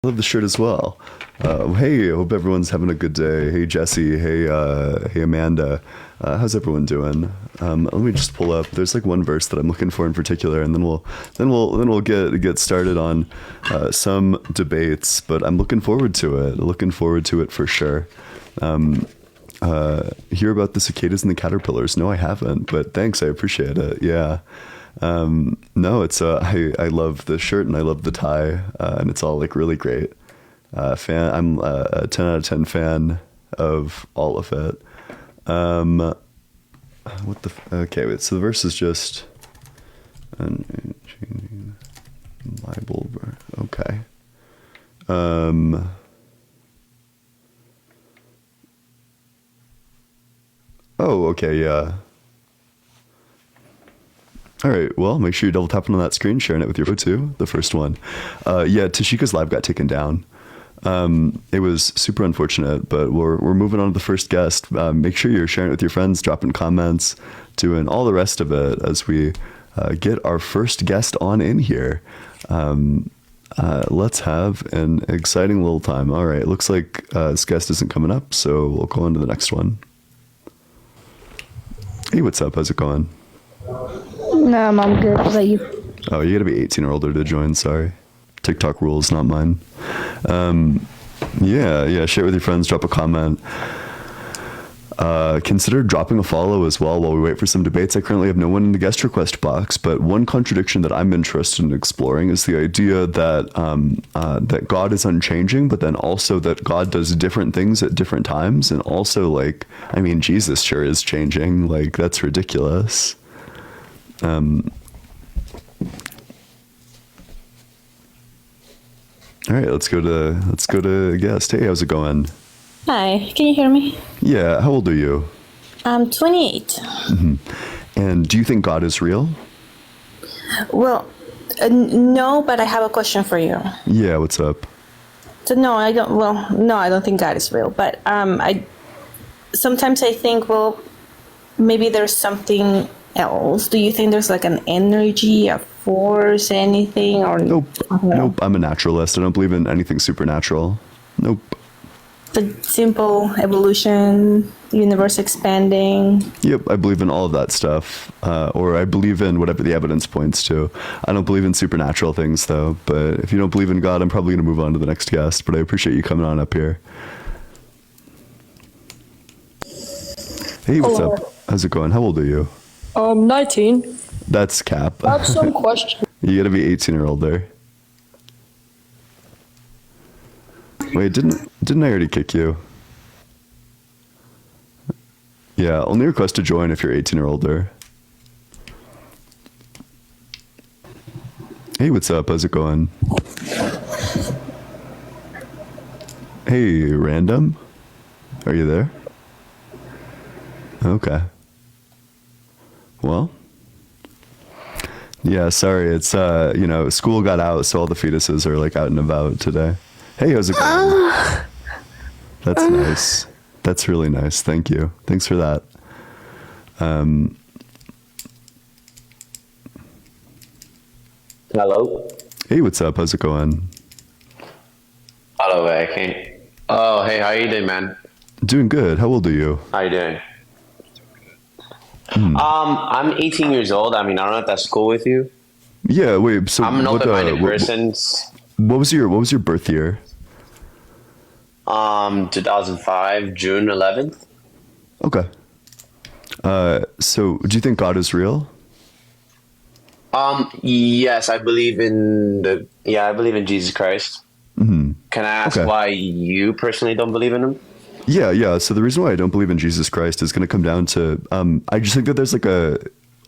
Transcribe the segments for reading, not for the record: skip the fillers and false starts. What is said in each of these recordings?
I love the shirt as well. Hey, I hope everyone's having a good day. Hey, Jesse. Hey, Amanda. How's everyone doing? Let me just pull up. There's like one verse that I'm looking for in particular, and then we'll get started on some debates. But I'm looking forward to it. Looking forward to it for sure. Hear about the cicadas and the caterpillars? No, I haven't. But thanks. I appreciate it. Yeah. No, it's I love the shirt and I love the tie, and it's all like really great. I'm a 10 out of 10 fan of all of it. Okay, wait, so the verse is just changing Bible. Okay. Oh, okay, yeah. All right. Well, make sure you're double tapping on that screen, sharing it with your phone too. The first one. Yeah, Tashika's live got taken down. It was super unfortunate, but we're moving on to the first guest. Make sure you're sharing it with your friends, dropping comments, doing all the rest of it as we get our first guest on in here. Let's have an exciting little time. All right. Looks like this guest isn't coming up, so we'll go on to the next one. Hey, what's up? How's it going? No, I'm good. How about you? Oh, you gotta be 18 or older to join. Sorry. TikTok rules, not mine. Yeah. Share it with your friends. Drop a comment. Consider dropping a follow as well while we wait for some debates. I currently have no one in the guest request box, but one contradiction that I'm interested in exploring is the idea that that God is unchanging, but then also that God does different things at different times, and also like, I mean, Jesus sure is changing. Like, that's ridiculous. All right, let's go to guest. Hey, how's it going? Hi, can you hear me? Yeah, how old are you? I'm 28. And do you think God is real? Well, no, but I have a question for you. Yeah, what's up? So no, I don't. Well, no, I don't think God is real. But I sometimes I think, well, maybe there's something else. Do you think there's like an energy, a force, anything, or Nope. I don't know. Nope. I'm a naturalist. I don't believe in anything supernatural. Nope. The simple evolution, universe expanding. Yep, I believe in all of that stuff, or I believe in whatever the evidence points to. I don't believe in supernatural things, though. But if you don't believe in God, I'm probably going to move on to the next guest. But I appreciate you coming on up here. Hey, what's Hello. up? How's it going? How old are you? 19. That's cap. I have some question. You got to be 18 or older. Wait, didn't I already kick you? Yeah, only request to join if you're 18 or older. Hey, what's up? How's it going? Hey, random? Are you there? Okay. Well, yeah, sorry. It's, school got out, so all the fetuses are like out and about today. Hey, how's it going? That's nice. That's really nice. Thank you. Thanks for that. Hello. Hey, what's up? How's it going? Hello, I can't. Oh, hey, how you doing, man? Doing good. How old are you? How you doing? I'm 18 years old. I mean, I don't know if that's cool with you. Yeah, wait. So I'm an what, open-minded what, person. what was your birth year? 2005, June 11th. Okay. So do you think God is real? Yes, I believe in I believe in Jesus Christ. Mm-hmm. Can I ask Okay. why you personally don't believe in him? Yeah. So the reason why I don't believe in Jesus Christ is going to come down to, I just think that there's like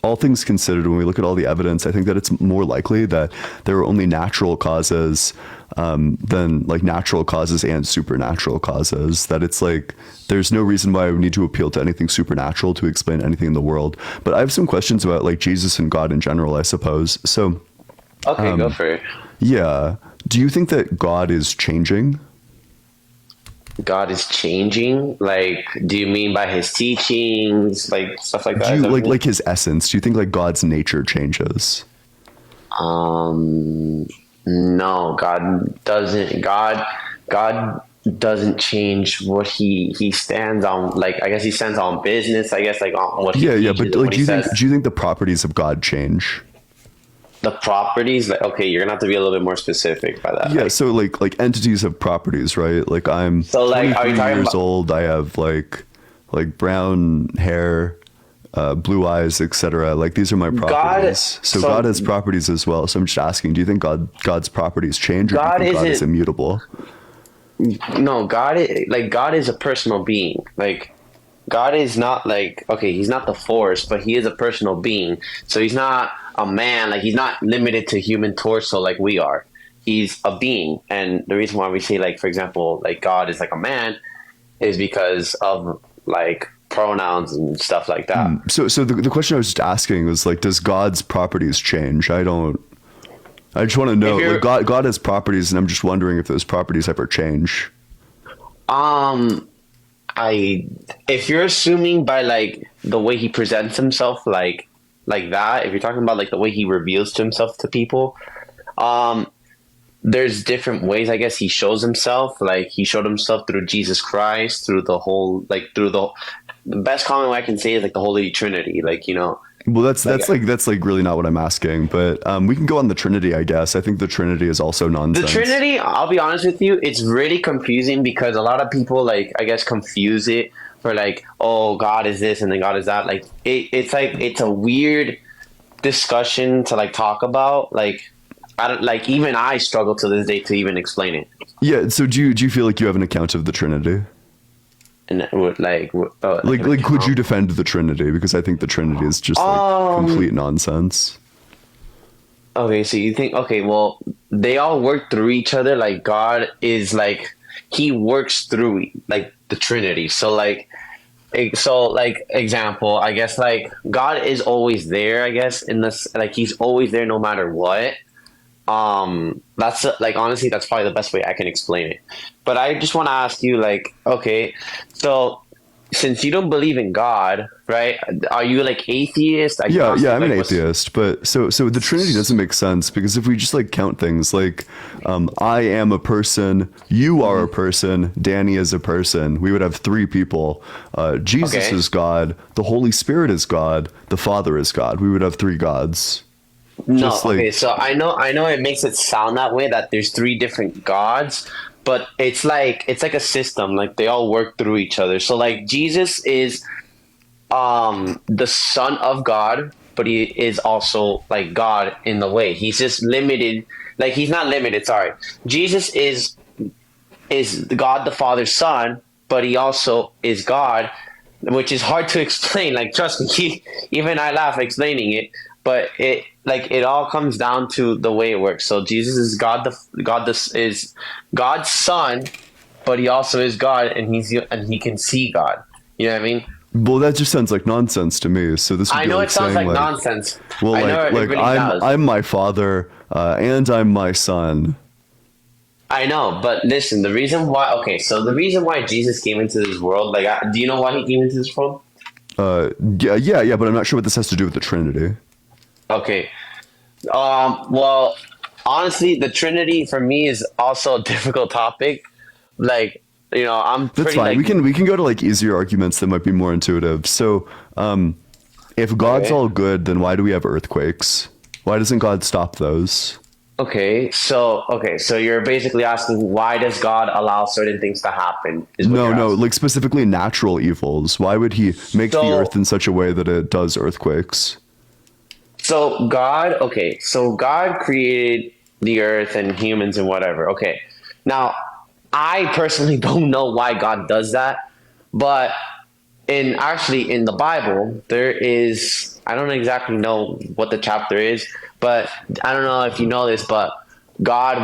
all things considered, when we look at all the evidence, I think that it's more likely that there are only natural causes than like natural causes and supernatural causes. That it's like, there's no reason why I would need to appeal to anything supernatural to explain anything in the world. But I have some questions about like Jesus and God in general, I suppose. So, Okay, go for it. yeah. Do you think that God is changing? God is changing. Like, do you mean by his teachings, like stuff like that? Do Is you that what you mean? like his essence? Do you think like God's nature changes? Um, No, God doesn't change what he stands on. Like, I guess he stands on business. I guess, like, on what he Yeah, teaches but and like, what he says. do you think the properties of God change? The properties, like, okay, you're gonna have to be a little bit more specific by that. Yeah, so like entities have properties, right? Like I'm So, like, are you 23 talking years about- old. I have like brown hair, blue eyes, etc. Like these are my properties. So God has properties as well. So I'm just asking, do you think God's properties change, or do you God think God is isn't- immutable? No, God is a personal being. Like, God is not like, okay, he's not the force, but he is a personal being. So he's not a man. Like, he's not limited to human torso like we are. He's a being. And the reason why we say, like, for example, like, God is like a man is because of, like, pronouns and stuff like that. So the question I was just asking was like, does God's properties change? I just want to know. If you're- Like God has properties, and I'm just wondering if those properties ever change. If you're assuming by, like, the way he presents himself, like that, if you're talking about, like, the way he reveals to himself to people, there's different ways, I guess, he shows himself. Like, he showed himself through Jesus Christ, through the whole, like, the best common way I can say is, like, the Holy Trinity. Like, you know, Well, that's really not what I'm asking, but we can go on the Trinity, I guess. I think the Trinity is also the nonsense. Trinity, I'll be honest with you, it's really confusing because a lot of people, like, I guess, confuse it for, like, oh, God is this and then God is that. Like, it's like, it's a weird discussion to, like, talk about. Like, I don't, like, even I struggle to this day to even explain it. Yeah. So do you feel like you have an account of the Trinity? And it would, like, Like, could you defend the Trinity? Because I think the Trinity is just like complete nonsense. Okay, so you think, okay, well, they all work through each other. Like, God is, like, he works through, like, the Trinity. So, like, example, I guess, like, God is always there, I guess, in this, like, he's always there no matter what. That's, like, honestly, that's probably the best way I can explain it. But I just want to ask you, like, okay, so since you don't believe in God, right? Are you, like, atheist? Yeah, I'm an Like, what's- atheist, but so the Trinity doesn't make sense because if we just like count things like I am a person, you are a person, Danny is a person, we would have three people. Jesus Okay. is God, the Holy Spirit is God, the Father is God. We would have three gods. No, Just like- okay, so I know it makes it sound that way, that there's three different gods, but it's like a system, like they all work through each other. So, like, Jesus is the Son of God, but he is also, like, God in the way. He's just limited, like, he's not limited, sorry. Jesus is God the Father's Son, but he also is God, which is hard to explain. Like, trust me, even I laugh explaining it, but it all comes down to the way it works. So Jesus is is God's Son, but he also is God, and he can see God. You know what I mean? Well, that just sounds like nonsense to me. So this would I be know like it sounds saying, like nonsense. Well, I know like it really does. I'm my father and I'm my son. I know, but listen, the reason why Jesus came into this world, like, do you know why he came into this world? Yeah, but I'm not sure what this has to do with the Trinity. Okay. Well, honestly, the Trinity for me is also a difficult topic. Like, you know, I'm That's pretty, fine. like, We can go to like easier arguments that might be more intuitive. So, if God's Okay. all good, then why do we have earthquakes? Why doesn't God stop those? Okay, so you're basically asking, why does God allow certain things to happen? Is what No, you're asking. like specifically natural evils. Why would he make the So- earth in such a way that it does earthquakes? So God created the earth and humans and whatever. Okay. Now, I personally don't know why God does that, but in the Bible, there is, I don't exactly know what the chapter is, but I don't know if you know this, but God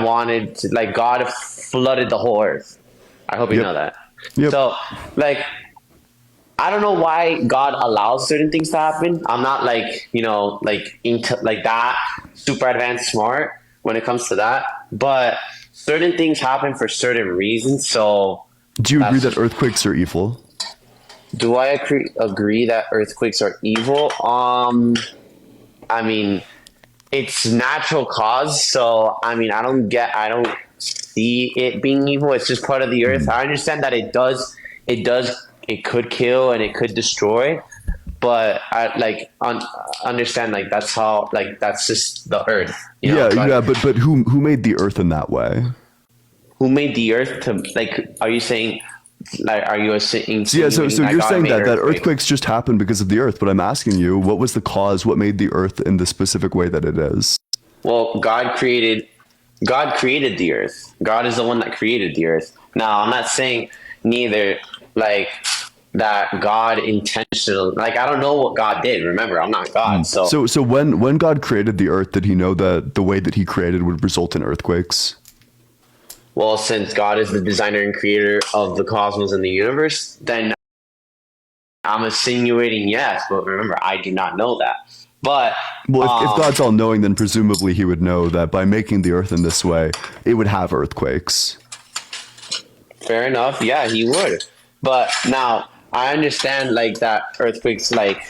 flooded the whole earth. I hope you Yep. know that. Yep. So, like, I don't know why God allows certain things to happen. I'm not, like, you know, like, into like that super advanced smart when it comes to that, but certain things happen for certain reasons. So, Do you agree That's- that earthquakes are evil? do I agree that earthquakes are evil? I mean, it's natural cause. So I mean, I don't see it being evil. It's just part of the earth. I understand that it could kill and it could destroy, but I like understand like that's how like that's just the earth. You know? But who made the earth in that way? Who made the earth to like? Are you saying? Like, are you saying? So you're saying that earthquakes? earthquakes just happen because of the earth, but I'm asking you, what was the cause? What made the earth in the specific way that it is? Well, God created the earth. God is the one that created the earth. Now, I'm not saying neither like that God intentionally, like I don't know what God did. Remember, I'm not God. So when God created the earth, did he know that the way that he created would result in earthquakes? Well, since God is the designer and creator of the cosmos and the universe, then I'm insinuating yes. But remember, I do not know that. But Well, if God's all knowing, then presumably he would know that by making the earth in this way, it would have earthquakes. fair enough. Yeah, he would. But now I understand like that earthquakes like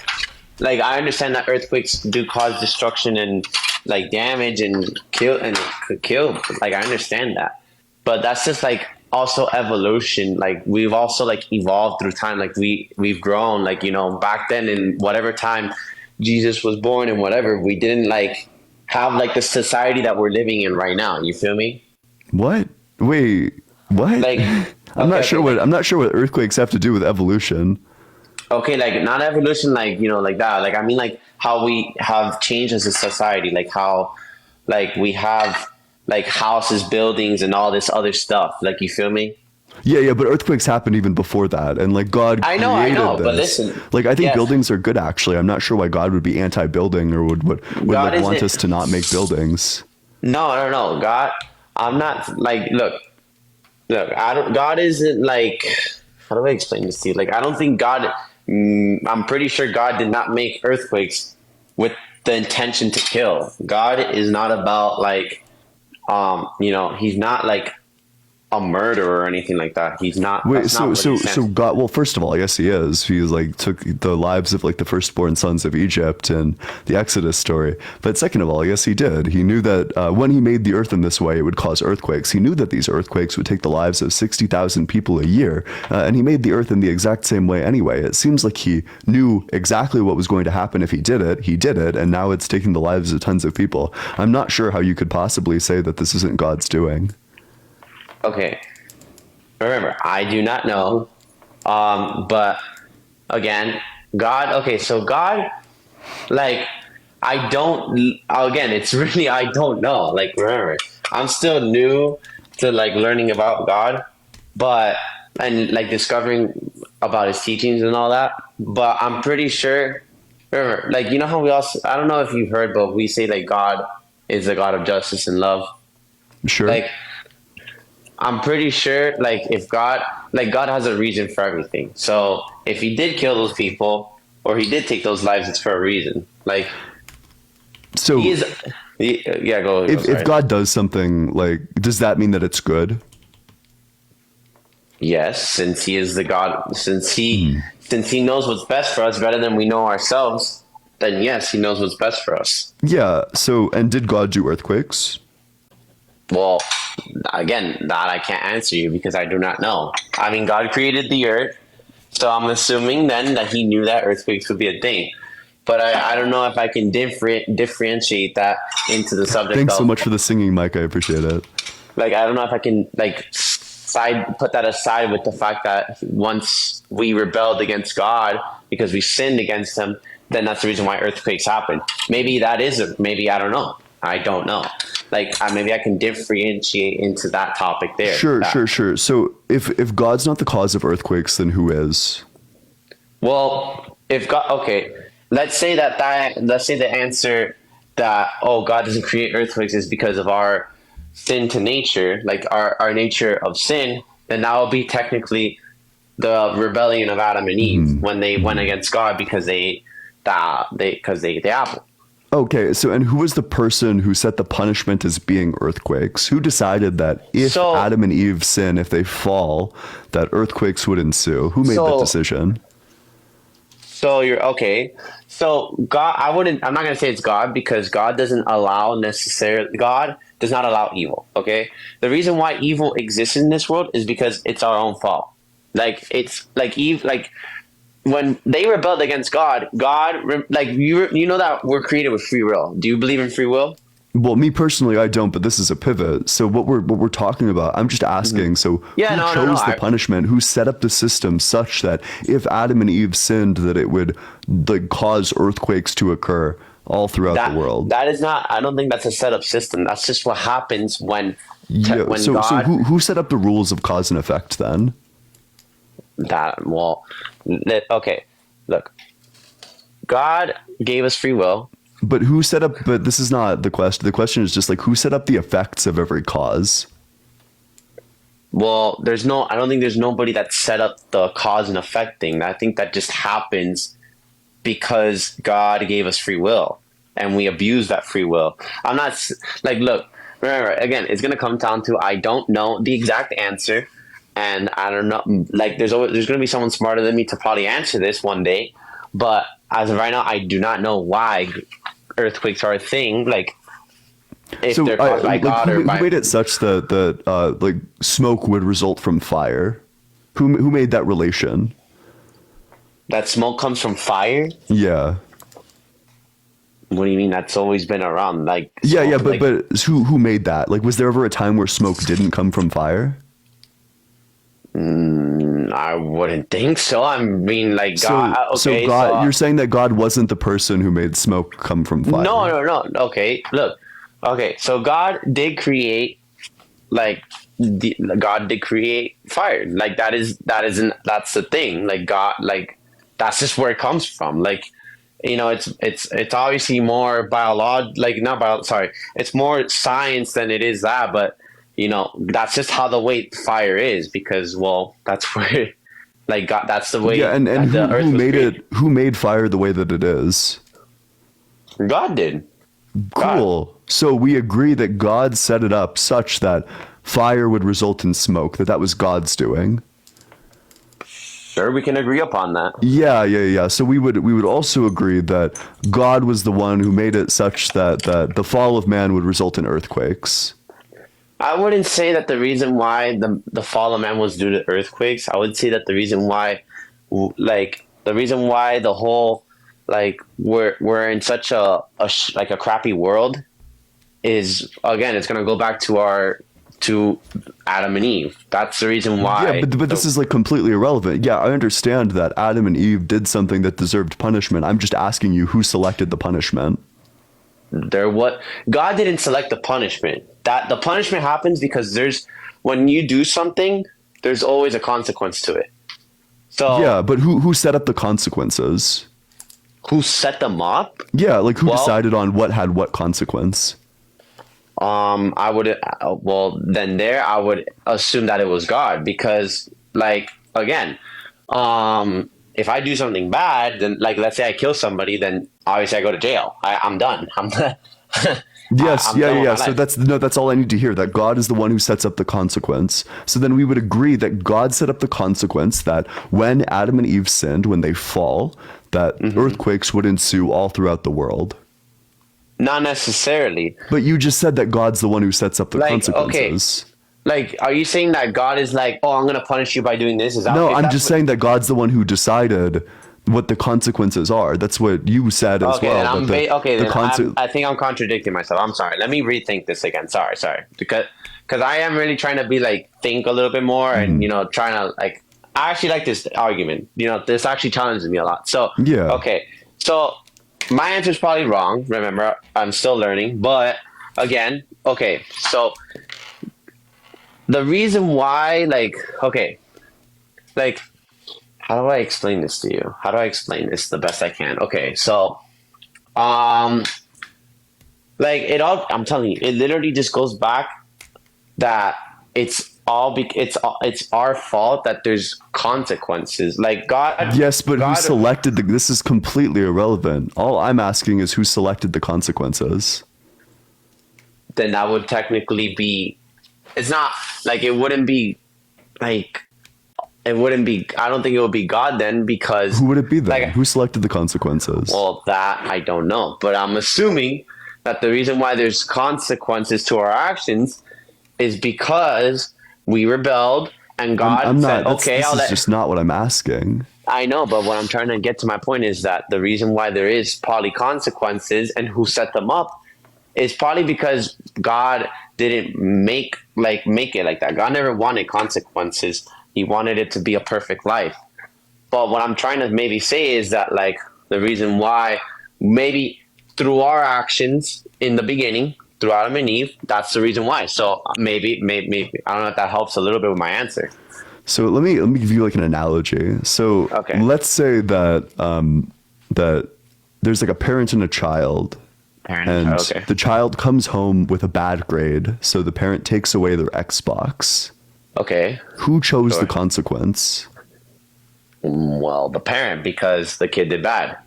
I understand that earthquakes do cause destruction and like damage and kill and it could kill. Like I understand that. But that's just like also evolution. Like we've also like evolved through time. Like we've grown. Like, you know, back then in whatever time Jesus was born and whatever, we didn't like have like the society that we're living in right now. You feel me? What? Wait, what? Like I'm not sure what earthquakes have to do with evolution. Okay, like not evolution, like, you know, like that. Like I mean, like how we have changed as a society, like how, like we have like houses, buildings, and all this other stuff. Like you feel me? Yeah, but earthquakes happened even before that, and like God I know, created but this. listen, Like I think yes. buildings are good. Actually, I'm not sure why God would be anti-building or would God like want isn't- us to not make buildings. No. God, I'm not like look. I don't. God isn't like. How do I explain this to you? Like I don't think God. I'm pretty sure God did not make earthquakes with the intention to kill. God is not about like, you know, he's not like a murderer or anything like that. He's not. Wait, that's not so what he said. God. Well, first of all, yes, he is. He like took the lives of like the firstborn sons of Egypt in the Exodus story. But second of all, yes, he did. He knew that when he made the earth in this way, it would cause earthquakes. He knew that these earthquakes would take the lives of 60,000 people a year, and he made the earth in the exact same way anyway. It seems like he knew exactly what was going to happen if he did it. He did it, and now it's taking the lives of tons of people. I'm not sure how you could possibly say that this isn't God's doing. Okay. Remember, I do not know. But again, God, okay, so God, like, I don't, again, it's really, I don't know. Like, remember, I'm still new to like learning about God, and like discovering about his teachings and all that. But I'm pretty sure, remember, like, you know how we also, I don't know if you've heard, but we say like God is a God of justice and love. Sure. Like, I'm pretty sure, like, if God, like, God has a reason for everything. So if he did kill those people or he did take those lives, it's for a reason. Like, So he is, yeah, go. if God does something, like, does that mean that it's good? Yes, since he is the God, since he knows what's best for us better than we know ourselves, then yes, he knows what's best for us. Yeah. So, and did God do earthquakes? Well, again, that I can't answer you because I do not know. I mean, God created the earth, so I'm assuming then that he knew that earthquakes would be a thing. But I don't know if I can differentiate that into the subject. Thanks so of, much for the singing, Mike. I appreciate it. like, I don't know if I can like put that aside with the fact that once we rebelled against God because we sinned against him, then that's the reason why earthquakes happen. Maybe that is it. Maybe I don't know. I don't know. Like maybe I can differentiate into that topic there. Sure. So if God's not the cause of earthquakes, then who is? Well, if God, okay, let's say the answer that God doesn't create earthquakes is because of our sin to nature, like our nature of sin, then that will be technically the rebellion of Adam and Eve when they went against God because they ate the apple. Okay, so and who was the person who set the punishment as being earthquakes? Who decided that if Adam and Eve sin, if they fall, that earthquakes would ensue? Who made that decision? So you're okay. So God, I wouldn't. I'm not gonna say it's God because God doesn't allow necessarily. God does not allow evil. Okay. The reason why evil exists in this world is because it's our own fault. Like it's like Eve. Like when they rebelled against God, like you know that we're created with free will. Do you believe in free will? Well, me personally, I don't, but this is a pivot. So what we're talking about, I'm just asking. So Yeah, who no, no, chose no, the punishment? Who set up the system such that if Adam and Eve sinned, that it would like cause earthquakes to occur all throughout That the world? that is not. I don't think that's a set up system. That's just what happens when Yeah. when So God. who set up the rules of cause and effect then? That well, okay. Look, God gave us free will. But who set up? But this is not the question. The question is just like who set up the effects of every cause? Well, there's no. I don't think there's nobody that set up the cause and effect thing. I think that just happens because God gave us free will, and we abuse that free will. I'm not like look. Remember, again, it's gonna come down to I don't know the exact answer, and I don't know. Like, there's gonna be someone smarter than me to probably answer this one day, but as of right now, I do not know why earthquakes are a thing. Like, if So they're caused by like, God or who by made it such that like smoke would result from fire? Who made that relation? that smoke comes from fire. Yeah. What do you mean? That's always been around. Like, Yeah, smoke, yeah, but like, but who made that? Like, was there ever a time where smoke didn't come from fire? I wouldn't think so. I mean, like God. Okay, so God, so, you're saying that God wasn't the person who made smoke come from fire? no. Okay, look. Okay, so God did create, like, God did create fire. Like that's the thing. Like God, like that's just where it comes from. Like, it's obviously more like not bio. Sorry, it's more science than it is that. But that's just how the way fire is because that's where, like God. That's the way. Yeah, and that the earth who was made created. it? Who made fire the way that it is? God did. God. Cool. So we agree that God set it up such that fire would result in smoke. That was God's doing. Sure, we can agree upon that. Yeah. So we would also agree that God was the one who made it such that the fall of man would result in earthquakes. I wouldn't say that the reason why the fall of man was due to earthquakes. I would say that the reason why, the whole, like, we're in such a crappy world is, again, it's gonna go back to Adam and Eve. That's the reason why. Yeah, but this is like completely irrelevant. Yeah, I understand that Adam and Eve did something that deserved punishment. I'm just asking you who selected the punishment. God didn't select the punishment. That the punishment happens because when you do something, there's always a consequence to it. So Yeah, but who set up the consequences? who set them up? Yeah, like who Well- decided on what had what consequence? I would I would assume that it was God because, like, again, if I do something bad, then, like, let's say I kill somebody, then obviously I go to jail. I'm done. I'm done. Yes, I'm done with yeah. my So life. that's all I need to hear. That God is the one who sets up the consequence. So then we would agree that God set up the consequence that when Adam and Eve sinned, when they fall, that earthquakes would ensue all throughout the world. Not necessarily. But you just said that God's the one who sets up the Like, consequences. Like, are you saying that God is like, oh, I'm going to punish you by doing this? Is that No, if I'm that's just what- saying that God's the one who decided what the consequences are. That's what you said as Okay, well. then that I think I'm contradicting myself. I'm sorry. Let me rethink this again. Sorry. Because I am really trying to be like think a little bit more and trying to like. I actually like this argument. This actually challenges me a lot. So Yeah. Okay. So my answer is probably wrong. Remember, I'm still learning. But again, okay. So the reason why, how do I explain this to you? How do I explain this the best I can? Okay, so, I'm telling you, it literally just goes back that it's our fault that there's consequences. Like God. Yes, but who God, selected this is completely irrelevant. All I'm asking is who selected the consequences. Then that would technically be. It's not like it wouldn't be like. it wouldn't be. I don't think it would be God then, because Who would it be then? Like, Who selected the consequences? well, that I don't know, but I'm assuming that the reason why there's consequences to our actions is because we rebelled and God I'm said, not. "Okay, This I'll is let." just not what I'm asking. I know, but what I'm trying to get to my point is that the reason why there is probably consequences and who set them up is probably because God didn't make it like that. God never wanted consequences. He wanted it to be a perfect life. But what I'm trying to maybe say is that, like, the reason why maybe through our actions in the beginning, through Adam and Eve, that's the reason why. So maybe I don't know if that helps a little bit with my answer. So let me give you like an analogy. So Okay. let's say that that there's like a parent and a child, and Okay. the child comes home with a bad grade, so the parent takes away their Xbox. Okay. Who chose Sure. the consequence? Well, the parent, because the kid did bad.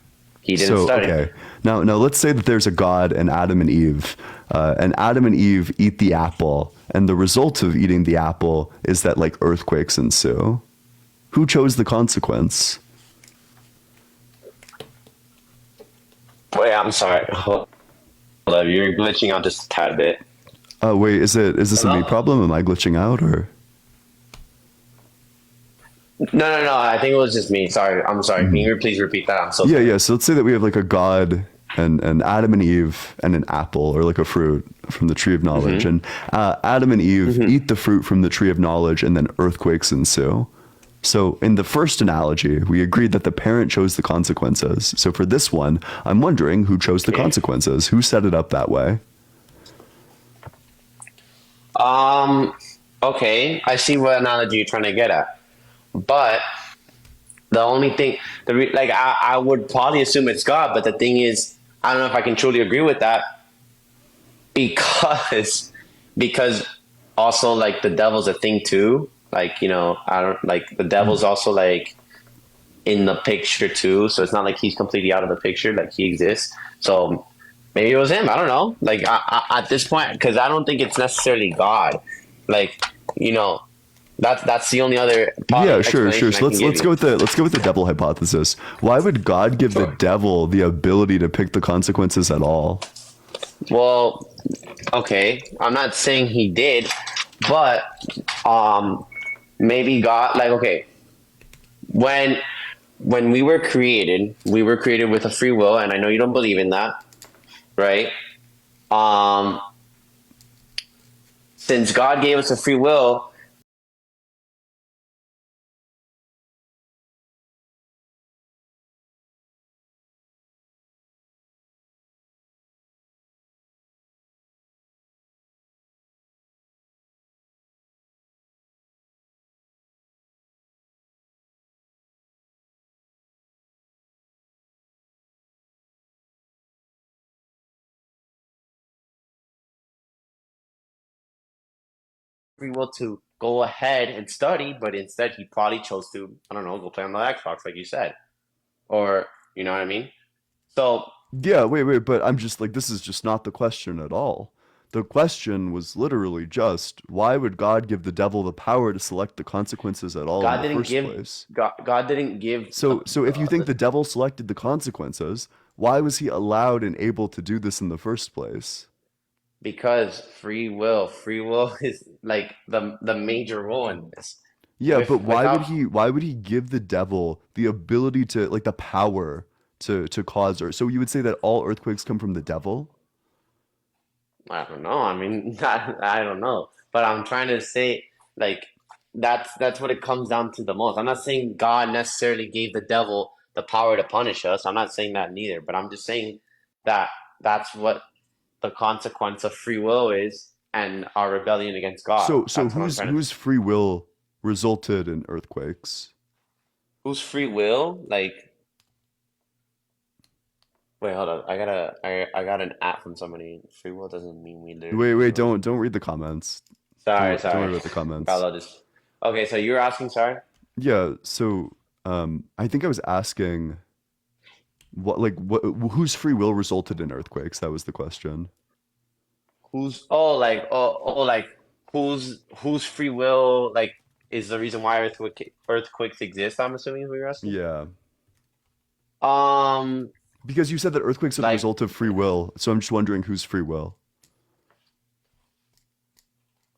He didn't So study. okay, now let's say that there's a God and Adam and Eve, and Adam and Eve eat the apple, and the result of eating the apple is that like earthquakes ensue. Who chose the consequence? Wait, I'm sorry. Hold up, you're glitching out just a tad bit. Oh wait, is this a me Hello? problem? Am I glitching out or? No. I think it was just me. Sorry. I'm sorry. Can you please repeat that? I'm so Yeah, sorry. yeah. So let's say that we have like a God and Adam and Eve and an apple or like a fruit from the tree of knowledge, and Adam and Eve eat the fruit from the tree of knowledge, and then earthquakes ensue. So in the first analogy, we agreed that the parent chose the consequences. So for this one, I'm wondering who chose the consequences. Who set it up that way? Okay. I see what analogy you're trying to get at. But the only thing, I would probably assume it's God, but the thing is, I don't know if I can truly agree with that, because also, like, the devil's a thing too. Like, I don't like the devil's also like in the picture too. So it's not like he's completely out of the picture. Like, he exists. So maybe it was him. I don't know. Like, at this point, because I don't think it's necessarily God. Like, that's the only other Yeah, sure. explanation So I can give let's you. go with the devil hypothesis. Why would God give the devil the ability to pick the consequences at all? Well, okay. I'm not saying he did, but maybe God, like, okay, when we were created with a free will, and I know you don't believe in that, right? Since God gave us a free will, free will to go ahead and study, but instead he probably chose to, I don't know, go play on the Xbox, like you said, or you know what I mean. So Yeah, wait, but I'm just like, this is just not the question at all. The question was literally just, why would God give the devil the power to select the consequences at all God in the didn't first give place? God didn't give So if you think the devil selected the consequences, why was he allowed and able to do this in the first place? because free will is like the major role in this. Yeah, but Without, why would he give the devil the ability to like the power to cause or so you would say that all earthquakes come from the devil? I don't know. I mean, I don't know, but I'm trying to say, like, that's what it comes down to the most. I'm not saying God necessarily gave the devil the power to punish us. I'm not saying that neither, but I'm just saying that that's what the consequence of free will is, and our rebellion against God. So That's what I'm trying to. whose free will resulted in earthquakes? Whose free will? Like, wait, hold on. I got an app from somebody. Free will doesn't mean we literally Wait, chose. don't read the comments. Don't worry Sorry. about the comments. I'll just. Okay, so you were asking, sorry. Yeah, so I think I was asking what whose free will resulted in earthquakes? That was the question. Who's like whose free will, like, is the reason why earthquakes exist. I'm assuming is what you're asking. Yeah. Um, Because you said that earthquakes are the like result of free will. So I'm just wondering whose free will.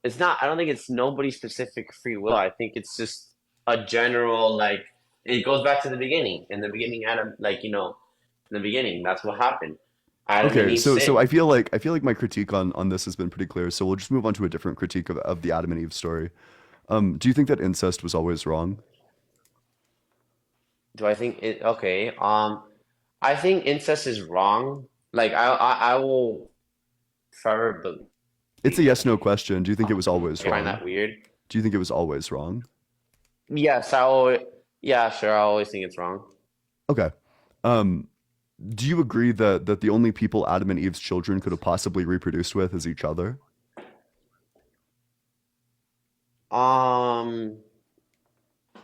it's not. I don't think it's nobody specific free will. I think it's just a general like. It goes back to the beginning. In the beginning, Adam, like in the beginning, that's what happened. Adam and Okay, Eve so sinned. I feel like my critique on this has been pretty clear. So we'll just move on to a different critique of the Adam and Eve story. Do you think that incest was always wrong? Do I think it? Okay. I think incest is wrong. Like I will forever It's a believe yes that. no question. Do you think it was always I find wrong? that weird. Do you think it was always wrong? Yes, I always. Yeah, sure. I always think it's wrong. Okay. Um, do you agree that the only people Adam and Eve's children could have possibly reproduced with is each other? Um.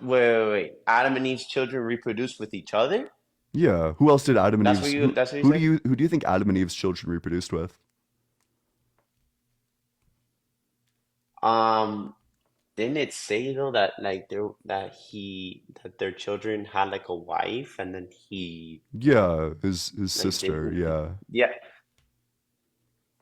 Wait. Adam and Eve's children reproduce with each other. Yeah. Who else did Adam and That's what Eve's you. That's what you say. who do you think Adam and Eve's children reproduced with? Um. Didn't it say though that that their children had like a wife and then he Yeah, his like sister. didn't. Yeah. Yeah.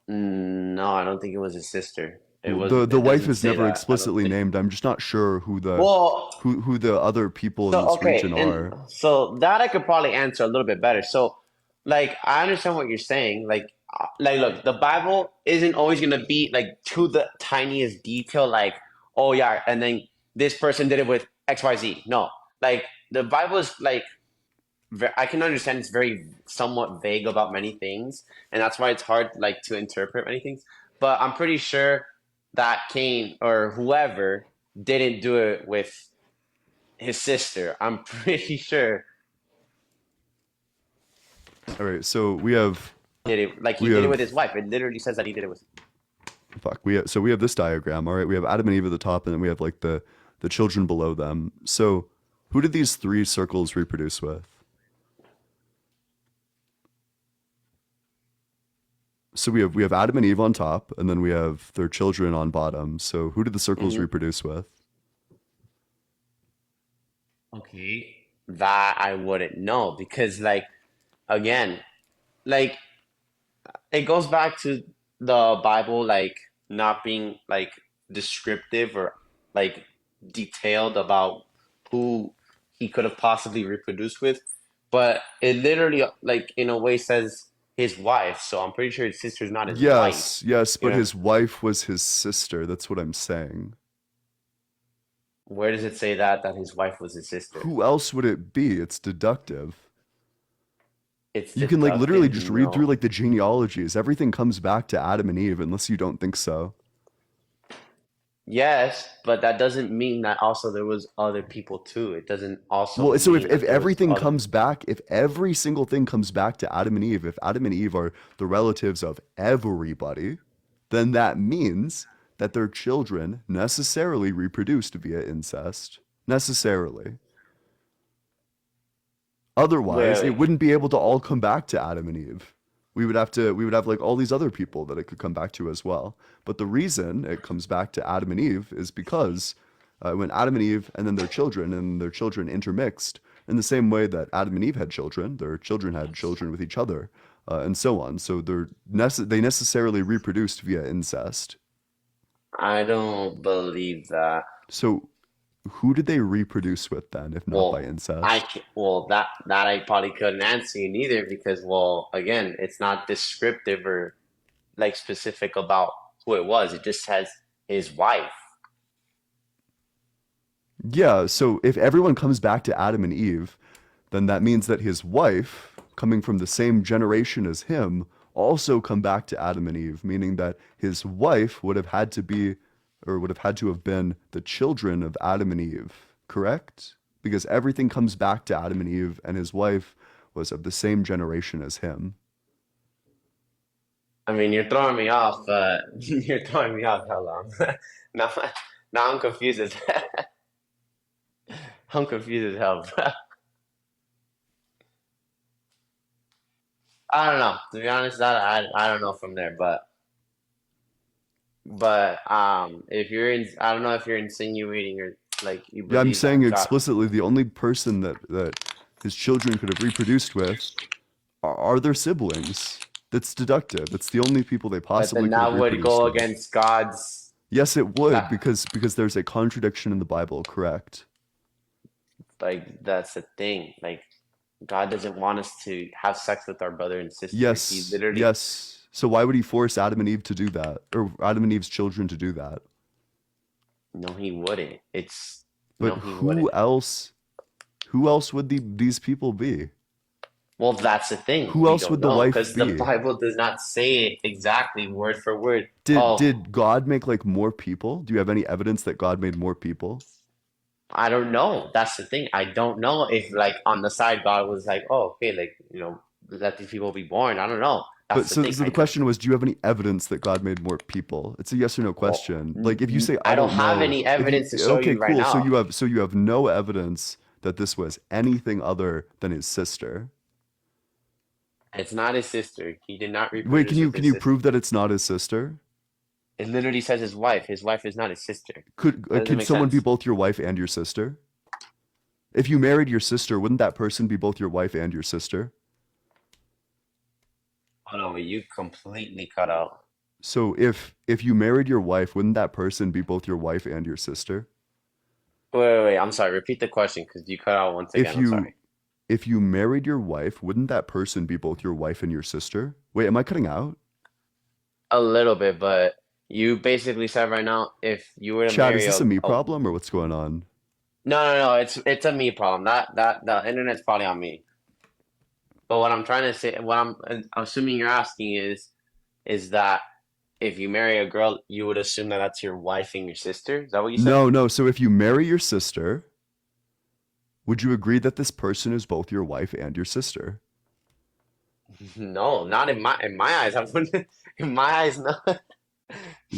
No, I don't think it was his sister. It Well, was. the It wife doesn't is say never that. I don't explicitly think. named. I'm just not sure who Well, the other people in so this okay, region and are. so that I could probably answer a little bit better. So, like, I understand what you're saying. Like, look, the Bible isn't always gonna be like to the tiniest detail. Like, oh yeah, and then this person did it with X, Y, Z. No, like the Bible is like I can understand it's very somewhat vague about many things, and that's why it's hard like to interpret many things. But I'm pretty sure that Cain or whoever didn't do it with his sister. I'm pretty sure All right, so we have did it like he we did it with have his wife. It literally says that he did it with. fuck we have this diagram. All right, we have Adam and Eve at the top, and then we have like the children below them. So who did these three circles reproduce with? So we have Adam and Eve on top, and then we have their children on bottom. So who did the circles Mhm. reproduce with? Okay, that I wouldn't know because like again, like it goes back to the Bible like not being like descriptive or like detailed about who he could have possibly reproduced with, but it literally like in a way says his wife. So I'm pretty sure his sister's not his wife. Yes, yes, You but know, his wife was his sister. That's what I'm saying. where does it say that his wife was his sister? Who else would it be? It's deductive. It's You can like literally deductive, just read through no. like the genealogies. Everything comes back to Adam and Eve unless you don't think so. Yes, but that doesn't mean that also there was other people too. It doesn't also Well, so mean if that there was everything other. comes back, if every single thing comes back to Adam and Eve, if Adam and Eve are the relatives of everybody, then that means that their children necessarily reproduced via incest. Necessarily. Otherwise, it Wait, wouldn't be able to all come back to Adam and Eve. We would have like all these other people that it could come back to as well. But the reason it comes back to Adam and Eve is because when Adam and Eve and their children intermixed in the same way that Adam and Eve had children, their children had children with each other, and so on. So they necessarily reproduced via incest. I don't believe that. So who did they reproduce with then, if not by Well, incest? well that I probably couldn't answer you neither because well again it's not descriptive or like specific about who it was. It just says his wife. Yeah, so if everyone comes back to Adam and Eve, then that means that his wife, coming from the same generation as him, also come back to Adam and Eve, meaning that his wife would have had to be, or would have had to have been the children of Adam and Eve, correct? Because everything comes back to Adam and Eve, and his wife was of the same generation as him. I mean you're throwing me off, but you're throwing me off how long? now now I'm confused as I'm confused as hell. I don't know. To be honest, I don't know from there, but if you're in, I don't know if you're insinuating or Like you Yeah, I'm believe saying that God- explicitly the only person that his children could have reproduced with are their siblings. That's deductive. That's the only people they but possibly then could have that would reproduced go with. against God's. Yes, it would That, because there's a contradiction in the Bible. Correct. like that's the thing. Like God doesn't want us to have sex with our brother and sister. He Yes, literally. yes. So why would he force Adam and Eve to do that, or Adam and Eve's children to do that? No, he wouldn't. But No, he who wouldn't. else? Who else would these people be? Well, that's the thing. Who We else don't would the know wife because the be? Bible does not say it exactly word for word. Did Oh, did God make like more people? Do you have any evidence that God made more people? I don't know. That's the thing. I don't know if like on the side God was like, oh, okay, like let these people be born. I don't know. But That's the thing. so the question was, do you have any evidence that God made more people? It's a yes or no question. Like if you say I I don't don't have know, any if you- evidence to show okay, you right cool. now. So you have no evidence that this was anything other than his sister. It's not his sister. He did not Wait, reproduce with can his you sister. prove that it's not his sister? It literally says his wife. His wife is not his sister. Could That doesn't make someone be sense. both your wife and your sister? If you married your sister, wouldn't that person be both your wife and your sister? Oh no, you completely cut out. So if you married your wife, wouldn't that person be both your wife and your sister? Wait. I'm sorry. Repeat the question because you cut out once If again. I'm you sorry. if you married your wife, wouldn't that person be both your wife and your sister? Wait, am I cutting out? A little bit, but you basically said right now if you were to Chad, is marry this a me a problem or what's going on? no, it's a me problem. That the internet's probably on me. But what I'm trying to say, what I'm assuming you're asking is that if you marry a girl, you would assume that that's your wife and your sister. Is that what you said? No, no. So if you marry your sister, would you agree that this person is both your wife and your sister? No, not in my eyes. I wouldn't. In my eyes, no.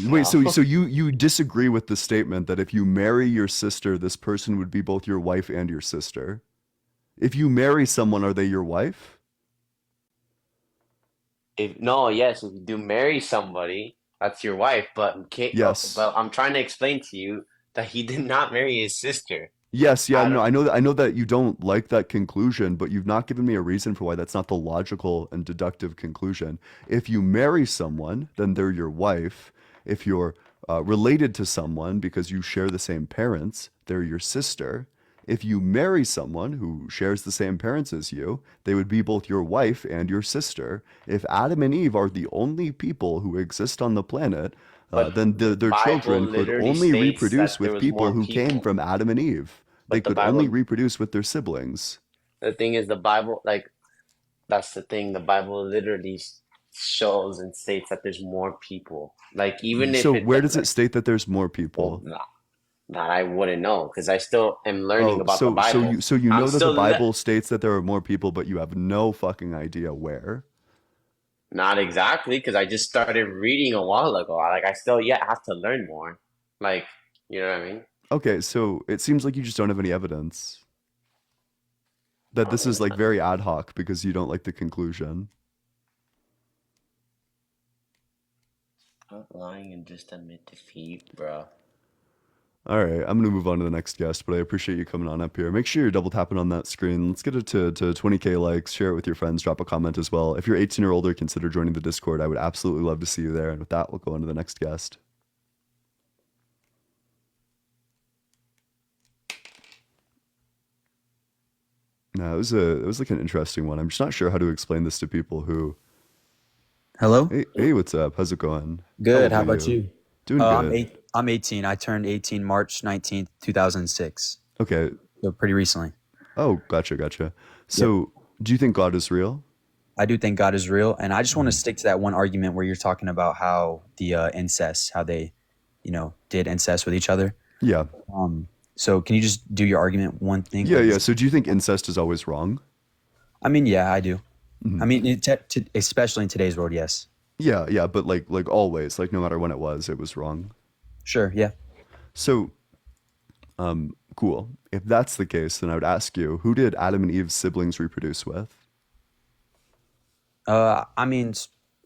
Wait, so No. you disagree with the statement that if you marry your sister, this person would be both your wife and your sister? If you marry someone, are they your wife? Yes, if you do marry somebody, that's your wife. Yes. But I'm trying to explain to you that he did not marry his sister. Yes, yeah, I no, don't. I know that you don't like that conclusion, but you've not given me a reason for why that's not the logical and deductive conclusion. If you marry someone, then they're your wife. If you're related to someone because you share the same parents, they're your sister. If you marry someone who shares the same parents as you, they would be both your wife and your sister. If Adam and Eve are the only people who exist on the planet, But then their Bible children could literally only states reproduce that there with was people more who came people. from Adam and Eve. They But the could only Bible, reproduce with their siblings. the thing is, the Bible, like that's the thing. The Bible literally shows and states that there's more people. Like even So if it where does it like, state that there's more well, people? nah, that I wouldn't know because I still am learning Oh, about the Bible. so you I'm know that the still Bible states that there are more people, but you have no fucking idea where. not exactly because I just started reading a while ago. Like I still yet have to learn more. Like you know what I mean? Okay, so it seems like you just don't have any evidence that this is like very ad hoc because you don't like the conclusion. Stop lying and just admit defeat, bro. All right, I'm gonna move on to the next guest, but I appreciate you coming on up here. Make sure you're double tapping on that screen. Let's get it to 20K likes. Share it with your friends. Drop a comment as well. If you're 18 or older, consider joining the Discord. I would absolutely love to see you there. And with that, we'll go on to the next guest. No, it was like an interesting one. I'm just not sure how to explain this to people who. Hello. Hey, what's up? How's it going? Good. How old are about you? Doing good. I'm 18. I turned 18 March 19th, 2006. Okay. So pretty recently. Oh, gotcha. So, do you think God is real? I do think God is real, and I just want to stick to that one argument where you're talking about how the incest, how they, did incest with each other. Yeah. So can you just do your argument one thing? Yeah. So, do you think incest is always wrong? I mean, yeah, I do. I mean, especially in today's world, yes. Yeah, but like always, like no matter when it was wrong. Sure, yeah. So, cool. If that's the case, then I would ask you, who did Adam and Eve's siblings reproduce with? I mean,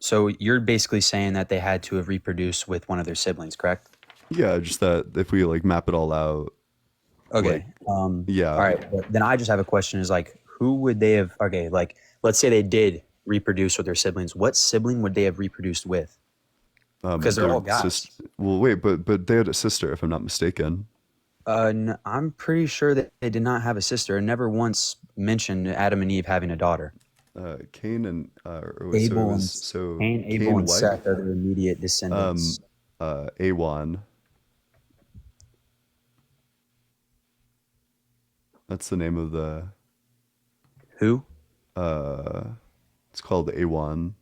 so you're basically saying that they had to have reproduced with one of their siblings, correct? Yeah, just that if we like map it all out, Okay. yeah. All right. But then I just have a question: is like, who would they have? Okay, like, let's say they did reproduce with their siblings. What sibling would they have reproduced with? Because they're all guys. Well, wait, but they had a sister, if I'm not mistaken. I'm pretty sure that they did not have a sister. It never once mentioned Adam and Eve having a daughter. Cain and Abel and Cain, Abel, and what? Seth are their immediate descendants. Awan. That's the name of the. Who? It's called Awan.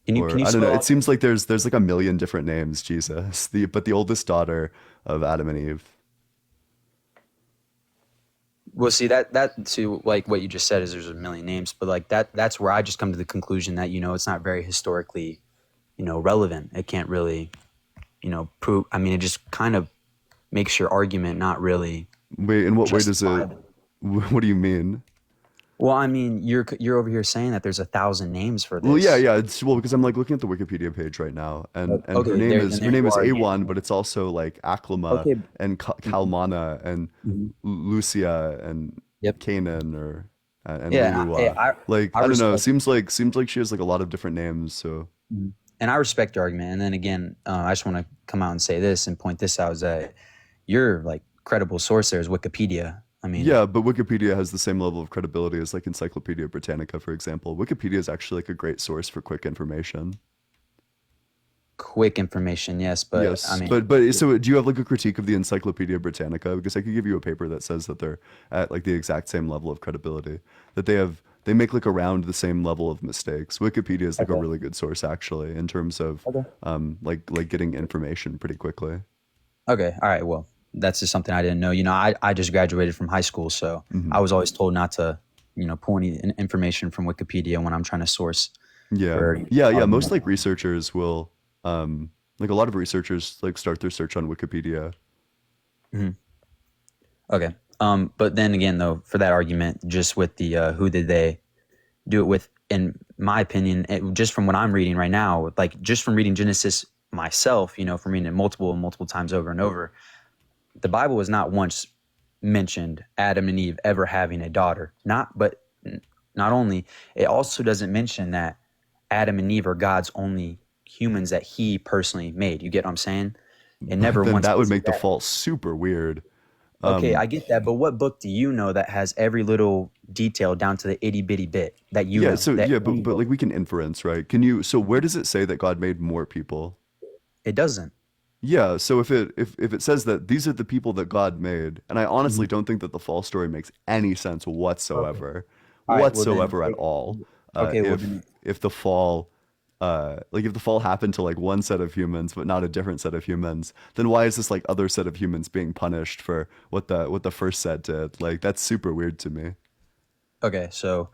Can you I don't know. spell It out- seems like there's like a million different names. Jesus, but the oldest daughter of Adam and Eve. Well, see that to like what you just said is there's a million names, but like that's where I just come to the conclusion that it's not very historically, relevant. It can't really, prove. I mean, it just kind of makes your argument not really. Wait, in what way does it? justifiable. What do you mean? Well, I mean, you're over here saying that there's 1,000 names for this. Well, yeah. It's because I'm like looking at the Wikipedia page right now, and Okay, her name there- is then there you are Awan, again. but it's also like Aklama Okay. and Kalmana and Lucia and Yep. Canaan and Yeah, Lulua. I I don't know. respect- Seems like she has like a lot of different names. So And I respect your argument. And then again, I just want to come out and say this and point this out is that your like credible source there is Wikipedia. I mean, yeah, but Wikipedia has the same level of credibility as like Encyclopedia Britannica, for example. Wikipedia is actually like a great source for quick information. quick information, yes, but Yes, I mean, but so do you have like a critique of the Encyclopedia Britannica? Because I could give you a paper that says that they're at like the exact same level of credibility. That they make like around the same level of mistakes. Wikipedia is like a really good source actually in terms of like getting information pretty quickly. okay, all right, well, that's just something I didn't know. I just graduated from high school, so Mm-hmm. I was always told not to, pull any information from Wikipedia when I'm trying to source. Yeah, for yeah. Most like researchers will like a lot of researchers like start their search on Wikipedia. Okay. But then again, though, for that argument, just with the who did they do it with? In my opinion, just from what I'm reading right now, like just from reading Genesis myself, from reading it multiple and multiple times over and over, the Bible was not once mentioned Adam and Eve ever having a daughter. Not only, it also doesn't mention that Adam and Eve are God's only humans that He personally made. You get what I'm saying? It never Then once. that would mentioned make the that. fall super weird. Okay, I get that, but what book do you know that has every little detail down to the itty bitty bit that you know? But like we can inference, right? Can you? So where does it say that God made more people? it doesn't. Yeah. So if it says that these are the people that God made, and I honestly don't think that the fall story makes any sense whatsoever, All right, well whatsoever then- at all. Okay, well then- If the fall. Like if the fall happened to like one set of humans but not a different set of humans, then why is this like other set of humans being punished for what the first set did? Like that's super weird to me. Okay, so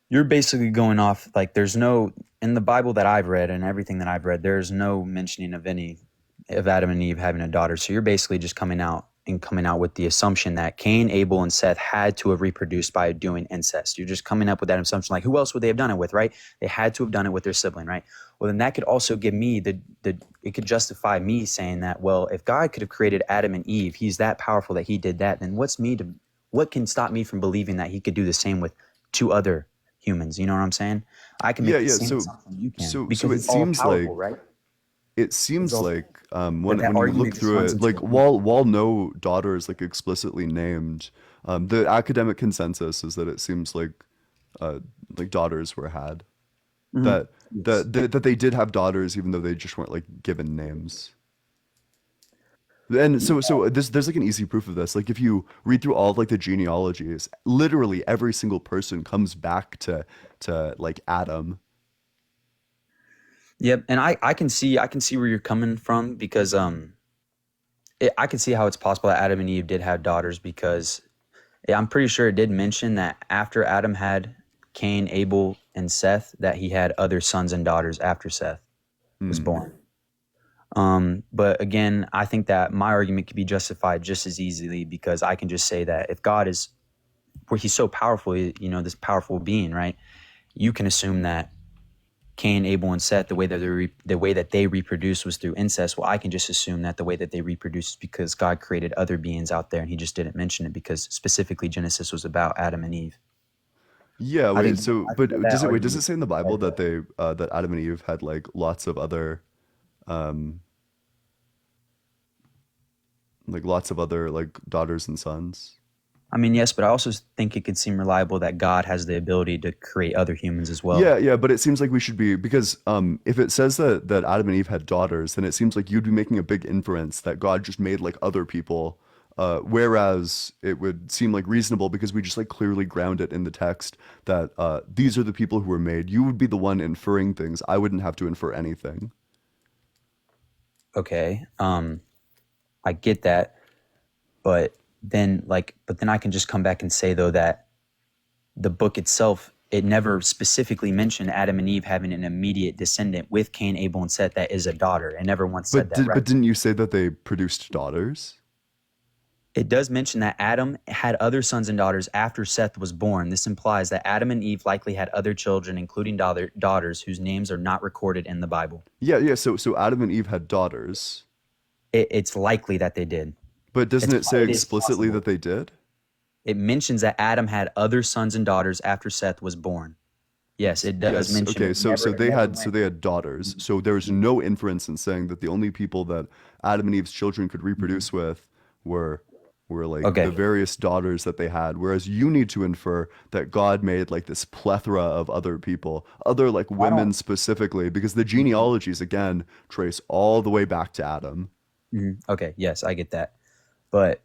you're basically going off like there's no in the Bible that I've read and everything that I've read, there's no mentioning of Adam and Eve having a daughter. So you're basically just coming out with the assumption that Cain, Abel, and Seth had to have reproduced by doing incest. You're just coming up with that assumption, like who else would they have done it with, right? They had to have done it with their sibling, right? Well, then that could also give me it could justify me saying that, well, if God could have created Adam and Eve, He's that powerful that He did that, then what can stop me from believing that He could do the same with two other humans? You know what I'm saying? I can make the same assumption you can because it it's all seems powerful, like right? it seems also- like when that you argument look just through runs it, into like a- while no daughter is like explicitly named, the academic consensus is that it seems like daughters were had, that they did have daughters even though they just weren't like given names. And so there's like an easy proof of this. Like if you read through all of like the genealogies, literally every single person comes back to like Adam. Yep, and I can see where you're coming from because I can see how it's possible that Adam and Eve did have daughters because I'm pretty sure it did mention that after Adam had Cain, Abel, and Seth, that he had other sons and daughters after Seth was born. But again, I think that my argument could be justified just as easily because I can just say that if God is, where He's so powerful, this powerful being, right? You can assume that Cain, Abel, and Seth, the way that they reproduced was through incest. Well, I can just assume that the way that they reproduced is because God created other beings out there, and He just didn't mention it because specifically Genesis was about Adam and Eve. Yeah, I wait. think So, I but think that does it argument say in the Bible that that Adam and Eve had like lots of other like daughters and sons? I mean, yes, but I also think it could seem reliable that God has the ability to create other humans as well. Yeah, yeah, but it seems like we should be because if it says that Adam and Eve had daughters, then it seems like you'd be making a big inference that God just made like other people. Whereas it would seem like reasonable because we just like clearly ground it in the text that these are the people who were made. You would be the one inferring things. I wouldn't have to infer anything. Okay, I get that, but then I can just come back and say though that the book itself, it never specifically mentioned Adam and Eve having an immediate descendant with Cain, Abel, and Seth that is a daughter. It never once said that. Right? But didn't you say that they produced daughters? It does mention that Adam had other sons and daughters after Seth was born. This implies that Adam and Eve likely had other children, including daughters whose names are not recorded in the Bible. Yeah, yeah. So Adam and Eve had daughters, It's likely that they did. but doesn't it say It is explicitly possible. that they did? It mentions that Adam had other sons and daughters after Seth was born. Yes, it does Yes. mention. Okay. it. So Never- they never had mentioned- they had daughters. So there's no inference in saying that the only people that Adam and Eve's children could reproduce with were like Okay. the various daughters that they had. Whereas you need to infer that God made like this plethora of other people, other like women specifically, because the genealogies again trace all the way back to Adam. Okay, yes, I get that. But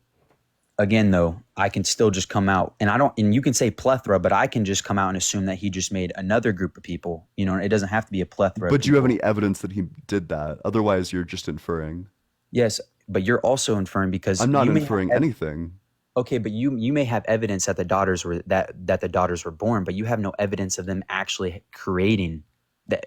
again, though, I can still just come out and you can say plethora, but I can just come out and assume that he just made another group of people. You know, it doesn't have to be a plethora. But of do you have people. any evidence that he did that? Otherwise, you're just inferring. Yes, but you're also inferring because I'm not you may inferring have anything. Okay, but you may have evidence that the daughters were born, but you have no evidence of them actually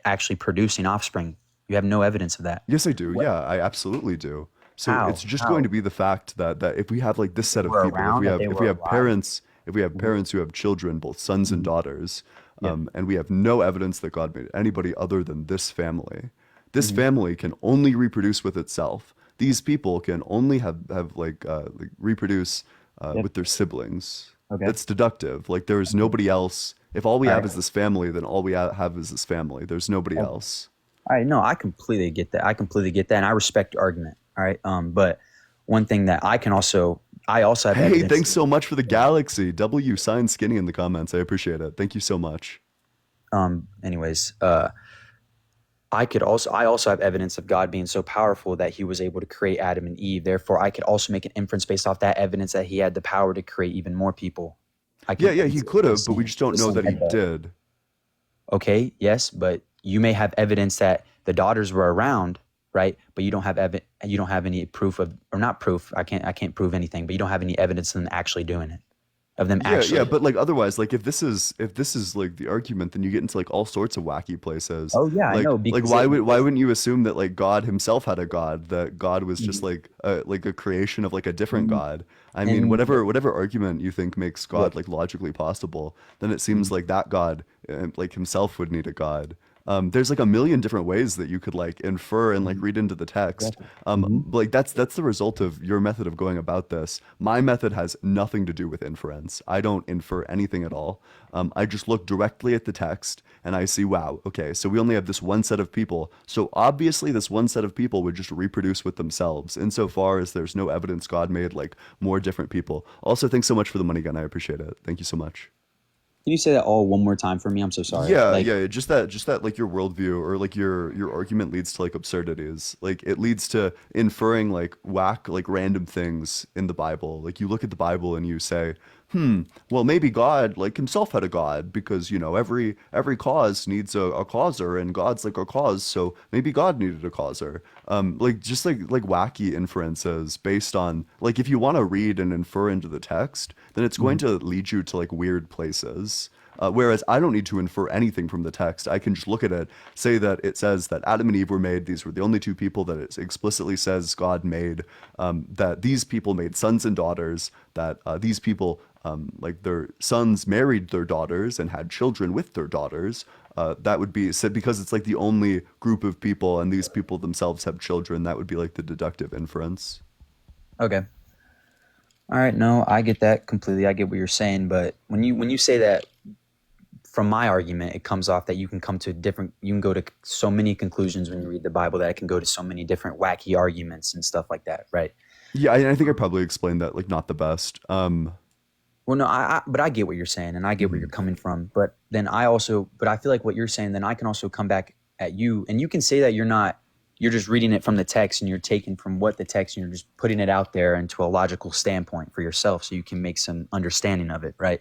actually producing offspring. You have no evidence of that. Yes, I do. Yeah, I absolutely do. So How? it's just How? going to be the fact that if we have like this set of were people, around, that they if were we have alive? parents, if we have parents who have children, both sons and daughters, and we have no evidence that God made anybody other than this family. This family can only reproduce with itself. These people can only have like reproduce with their siblings. Okay. That's deductive. Like there is nobody else. If all we have is this family, then all we have is this family. There's nobody else. All right, no, I completely get that. And I respect your argument. All right, but one thing that I also have Hey, evidence. thanks so much for the galaxy. W sign skinny in the comments. I appreciate it. Thank you so much. Anyways, I also have evidence of God being so powerful that He was able to create Adam and Eve. Therefore, I could also make an inference based off that evidence that He had the power to create even more people. Yeah, he could have, but we just don't know that he did. Okay, yes, but you may have evidence that the daughters were around, right? But you don't have any proof of, or not proof. I can't prove anything, but you don't have any evidence of them actually doing it. Of them actually. Yeah, but like otherwise, like if this is like the argument, then you get into like all sorts of wacky places. Oh, yeah, I like, know, Like because why wouldn't you assume that like God himself had a God, that God was just like a creation of like a different God? I mean, whatever argument you think makes God like logically possible, then it seems like that God like himself would need a God. There's like a million different ways that you could like infer and like read into the text. Like that's the result of your method of going about this. My method has nothing to do with inference. I don't infer anything at all. I just look directly at the text and I see, wow, okay, so we only have this one set of people. So obviously this one set of people would just reproduce with themselves insofar as there's no evidence God made like more different people. Also, thanks so much for the money gun. I appreciate it. Thank you so much. Can you say that all one more time for me? I'm so sorry. Yeah, Like, yeah, just that like your worldview or like your argument leads to like absurdities. Like it leads to inferring like like random things in the Bible. Like you look at the Bible and you say, well maybe God like himself had a God because every cause needs a causer and God's like a cause, so maybe God needed a causer. Like just like wacky inferences based on like if you want to read and infer into the text, then it's going to lead you to like weird places. Whereas I don't need to infer anything from the text. I can just look at it, say that it says that Adam and Eve were made. These were the only two people that it explicitly says God made. That these people made sons and daughters. That these people, like their sons, married their daughters and had children with their daughters. That would be said because it's like the only group of people, and these people themselves have children. That would be like the deductive inference. Okay. All right. No, I get that completely. I get what you're saying, but when you say that, from my argument, it comes off that you can go to so many conclusions when you read the Bible that it can go to so many different wacky arguments and stuff like that, right? Yeah, I think I probably explained that like not the best. Well, no, but I get what you're saying, and I get where you're coming from. But then I feel like what you're saying, then I can also come back at you, and you can say that you're just reading it from the text, and you're taking from what the text, and you're just putting it out there into a logical standpoint for yourself, so you can make some understanding of it, right?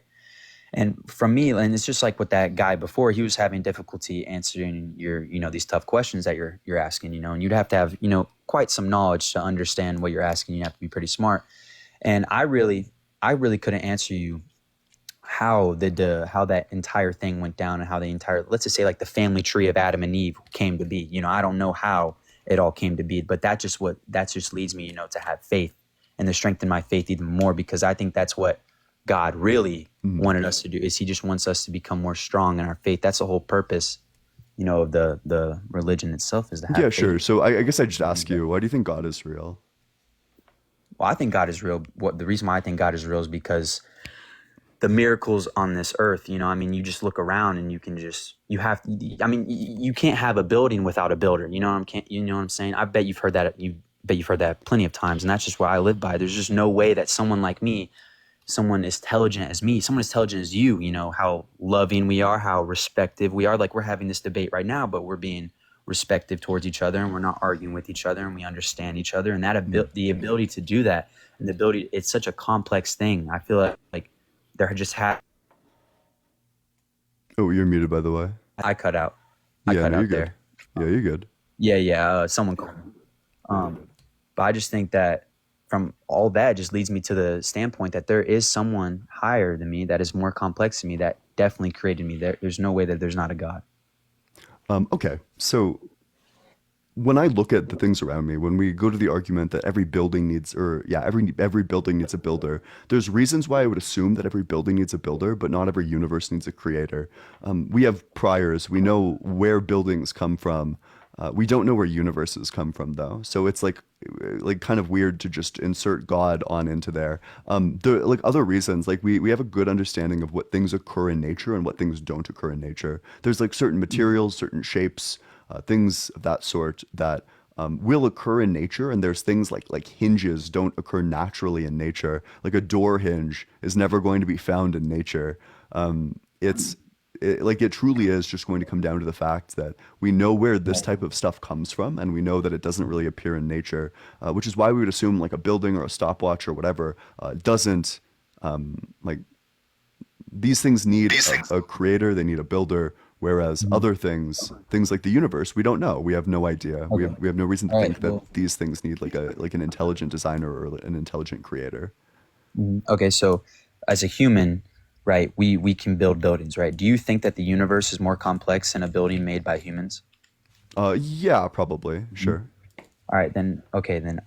And from me, and it's just like with that guy before, he was having difficulty answering your, these tough questions that you're asking, and you'd have to have, quite some knowledge to understand what you're asking. You have to be pretty smart. And I really couldn't answer you how that entire thing went down, and how let's just say like the family tree of Adam and Eve came to be. I don't know how it all came to be, but that just leads me, to have faith and to strengthen my faith even more, because I think that's what God really wanted us to do, is he just wants us to become more strong in our faith. That's the whole purpose, of the religion itself, is to have faith. Sure. So I guess I just ask you, why do you think God is real? Well, I think God is real. The reason why I think God is real is because the miracles on this earth, you just look around and you can't have a building without a builder. You know what I'm saying? I bet you've heard that. You've heard that plenty of times, and that's just what I live by. There's just no way that someone like me, someone as intelligent as me, someone as intelligent as you, how loving we are, how respective we are. Like, we're having this debate right now, but we're being respective towards each other, and we're not arguing with each other, and we understand each other. And the ability to do that, and it's such a complex thing. I feel like there just Oh, you're muted, by the way. I cut out. I Yeah, cut no, out you're there. good. Yeah, you're good. Yeah. Someone called me. But I just think that from all that just leads me to the standpoint that there is someone higher than me that is more complex than me, that definitely created me. There's no way that there's not a God. Okay, so when I look at the things around me, when we go to the argument that every building needs, every building needs a builder, there's reasons why I would assume that every building needs a builder, but not every universe needs a creator. We have priors. We know where buildings come from. We don't know where universes come from, though. So it's like kind of weird to just insert God on into there. There like other reasons, like we have a good understanding of what things occur in nature and what things don't occur in nature. There's like certain materials, certain shapes, things of that sort that will occur in nature, and there's things like hinges don't occur naturally in nature. Like a door hinge is never going to be found in nature. It truly is just going to come down to the fact that we know where this type of stuff comes from, and we know that it doesn't really appear in nature, which is why we would assume like a building or a stopwatch or whatever doesn't like these things need a creator, they need a builder, whereas other things like the universe, we don't know. We have no idea. Okay. We have no reason to All think right, that well- these things need like an intelligent designer or an intelligent creator. Okay, so as a human, right, we can build buildings, right? Do you think that the universe is more complex than a building made by humans? Yeah, probably. Sure. All right, then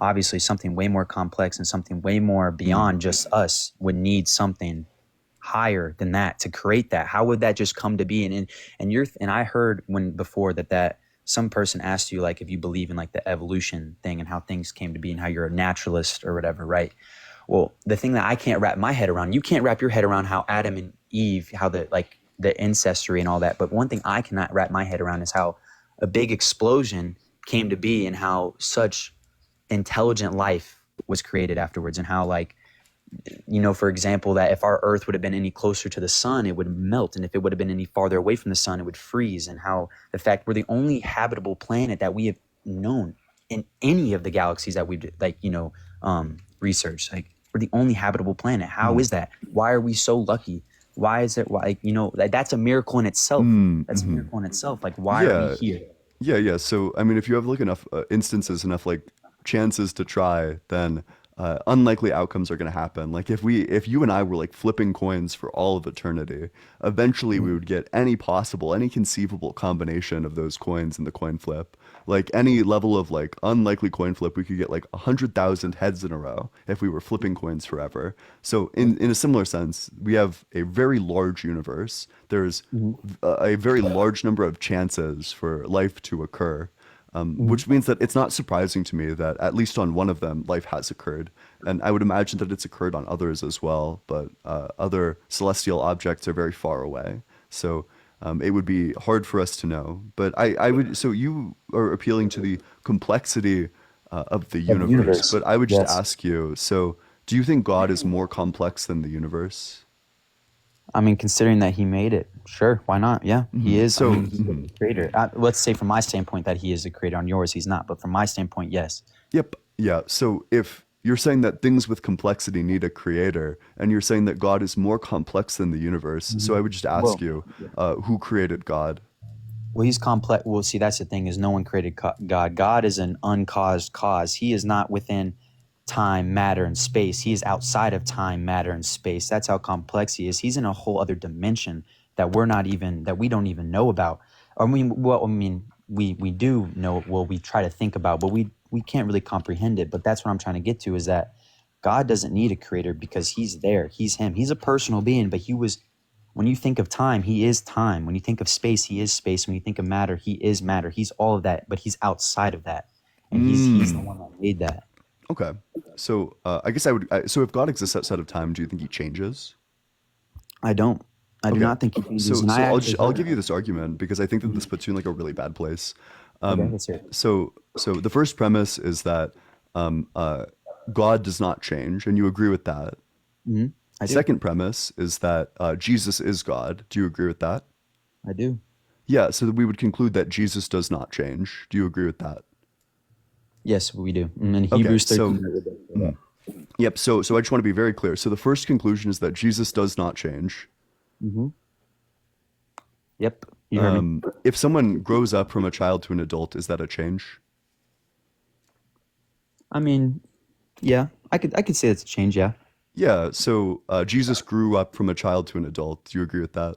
obviously something way more complex and something way more beyond just us would need something higher than that to create that. How would that just come to be? And I heard before that some person asked you, like, if you believe in like the evolution thing and how things came to be and how you're a naturalist or whatever, right? Well, the thing that I can't wrap my head around, you can't wrap your head around how Adam and Eve, how the ancestry and all that. But one thing I cannot wrap my head around is how a big explosion came to be and how such intelligent life was created afterwards, and how for example, that if our earth would have been any closer to the sun, it would melt. And if it would have been any farther away from the sun, it would freeze. And how the fact we're the only habitable planet that we have known in any of the galaxies that we've researched. Like, we're the only habitable planet. How is that? Why are we so lucky? Why is it? That's a miracle in itself. That's a miracle in itself. Like, why are we here? Yeah. So, I mean, if you have like enough instances, enough like chances to try, then unlikely outcomes are going to happen. Like if you and I were like flipping coins for all of eternity, eventually we would get any conceivable combination of those coins in the coin flip. Like any level of like unlikely coin flip, we could get like 100,000 heads in a row if we were flipping coins forever. So in a similar sense, we have a very large universe. There's a very large number of chances for life to occur. Which means that it's not surprising to me that at least on one of them, life has occurred. And I would imagine that it's occurred on others as well, but other celestial objects are very far away. So it would be hard for us to know. But so you are appealing to the complexity of the universe. But I would just ask you, so do you think God is more complex than the universe? I mean, considering that he made it, sure, why not? Yeah, he is. So- I mean, he's the creator. Let's say from my standpoint that he is the creator. On yours, he's not. But from my standpoint, yes. Yep. Yeah. So if you're saying that things with complexity need a creator, and you're saying that God is more complex than the universe, so I would just ask you, who created God? Well, he's complex. Well, see, that's the thing is no one created God. God is an uncaused cause. He is not within time, matter, and space. He is outside of time, matter, and space. That's how complex he is. He's in a whole other dimension that we don't even know about. We do know. Well, we try to think about, but we can't really comprehend it. But that's what I'm trying to get to is that God doesn't need a creator because he's there. He's him. He's a personal being, but he was. When you think of time, he is time. When you think of space, he is space. When you think of matter, he is matter. He's all of that, but he's outside of that, and he's the one that made that. Okay. So I guess so if God exists outside of time, do you think he changes? I don't. I do not think he changes. So I'll give you this argument because I think that this puts you in like a really bad place. Okay, let's hear it. So the first premise is that God does not change, and you agree with that. I do. Second premise is that Jesus is God. Do you agree with that? I do. Yeah. So that we would conclude that Jesus does not change. Do you agree with that? Yes, we do. And in Hebrews so- 13. Yep. So I just want to be very clear. So the first conclusion is that Jesus does not change. Yep. You heard me. If someone grows up from a child to an adult, is that a change? I mean, yeah, I could say it's a change. Yeah. Yeah. So Jesus grew up from a child to an adult. Do you agree with that?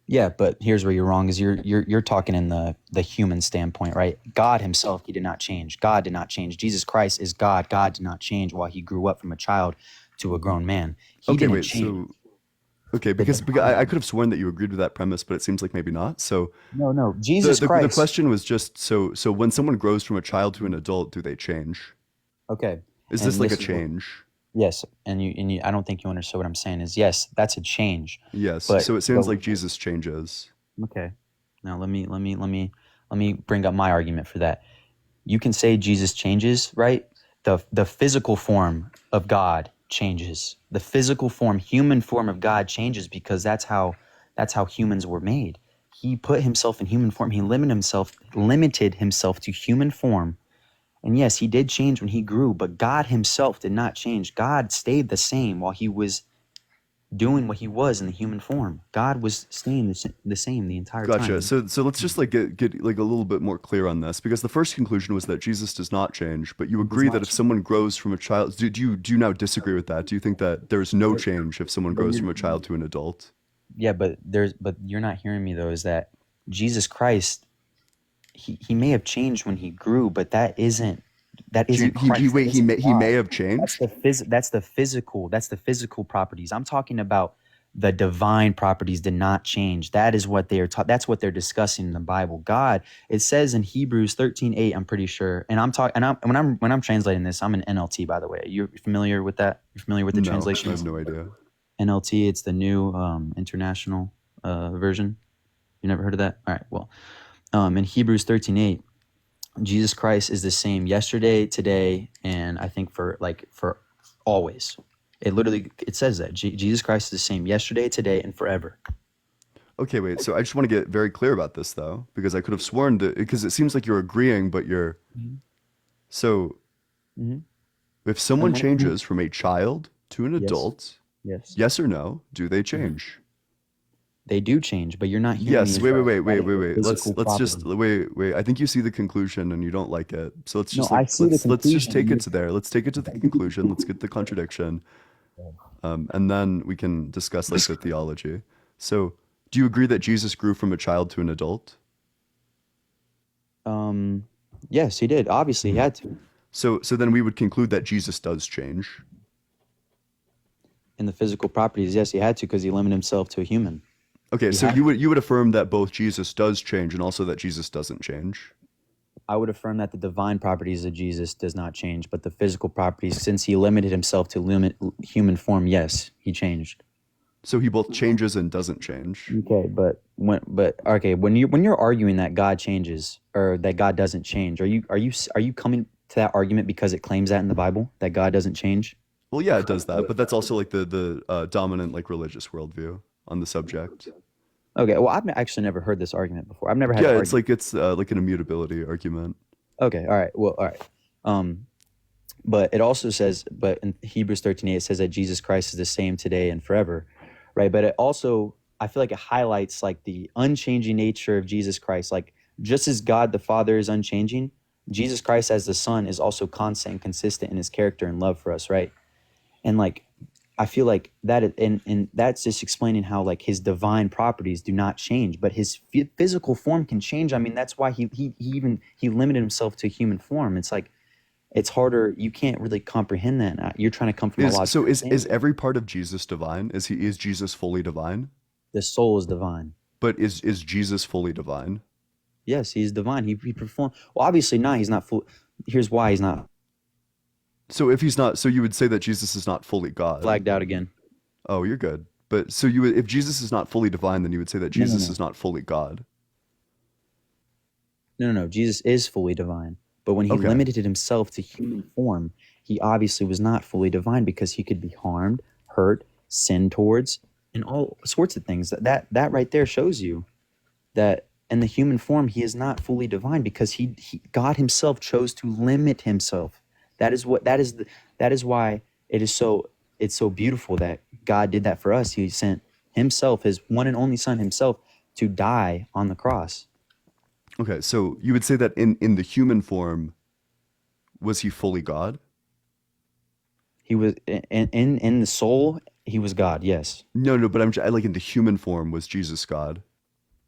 Yeah, but here's where you're wrong: is you're talking in the human standpoint, right? God Himself, He did not change. God did not change. Jesus Christ is God. God did not change while He grew up from a child to a grown man. He didn't change. Because I could have sworn that you agreed with that premise, but it seems like maybe not. So No. Jesus Christ. the question was just so when someone grows from a child to an adult, do they change? Okay. Is And this like a is what- change? Yes, and you. I don't think you understood what I'm saying. Is yes, that's a change. Yes. But- So it sounds but- like Jesus changes. Okay. Now let me bring up my argument for that. You can say Jesus changes, right? The physical form of God changes. The physical form, human form of God changes because that's how humans were made. He put himself in human form. He limited himself to human form. And yes, he did change when he grew, but God himself did not change. God stayed the same while he was doing what he was in the human form. God was staying the same the entire time. Gotcha. So let's just like get like a little bit more clear on this, because the first conclusion was that Jesus does not change, but you agree that if someone grows from a child, do you now disagree with that? Do you think that there's no change if someone grows from a child to an adult? Yeah, but you're not hearing me though, is that Jesus Christ, he may have changed when he grew, but that isn't Christ. He may have changed. That's the physical properties. I'm talking about the divine properties did not change. That is what they are taught. That's what they're discussing in the Bible. God, it says in Hebrews 13:8, I'm pretty sure. And I'm talking, and when I'm translating this, I'm an NLT, by the way. You're familiar with that? You're familiar with the No, translation? I have no idea. NLT, it's the new international version. You never heard of that? All right, well, in Hebrews 13:8, Jesus Christ is the same yesterday, today, and I think for always. It says that Jesus Christ is the same yesterday, today, and forever. Okay, wait. So I just want to get very clear about this, though, because I could have sworn that, because it seems like you're agreeing, but you're. So, if someone changes from a child to an adult, Yes. yes or no, do they change? They do change, but you're not hearing Yes. me Wait. about Let's just physical wait. I think you see the conclusion and you don't like it. So let's just No, I like see the let's just conclusion. take it to there. Let's take it to the conclusion. Let's get the contradiction, and then we can discuss like the theology. So, do you agree that Jesus grew from a child to an adult? Yes, he did. Obviously, he had to. So then we would conclude that Jesus does change. In the physical properties, yes, he had to because he limited himself to a human. Okay, so had you would affirm that both Jesus does change and also that Jesus doesn't change. I would affirm that the divine properties of Jesus does not change, but the physical properties, since he limited himself to human form, yes, he changed. So he both changes and doesn't change. Okay, but when you're arguing that God changes or that God doesn't change, are you coming to that argument because it claims that in the Bible that God doesn't change? Well, yeah, it does that, but that's also like the dominant like religious worldview on the subject. Okay, well, I've actually never heard this argument before. I've never had. Yeah, it's like an immutability argument. Okay, all right. Well, all right. But it also says, but in Hebrews 13:8, it says that Jesus Christ is the same today and forever, right? But it also, I feel like it highlights like the unchanging nature of Jesus Christ. Like just as God the Father is unchanging, Jesus Christ as the Son is also constant and consistent in his character and love for us, right? And like, I feel like that, and that's just explaining how like his divine properties do not change, but his physical form can change. I mean, that's why he limited himself to human form. It's like, it's harder. You can't really comprehend that. You're trying to come from a lot. So is every part of Jesus divine? Is Jesus fully divine? The soul is divine. But is Jesus fully divine? Yes, he's divine. He performed. Well, obviously not. He's not full. Here's why he's not. So if he's not, so you would say that Jesus is not fully God. Flagged out again. Oh, you're good. But so if Jesus is not fully divine, then you would say that Jesus is not fully God. No. Jesus is fully divine. But when he limited himself to human form, he obviously was not fully divine because he could be harmed, hurt, sinned towards, and all sorts of things. That right there shows you that in the human form, he is not fully divine because God himself chose to limit himself. That is why it's so beautiful that God did that for us. He sent himself, his one and only son himself, to die on the cross. Okay, so you would say that in the human form, was he fully God? He was in the soul, he was God, yes. No, but I like in the human form, was Jesus God?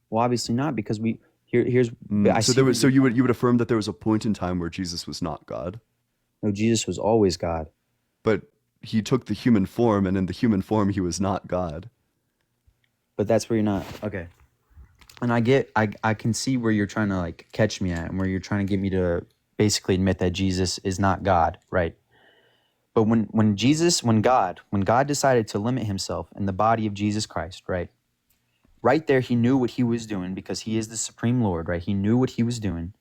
Well, obviously not, because here's so you would affirm that there was a point in time where Jesus was not God? No, Jesus was always God. But he took the human form, and in the human form, he was not God. But that's where you're not. Okay. And I can see where you're trying to like catch me at and where you're trying to get me to basically admit that Jesus is not God, right? But when God decided to limit himself in the body of Jesus Christ, right? Right there, he knew what he was doing because he is the supreme Lord, right? He knew what he was doing.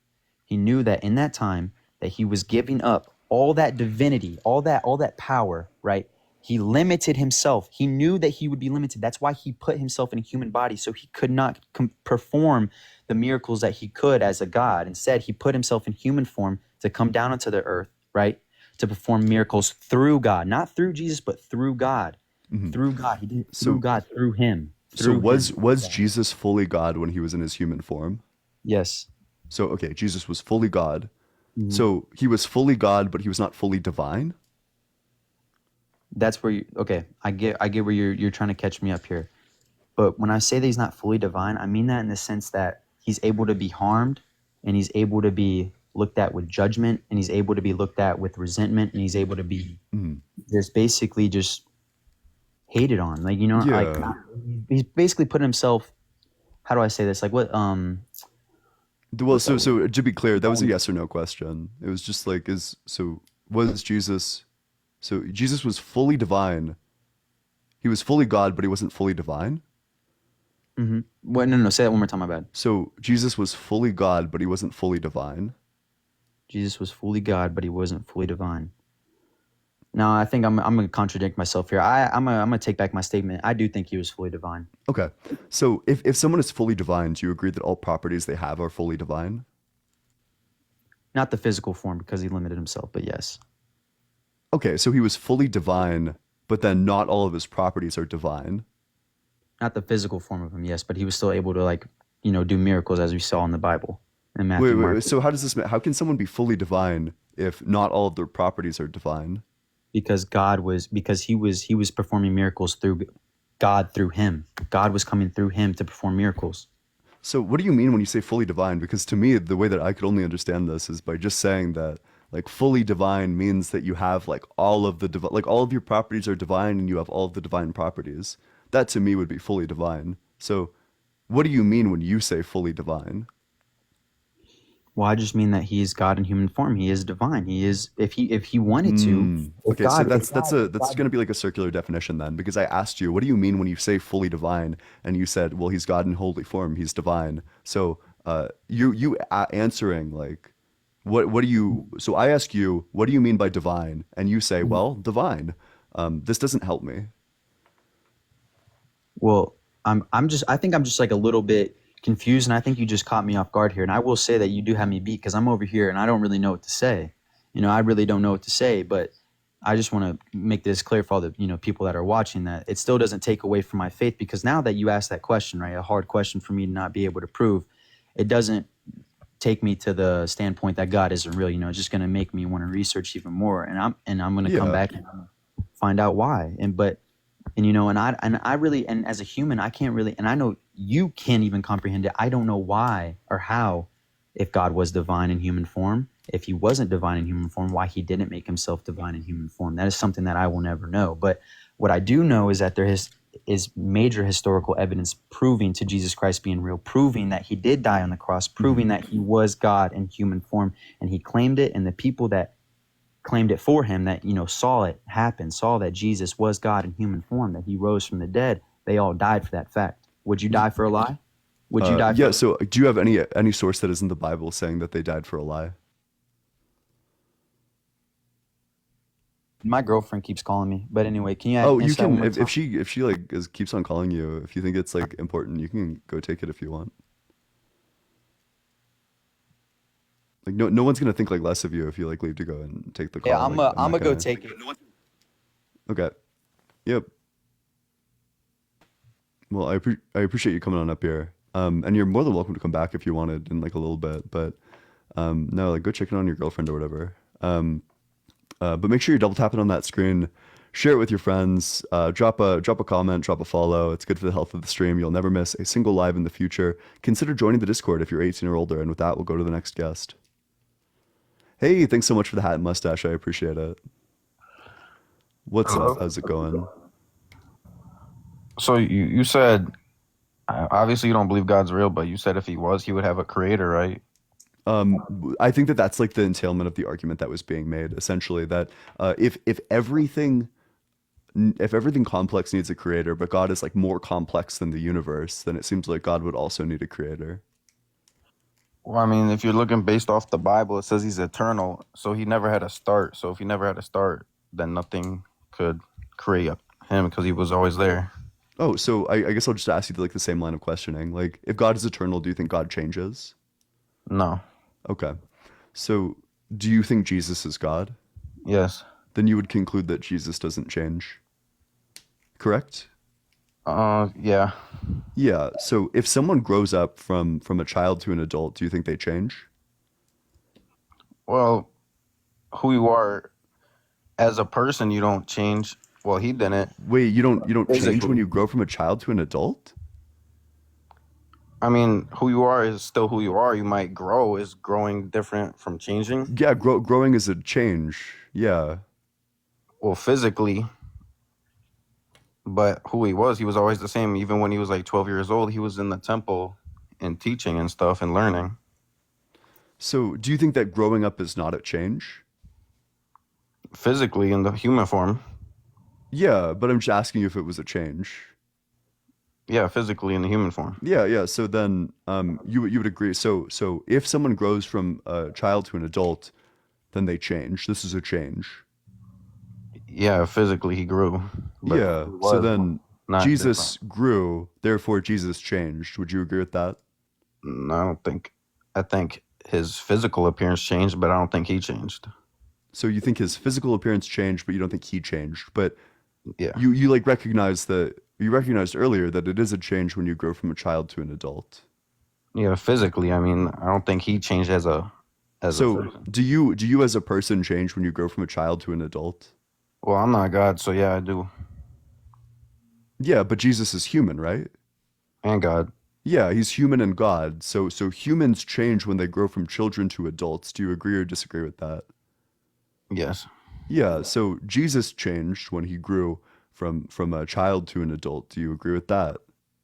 He knew that in that time that he was giving up all that divinity, all that power, right? He limited himself. He knew that he would be limited. That's why he put himself in a human body, so he could not perform the miracles that he could as a God. Instead, he put himself in human form to come down onto the earth, right? To perform miracles through God, not through Jesus, but through God. Mm-hmm. Through God. He did it through God, through him. Was Jesus fully God when he was in his human form? Yes. So, okay, Jesus was fully God. Mm-hmm. So he was fully God, but he was not fully divine? That's where I get where you're trying to catch me up here. But when I say that he's not fully divine, I mean that in the sense that he's able to be harmed and he's able to be looked at with judgment and he's able to be looked at with resentment and he's able to be just basically just hated on. Like, you know, like he's basically put himself, how do I say this? Like what well, so to be clear, that was a yes or no question. It was just like was Jesus So Jesus was fully divine. He was fully God, but he wasn't fully divine? Mm-hmm. Well, no, say that one more time, my bad. So Jesus was fully God, but he wasn't fully divine? Jesus was fully God, but he wasn't fully divine. No, I think I'm going to contradict myself here. I'm going to take back my statement. I do think he was fully divine. Okay. So if someone is fully divine, do you agree that all properties they have are fully divine? Not the physical form, because he limited himself, but yes. Okay, so he was fully divine, but then not all of his properties are divine. not the physical form of him, yes, but he was still able to like, do miracles as we saw in the Bible in Matthew, Wait, Mark, so how does this? How can someone be fully divine if not all of their properties are divine? because he was performing miracles through God through him. God was coming through him to perform miracles. So what do you mean when you say fully divine? Because to me, the way that I could only understand this is by just saying that like fully divine means that you have like all of the like all of your properties are divine and you have all of the divine properties. That to me would be fully divine. So what do you mean when you say fully divine? Well, I just mean that he is God in human form. He is divine. He is if he wanted to. If Okay, so God, that's if God, that's going to be like a circular definition then, because I asked you, what do you mean when you say fully divine, and you said, well, he's God in holy form, he's divine. So answering like, what do you? So I ask you, what do you mean by divine, and you say, well, divine. This doesn't help me. well, I think I'm just like a little bit confused, and I think you just caught me off guard here. And I will say that you do have me beat because I'm over here and I don't really know what to say. I really don't know what to say, but I just want to make this clear for all the people that are watching that it still doesn't take away from my faith, because now that you asked that question, right, a hard question for me to not be able to prove, it doesn't take me to the standpoint that God isn't real. It's just going to make me want to research even more, and I'm going to come Yeah. back and find out why. And I really, and as a human, I can't really, and I know you can't even comprehend it. I don't know why or how, if God was divine in human form, if he wasn't divine in human form, why he didn't make himself divine in human form. That is something that I will never know. But what I do know is that there is major historical evidence proving to Jesus Christ being real, proving that he did die on the cross, proving that he was God in human form, and he claimed it, and the people that claimed it for him, that saw it happen, saw that Jesus was God in human form, that he rose from the dead, they all died for that fact. Would you die for a lie? Would you die for Yeah. So do you have any source that is in the Bible saying that they died for a lie? My girlfriend keeps calling me, but anyway, can you Oh, you answer that one can more time? if she like keeps on calling you, if you think it's like important, you can go take it if you want. Like no one's gonna think like less of you if you like leave to go and take the call. Yeah, Like, I'm not gonna go gonna- take it. Okay. Yep. Well, I appreciate you coming on up here. And you're more than welcome to come back if you wanted in like a little bit, but no, like go check in on your girlfriend or whatever. But make sure you're double tapping on that screen. Share it with your friends. Drop a comment, drop a follow. It's good for the health of the stream. You'll never miss a single live in the future. Consider joining the Discord if you're 18 or older. And with that, we'll go to the next guest. Hey, thanks so much for the hat and mustache. I appreciate it. What's up? How's it going? So you said, obviously you don't believe God's real, but you said if he was, he would have a creator, right? I think that that's like the entailment of the argument that was being made. Essentially, that if everything complex needs a creator, but God is like more complex than the universe, then it seems like God would also need a creator. Well, I mean, if you're looking based off the Bible, it says he's eternal, so he never had a start. So if he never had a start, then nothing could create him because he was always there. Oh, so I guess I'll just ask you like the same line of questioning. Like, if God is eternal, do you think God changes? No. Okay. So do you think Jesus is God? Yes. Then you would conclude that Jesus doesn't change. Correct? Yeah. Yeah. So if someone grows up from a child to an adult, do you think they change? Well, who you are as a person, you don't change. Well, he didn't. Wait, you don't change Physically. when you grow from a child to an adult? I mean, who you are is still who you are. You might grow. Is growing different from changing? Yeah, growing is a change. Yeah. Well, physically. But who he was always the same. Even when he was like 12 years old, he was in the temple and teaching and stuff and learning. So do you think that growing up is not a change? Physically in the human form. Yeah, but I'm just asking you if it was a change. Yeah, physically in the human form. Yeah. So then, you would agree. So if someone grows from a child to an adult, then they change. This is a change. Yeah, physically he grew. But Yeah. he So was then not Jesus grew, therefore Jesus changed. Would you agree with that? different. No, I don't think. I think his physical appearance changed, but I don't think he changed. So you think his physical appearance changed, but you don't think he changed. But Yeah. you like recognize that You recognized earlier that it is a change when you grow from a child to an adult. Yeah, physically. I mean, I don't think he changed as a So person. do you as a person change when you grow from a child to an adult? Well, I'm not God, so yeah, I do. Yeah, but Jesus is human, right? And God. Yeah, he's human and God. So humans change when they grow from children to adults. Do you agree or disagree with that? Yes. Yeah, so Jesus changed when he grew from a child to an adult. Do you agree with that?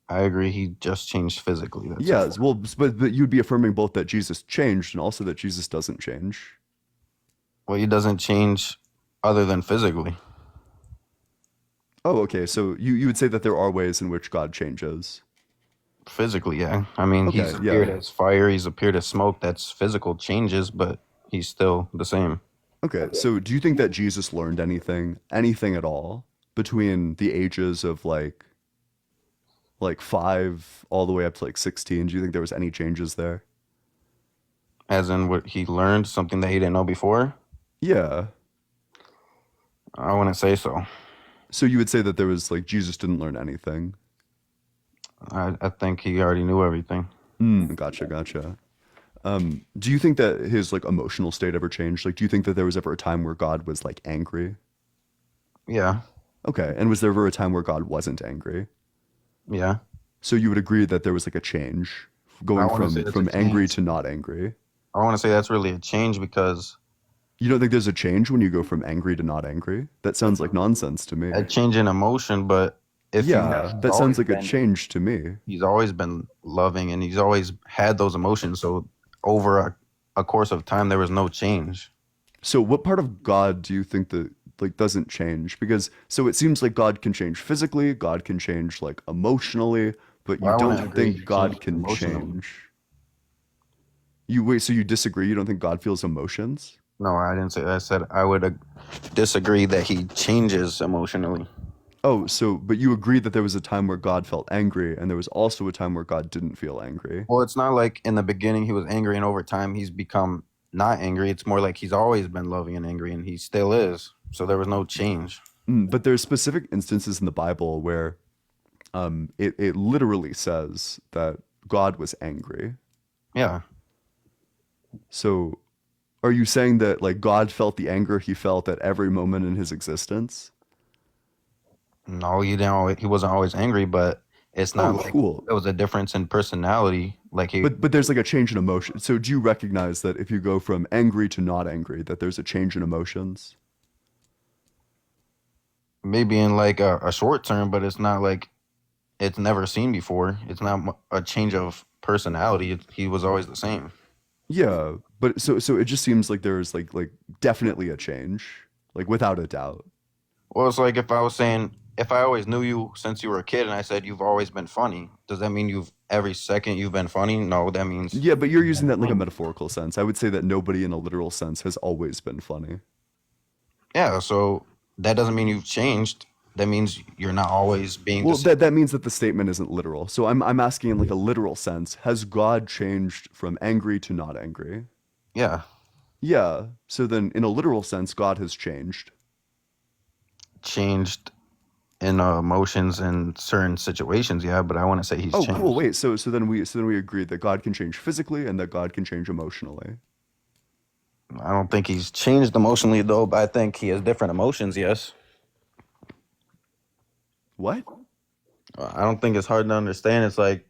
I agree. He just changed physically. That's it. Yes, well, but you'd be affirming both that Jesus changed and also that Jesus doesn't change. Well, he doesn't change other than physically. Oh, okay. So you would say that there are ways in which God changes. Physically, yeah. I mean, Okay, he's appeared yeah. as fire. He's appeared as smoke. That's physical changes, but he's still the same. Okay, so do you think that Jesus learned anything at all between the ages of like 5 all the way up to like 16? Do you think there was any changes there? As in what he learned, something that he didn't know before? Yeah. I wouldn't say so. So you would say that there was like Jesus didn't learn anything. I think he already knew everything. Gotcha. Do you think that his like emotional state ever changed? Like, do you think that there was ever a time where God was like angry? Yeah. Okay, and was there ever a time where God wasn't angry? Yeah. So you would agree that there was like a change going wanna say that's from a angry change. to not angry. I want to say that's really a change because You don't think there's a change when you go from angry to not angry? That sounds like nonsense to me. a change in emotion, but if you Yeah, have that sounds always like a been- change to me. he's always been loving and he's always had those emotions. So over a course of time, there was no change. So what part of God do you think that like doesn't change? Because so it seems like God can change physically, God can change like emotionally, but you Well, I wouldn't don't agree think he God changed can emotionally. change. You wait, so you disagree? You don't think God feels emotions? No, I didn't say that. I said I would disagree that he changes emotionally. Oh, so but you agree that there was a time where God felt angry and there was also a time where God didn't feel angry. Well, it's not like in the beginning he was angry and over time he's become not angry. It's more like he's always been loving and angry and he still is. So there was no change. But there's specific instances in the Bible where it literally says that God was angry. Yeah. So are you saying that like God felt the anger he felt at every moment in his existence? No, he wasn't always angry, but it's not Oh, like cool. there was a difference in personality. Like But there's like a change in emotion. So do you recognize that if you go from angry to not angry, that there's a change in emotions? maybe in like a short term, but it's not like it's never seen before. It's not a change of personality. He was always the same. Yeah, but so it just seems like there's like definitely a change, like without a doubt. Well, it's like if I was saying, if I always knew you since you were a kid and I said you've always been funny, does that mean every second you've been funny? No, that means, Yeah, but you're using that in like a metaphorical sense. I would say that nobody in a literal sense has always been funny. yeah, so that doesn't mean you've changed. That means you're not always being Well, the same. that means that the statement isn't literal. So I'm asking in like a literal sense, has God changed from angry to not angry? Yeah, Yeah. So then in a literal sense, God has changed. changed in emotions in certain situations, yeah, but I want to say he's Oh, changed. cool. Wait. So then we agreed that God can change physically and that God can change emotionally. I don't think he's changed emotionally though, but I think he has different emotions, yes. What? I don't think it's hard to understand. It's like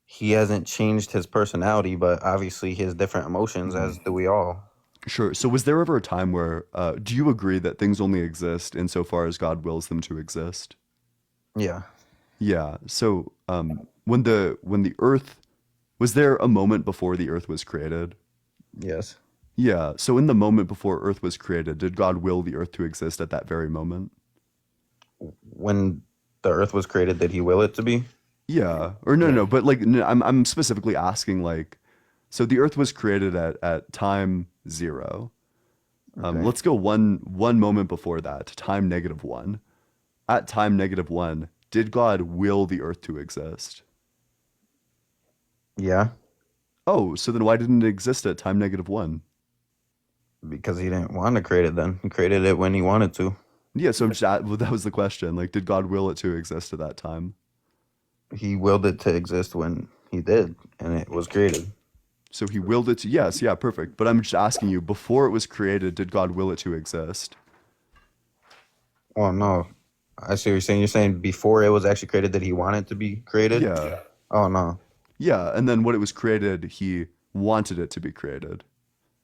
he hasn't changed his personality, but obviously he has different emotions, as do we all. Sure. So was there ever a time where do you agree that things only exist insofar as God wills them to exist? Yeah. Yeah. So when the earth was there a moment before the earth was created? Yes. Yeah. So in the moment before earth was created, did God will the earth to exist at that very moment? When the earth was created, did he will it to be? Yeah. Or no, but like no, I'm specifically asking like so the earth was created at time 0. Okay. Let's go one moment before that, time -1. At time -1, did God will the earth to exist? Yeah. Oh, so then why didn't it exist at time -1? Because he didn't want to create it then. He created it when he wanted to. Yeah, so well, that was the question. Like, did God will it to exist at that time? He willed it to exist when he did, and it was created. So he willed it to, yes, yeah, perfect. But I'm just asking you, before it was created, did God will it to exist? Oh no, I see what you're saying. You're saying before it was actually created that he wanted to be created. Yeah. Oh no. Yeah, and then when it was created, he wanted it to be created.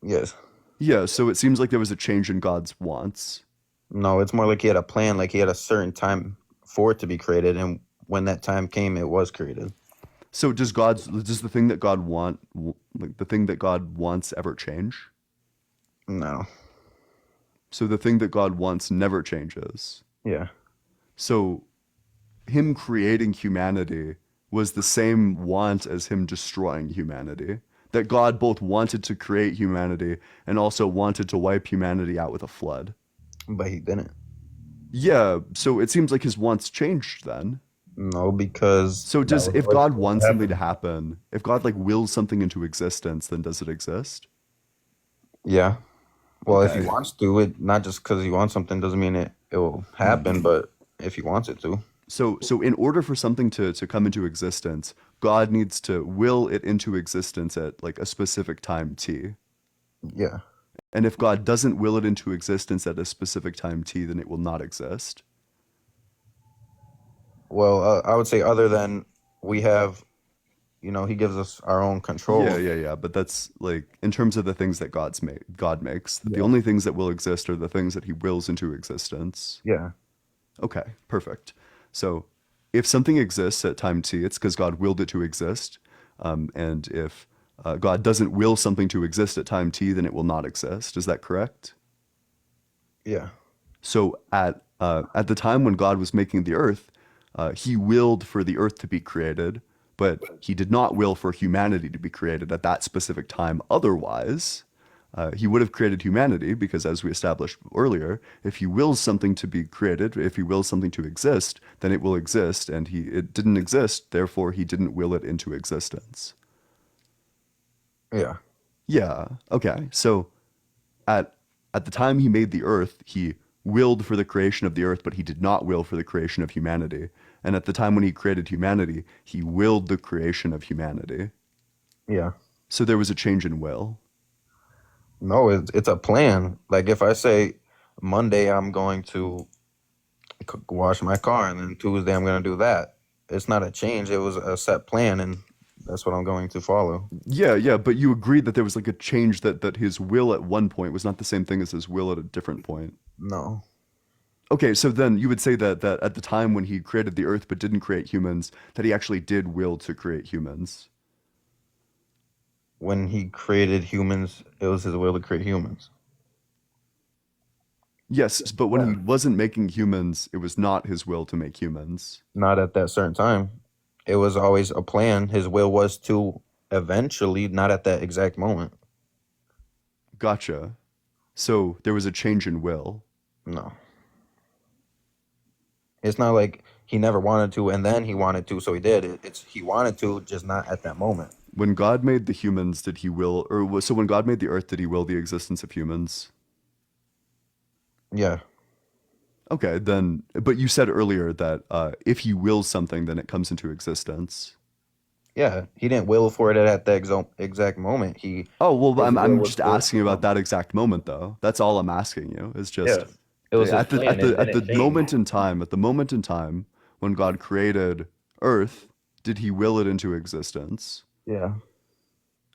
Yes. Yeah, so it seems like there was a change in God's wants. No, it's more like he had a plan. Like he had a certain time for it to be created, and when that time came, it was created. So does the thing that God like the thing that God wants ever change? No. So the thing that God wants never changes. Yeah. So him creating humanity was the same want as him destroying humanity. That God both wanted to create humanity and also wanted to wipe humanity out with a flood. But he didn't. Yeah, so it seems like his wants changed then. No, because So that was if what God wants something to happened. happen, if God like wills something into existence, then does it exist? Yeah. Well, if he Okay. wants to, it not just because he wants something doesn't mean it will happen, but if he wants it to. So in order for something to come into existence, God needs to will it into existence at like a specific time t. Yeah. And if God doesn't will it into existence at a specific time t, then it will not exist. Well, I would say other than we have, he gives us our own control. Yeah. But that's like in terms of the things that God makes. The Yeah. only things that will exist are the things that He wills into existence. Yeah. Okay, perfect. So if something exists at time t, it's because God willed it to exist. And if God doesn't will something to exist at time t, then it will not exist. Is that correct? Yeah. So at the time when God was making the earth, He willed for the earth to be created, but He did not will for humanity to be created at that specific time. Otherwise, He would have created humanity because, as we established earlier, if He wills something to be created, if He wills something to exist, then it will exist, and it didn't exist, therefore He didn't will it into existence. Yeah. Yeah. Okay. So at the time He made the earth, He willed for the creation of the earth, but He did not will for the creation of humanity. And at the time when He created humanity, He willed the creation of humanity. Yeah. So there was a change in will. No, it's a plan. Like if I say Monday I'm going to wash my car, and then Tuesday I'm going to do that. It's not a change. It was a set plan, and that's what I'm going to follow. Yeah, but you agreed that there was like a change that His will at one point was not the same thing as His will at a different point. No. Okay, so then you would say that at the time when He created the earth but didn't create humans, that He actually did will to create humans. When he created humans, it was his will to create humans. Yes, but when He wasn't making humans, it was not His will to make humans. Not at that certain time. It was always a plan. His will was to eventually, not at that exact moment. Gotcha. So there was a change in will. No. It's not like he never wanted to and then he wanted to, so he did. It's he wanted to, just not at that moment. When God made the humans, did He will, so when God made the earth, did He will the existence of humans? Yeah. Okay, then, but you said earlier that if He wills something, then it comes into existence. Yeah. He didn't will for it at that exact moment. Oh, well, His will I'm was just for it asking to about come. that exact moment, though. That's all I'm asking you. Is just Yeah. It was his at the plan. at the It at the didn't change. moment in time when God created Earth, did He will it into existence? Yeah.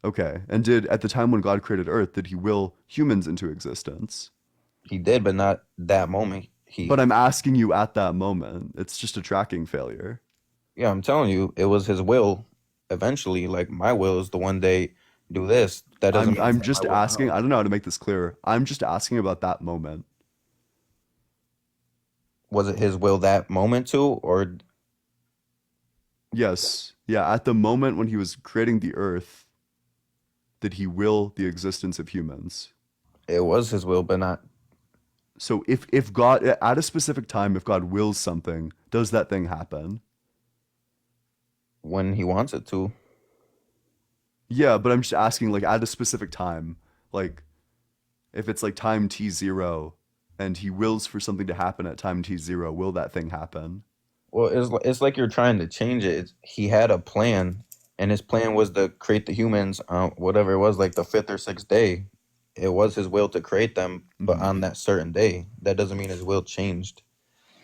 Okay, and at the time when God created Earth, did He will humans into existence? He did, but not that moment. But I'm asking you at that moment. It's just a tracking failure. Yeah, I'm telling you, it was his will eventually. Like my will is the one day do this. That doesn't mean I'm it's just my will asking. now. I don't know how to make this clearer. I'm just asking about that moment. Was it his will that moment too, or Yes. Yeah, at the moment when He was creating the Earth, did He will the existence of humans? it was his will, but not So if God at a specific time, if God wills something, does that thing happen? when he wants it to? Yeah, but I'm just asking like at a specific time, like if it's like time t0, and he wills for something to happen at time t0, will that thing happen? Well, it's like you're trying to change it. He had a plan, and his plan was to create the humans, whatever it was, like the fifth or sixth day. It was his will to create them, but on that certain day. That doesn't mean his will changed.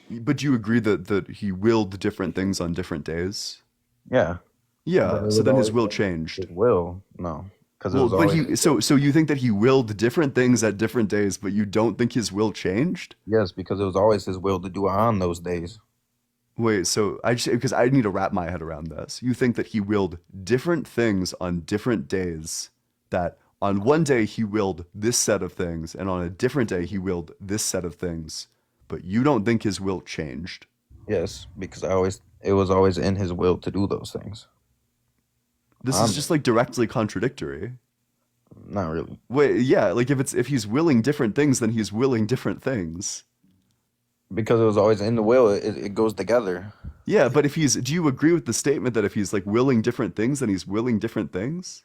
But you agree that he willed different things on different days? Yeah, but Yeah, it so was then his always will his changed. will. No, because it Well, was but always so you think that he willed different things at different days, but you don't think his will changed? yes, because it was always his will to do it on those days. Wait, so I just because I need to wrap my head around this. You think that he willed different things on different days, that on one day he willed this set of things, and on a different day he willed this set of things, but you don't think his will changed? Yes, because it was always in his will to do those things. This is just like directly contradictory. Not really. Wait, yeah, like if he's willing different things, then he's willing different things. Because it was always in the will, it goes together. Yeah, but do you agree with the statement that if he's like willing different things, then he's willing different things?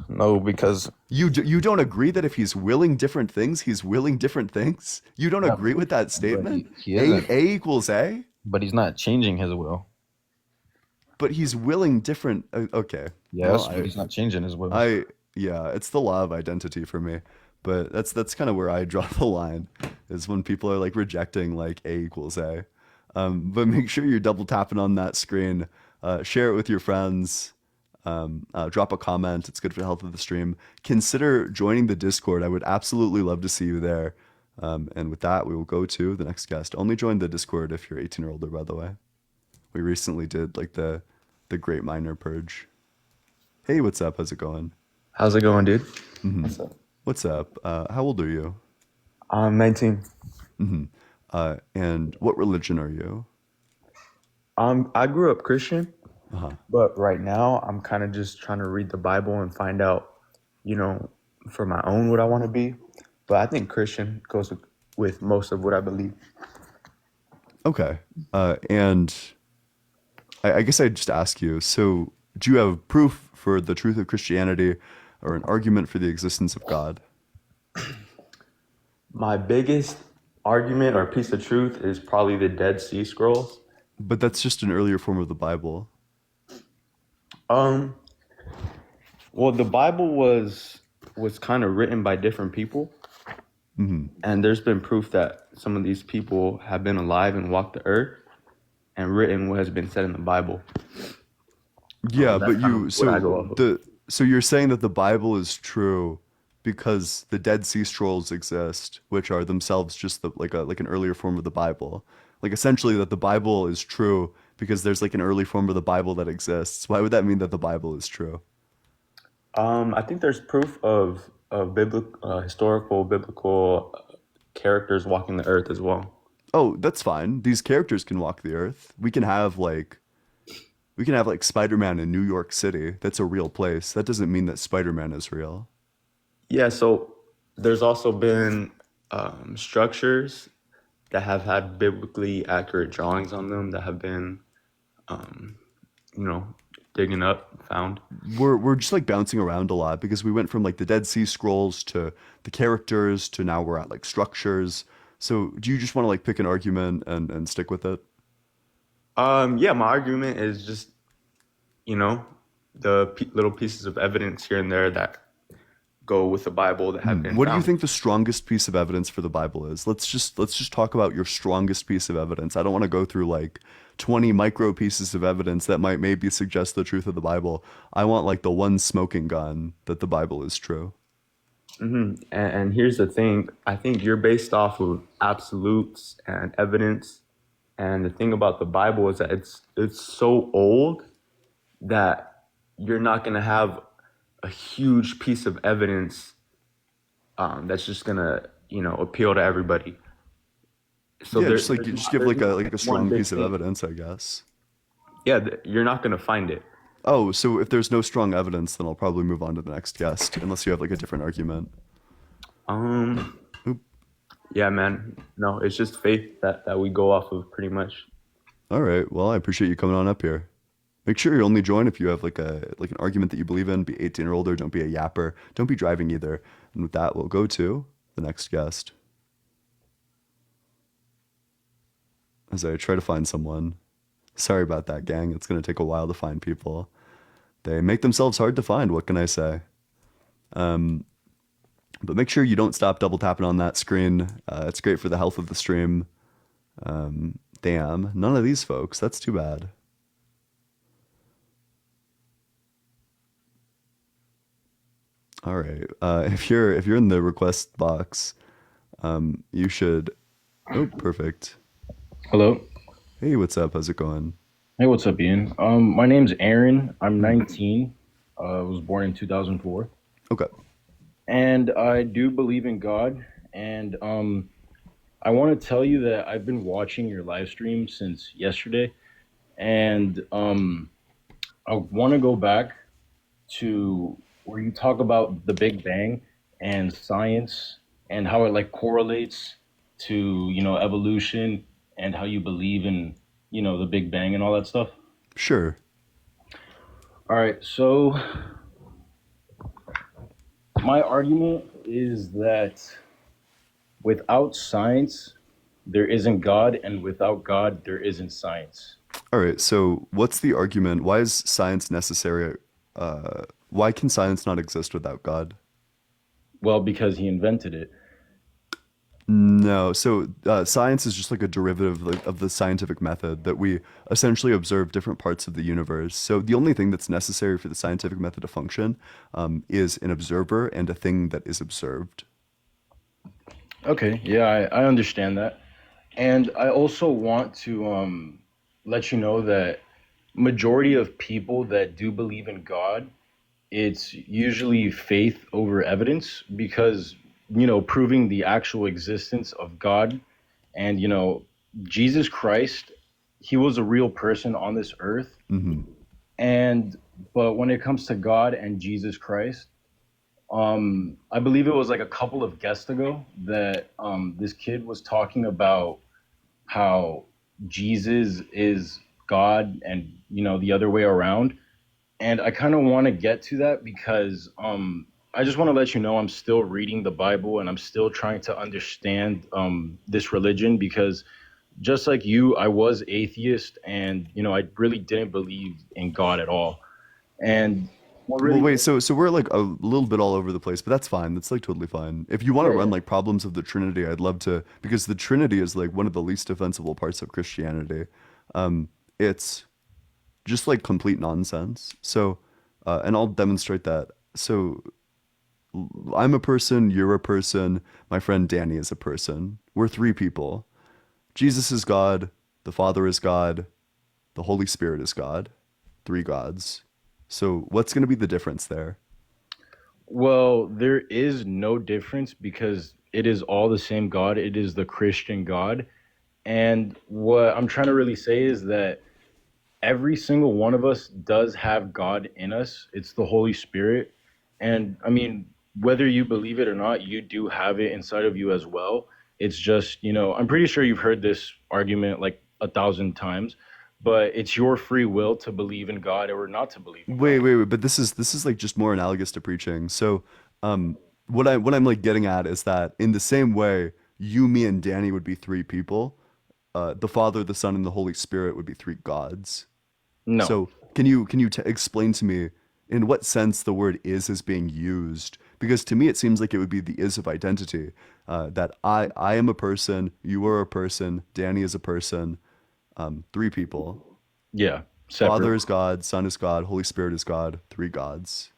No, because You don't agree that if he's willing different things, he's willing different things? You don't agree with that statement? he isn't. A equals A? but he's not changing his will. But he's willing different. Okay. Yes, Well, but he's not changing his will. yeah, it's the law of identity for me. But that's kind of where I draw the line, is when people are like rejecting like A equals A. But make sure you're double tapping on that screen. Share it with your friends. Drop a comment. It's good for the health of the stream. Consider joining the Discord. I would absolutely love to see you there. And with that, we will go to the next guest. Only join the Discord if you're 18 or older, by the way. We recently did like the Great Minor Purge. Hey, what's up? How's it going? How's it going, dude? What's up? What's up? How old are you? I'm 19. And what religion are you? I grew up Christian, Uh-huh. but right now I'm kind of just trying to read the Bible and find out, for my own what I want to be. But I think Christian goes with most of what I believe. Okay. And I guess I'd just ask you, so do you have proof for the truth of Christianity or an argument for the existence of God? My biggest argument or piece of truth is probably the Dead Sea Scrolls. But that's just an earlier form of the Bible. Well, the Bible was kind of written by different people. And there's been proof that some of these people have been alive and walked the earth and written what has been said in the Bible. Yeah, that's but kind of what I go off of. so you're saying that the Bible is true because the Dead Sea Scrolls exist, which are themselves just like an earlier form of the Bible. Like essentially that the Bible is true because there's like an early form of the Bible that exists. Why would that mean that the Bible is true? I think there's proof of historical biblical characters walking the earth as well. Oh, that's fine. These characters can walk the earth. We can have like Spider-Man in New York City. That's a real place. That doesn't mean that Spider-Man is real. Yeah, so there's also been structures that have had biblically accurate drawings on them that have been, digging up, found. We're just like bouncing around a lot because we went from like the Dead Sea Scrolls to the characters to now we're at like structures. So do you just want to like pick an argument and stick with it? Yeah, my argument is just, the little pieces of evidence here and there that go with the Bible that have been What do you found. think the strongest piece of evidence for the Bible is? Let's just talk about your strongest piece of evidence. I don't want to go through like 20 micro pieces of evidence that might maybe suggest the truth of the Bible. I want like the one smoking gun that the Bible is true. And here's the thing. I think you're based off of absolutes and evidence. And the thing about the Bible is that it's so old that you're not going to have a huge piece of evidence that's just going to, appeal to everybody. So Yeah, there's just give like a one strong big piece of thing. evidence, I guess. Yeah, you're not going to find it. Oh, so if there's no strong evidence, then I'll probably move on to the next guest, unless you have like a different argument. Yeah, man. No, it's just faith that we go off of pretty much. All right. Well, I appreciate you coming on up here. Make sure you only join if you have like an argument that you believe in. Be 18 or older. Don't be a yapper. Don't be driving either. And with that, we'll go to the next guest. as I try to find someone. Sorry about that, gang. It's going to take a while to find people. They make themselves hard to find. What can I say? But make sure you don't stop double tapping on that screen. It's great for the health of the stream. Damn, none of these folks. That's too bad. All right. If you're in the request box, you should. Oh, perfect. Hello. Hey, what's up? How's it going? Hey, what's up, Ian? My name's Aaron. I'm 19. I was born in 2004, Okay. and I do believe in God. And I want to tell you that I've been watching your live stream since yesterday, and I want to go back to where you talk about the Big Bang and science and how it like correlates to evolution and how you believe in the Big Bang and all that stuff. Sure. All right, so my argument is that without science, there isn't God, and without God, there isn't science. All right. So, what's the argument? Why is science necessary? Why can science not exist without God? Well, because he invented it. No. So, science is just like a derivative of the scientific method that we essentially observe different parts of the universe. So, the only thing that's necessary for the scientific method to function is an observer and a thing that is observed. Okay, yeah, I understand that. And I also want to let you know that majority of people that do believe in God, it's usually faith over evidence because, proving the actual existence of God and, Jesus Christ, he was a real person on this earth. But when it comes to God and Jesus Christ, I believe it was like a couple of guests ago that this kid was talking about how Jesus is God and the other way around. And I kind of want to get to that because I just want to let you know I'm still reading the Bible and I'm still trying to understand this religion because just like you, I was atheist and I really didn't believe in God at all. And what Well, really wait. So we're like a little bit all over the place, but that's fine. That's like totally fine. If you want to Yeah, run yeah. like problems of the Trinity, I'd love to because the Trinity is like one of the least defensible parts of Christianity. It's just like complete nonsense. So, and I'll demonstrate that. So, I'm a person, you're a person, my friend Danny is a person. We're three people. Jesus is God, the Father is God, the Holy Spirit is God, three gods. So, what's going to be the difference there? Well, there is no difference because it is all the same God. It is the Christian God. And what I'm trying to really say is that every single one of us does have God in us. It's the Holy Spirit. And I mean, whether you believe it or not, you do have it inside of you as well. It's just, I'm pretty sure you've heard this argument like 1,000 times, but it's your free will to believe in God or not to believe in Wait, God. wait, wait. But this is like just more analogous to preaching. So, what I'm like getting at is that in the same way, you, me, and Danny would be three people. The Father, the Son, and the Holy Spirit would be three gods. No. So, can you explain to me in what sense the word is being used? Because to me, it seems like it would be the is of identity. That I am a person, you are a person, Danny is a person, three people. Yeah, Father separate. is God, Son is God, Holy Spirit is God, three gods.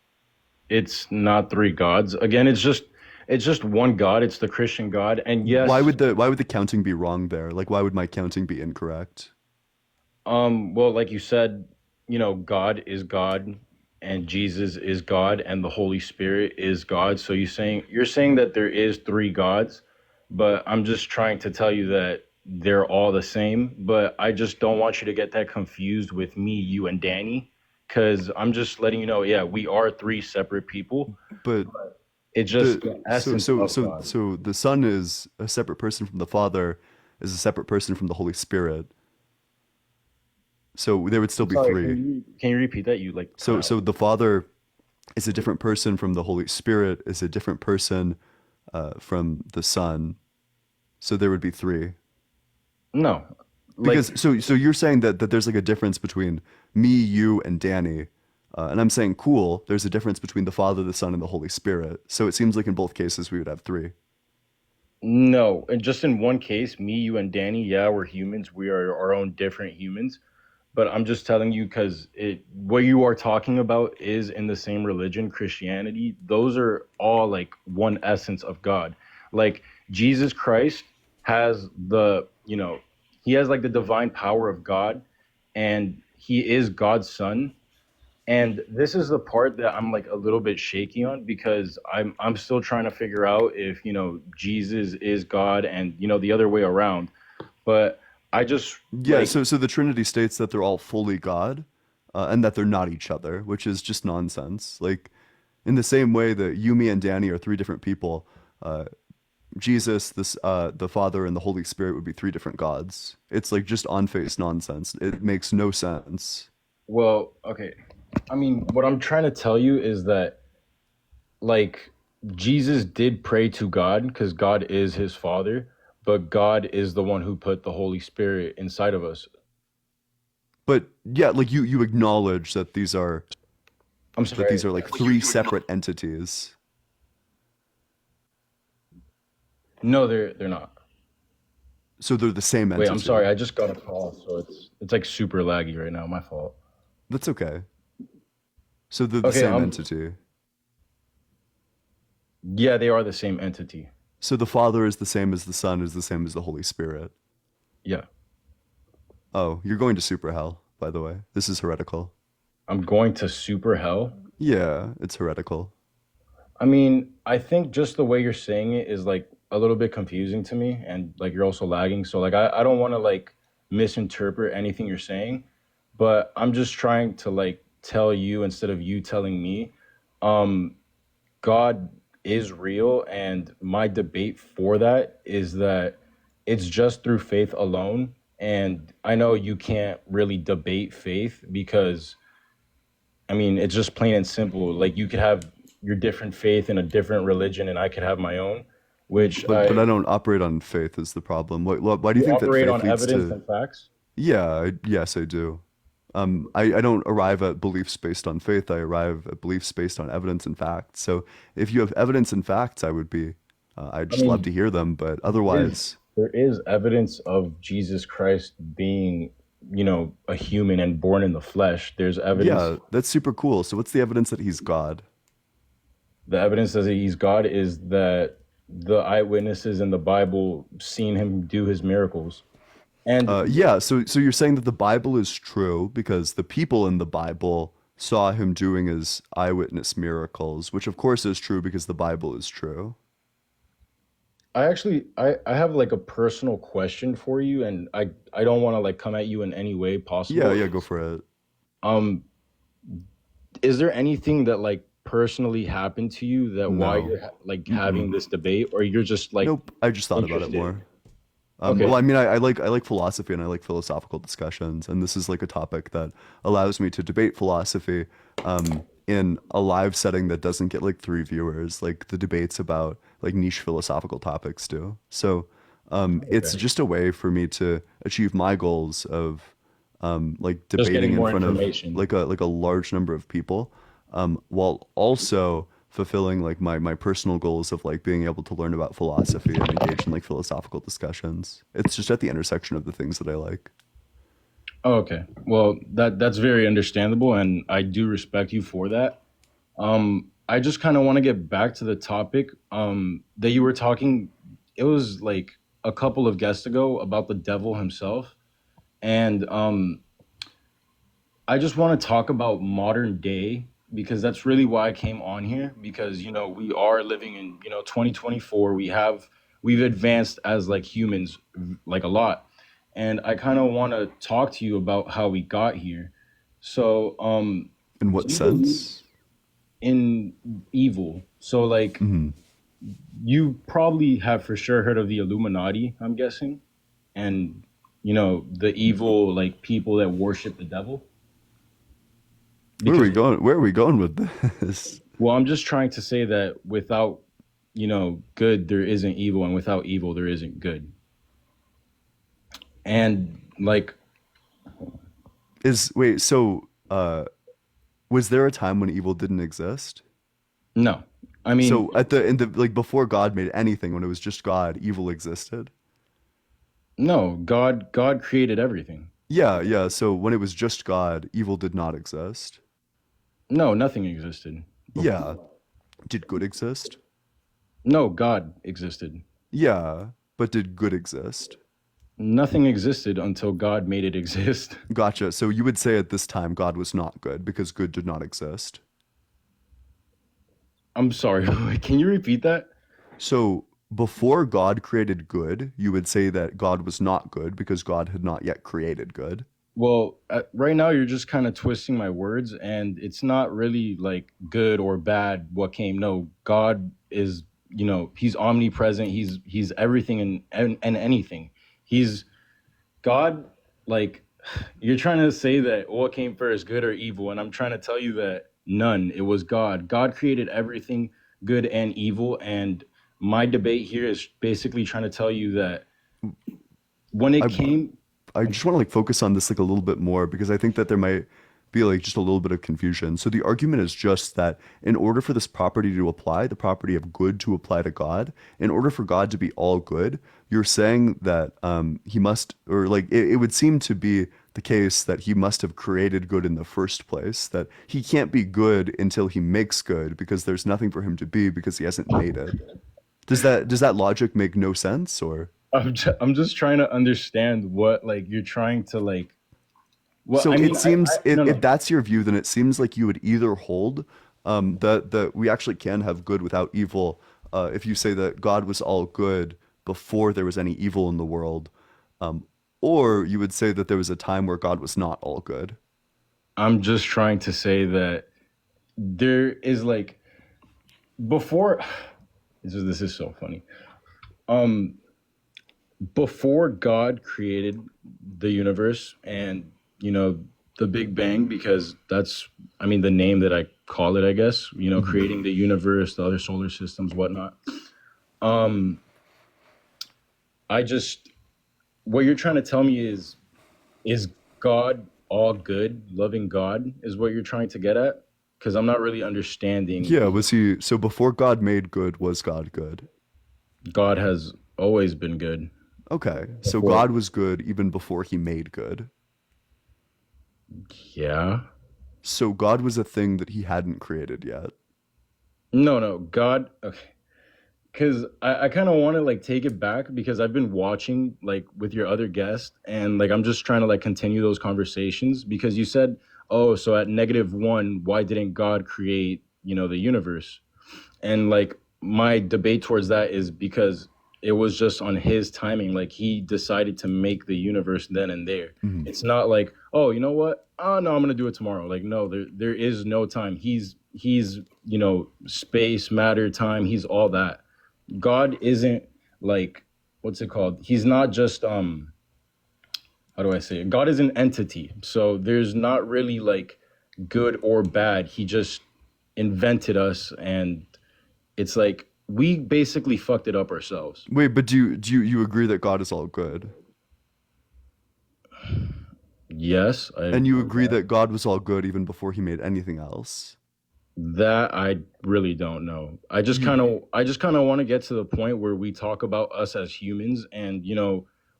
It's not three gods. Again, it's just one God. It's the Christian God. And Why yes, would the counting be wrong there? Like, why would my counting be incorrect? well, like you said, God is God and Jesus is God and the Holy Spirit is God. So you're saying that there is three gods, but I'm just trying to tell you that they're all the same. But I just don't want you to get that confused with me, you, and Danny, because I'm just letting you know, yeah, we are three separate people. But It's just the the so essence so of so God. so the Son is a separate person from the Father, is a separate person from the Holy Spirit. So there would still I'm be sorry, three. can you repeat that? You like cut So out. so the Father is a different person from the Holy Spirit, is a different person from the Son. So there would be three. No, Because so you're saying that there's like a difference between me, you, and Danny, and I'm saying cool. There's a difference between the Father, the Son, and the Holy Spirit. So it seems like in both cases we would have three. No, and just in one case, me, you, and Danny, yeah, we're humans. We are our own different humans. But I'm just telling you because what you are talking about is in the same religion, Christianity. Those are all like one essence of God. Like Jesus Christ has he has like the divine power of God, and he is God's son. And this is the part that I'm like a little bit shaky on because I'm still trying to figure out if Jesus is God and the other way around. But I just Yeah. like So the Trinity states that they're all fully God, and that they're not each other, which is just nonsense. Like in the same way that you, me, and Danny are three different people, Jesus, the Father, and the Holy Spirit would be three different gods. It's like just on face nonsense. It makes no sense. well, okay. I mean, what I'm trying to tell you is that like Jesus did pray to God because God is his father, but God is the one who put the Holy Spirit inside of us. But yeah, like you acknowledge that these are I'm sorry. like three separate entities. No, they're not. So they're the same Wait, entity. I'm sorry. I just got a call, so it's like super laggy right now. My fault. That's okay. So they're the Okay, same entity. yeah, they are the same entity. So the Father is the same as the Son is the same as the Holy Spirit. Yeah. Oh, you're going to super hell, by the way. This is heretical. I'm going to super hell. Yeah, it's heretical. I mean, I think just the way you're saying it is like a little bit confusing to me, and like you're also lagging. So like I don't want to like misinterpret anything you're saying, but I'm just trying to like tell you instead of you telling me, God is real, and my debate for that is that it's just through faith alone. And I know you can't really debate faith because I mean, it's just plain and simple. Like you could have your different faith in a different religion, and I could have my own, which But I don't operate on faith is the problem. Why do you think that operate faith on leads evidence to? and facts. Yeah, yes, I do. I don't arrive at beliefs based on faith. I arrive at beliefs based on evidence and facts. So if you have evidence and facts, I'd I just love mean, to hear them. But is otherwise, there is evidence of Jesus Christ being, a human and born in the flesh. There's evidence. yeah, that's super cool. So what's the evidence that he's God? The evidence that he's God is that the eyewitnesses in the Bible seen him do his miracles. And Yeah, so you're saying that the Bible is true because the people in the Bible saw him doing his eyewitness miracles, which of course is true because the Bible is true. I have like a personal question for you, and I don't want to like come at you in any way Yeah, possible. yeah, go for it. Um, is there anything that like personally happened to you that why No. you're like having this debate, or you're just like Nope. I just thought about it interested? more. Okay. Well, I mean, I like philosophy and I like philosophical discussions, and this is like a topic that allows me to debate philosophy in a live setting that doesn't get like three viewers, like the debates about like niche philosophical topics do. So it's Okay. just a way for me to achieve my goals of like Just debating getting in more front of information. like a large number of people, while also fulfilling like my personal goals of like being able to learn about philosophy and engage in like philosophical discussions. It's just at the intersection of the things that I like. Oh, okay. Well, that's very understandable, and I do respect you for that. I just kind of want to get back to the topic that you were talking. It was like a couple of guests ago about the devil himself, and I just want to talk about modern day because that's really why I came on here because we are living in 2024. We've advanced as like humans like a lot, and I kind of want to talk to you about how we got here. So In do what you believe sense? in evil? So like Hmm. you probably have for sure heard of the Illuminati, I'm guessing, and the evil like people that worship the devil. Where are we Because going? Where are we going with this? well, I'm just trying to say that without good there isn't evil, and without evil there isn't good. And Like, Was there a time when evil didn't exist? no. I mean, So like before God made anything, when it was just God, evil existed? no. God created everything. Yeah, yeah. So when it was just God, evil did not exist. No, nothing existed. Yeah. Did good exist? No, God existed. Yeah. But did good exist? Nothing existed until God made it exist. Gotcha. So you would say at this time God was not good because good did not exist. I'm sorry. Can you repeat that? So before God created good, you would say that God was not good because God had not yet created good. Well, right now you're just kind of twisting my words, and it's not really like good or bad what came. No, God is, he's omnipresent. He's everything and anything. He's God. Like, you're trying to say that what came first, good or evil, and I'm trying to tell you that none. It was God. God created everything, good and evil, and my debate here is basically trying to tell you that when it I came. I just want to like focus on this like a little bit more because I think that there might be like just a little bit of confusion. So the argument is just that in order for this property to apply, the property of good to apply to God, in order for God to be all good, you're saying that he must, or like it would seem to be the case that he must have created good in the first place, that he can't be good until he makes good because there's nothing for him to be because he hasn't made it. Does that logic make no sense or? I'm just trying to understand what like you're trying to like. Well, So I mean, it seems no, if no. that's your view, then it seems like you would either hold that we actually can have good without evil, if you say that God was all good before there was any evil in the world, or you would say that there was a time where God was not all good. I'm just trying to say that there is like before. This is so funny. Before God created the universe and the Big Bang, because that's the name that I call it, I guess, creating the universe, the other solar systems, whatnot. I just what you're trying to tell me is God all good, loving God is what you're trying to get at? Because I'm not really understanding. Yeah, so before God made good, was God good? God has always been good. Okay, so Before. God was good even before he made good. Yeah. So God was a thing that he hadn't created yet. No, God. Okay. Because I kind of want to like take it back because I've been watching like with your other guest and like I'm just trying to like continue those conversations because you said, oh, so at -1, why didn't God create, the universe? And like my debate towards that is because it was just on his timing. Like he decided to make the universe then and there. Mhm. It's not like, oh, you know what? Oh no, I'm gonna do it tomorrow. Like no, there is no time. He's space, matter, time. He's all that. God isn't like what's it called? He's not just how do I say it? God is an entity. So there's not really like good or bad. He just invented us and it's like we basically fucked it up ourselves. Wait, but do you agree that God is all good? Yes, And you agree that God was all good even before he made anything else? that I really don't know. I just kind of want to get to the point where we talk about us as humans and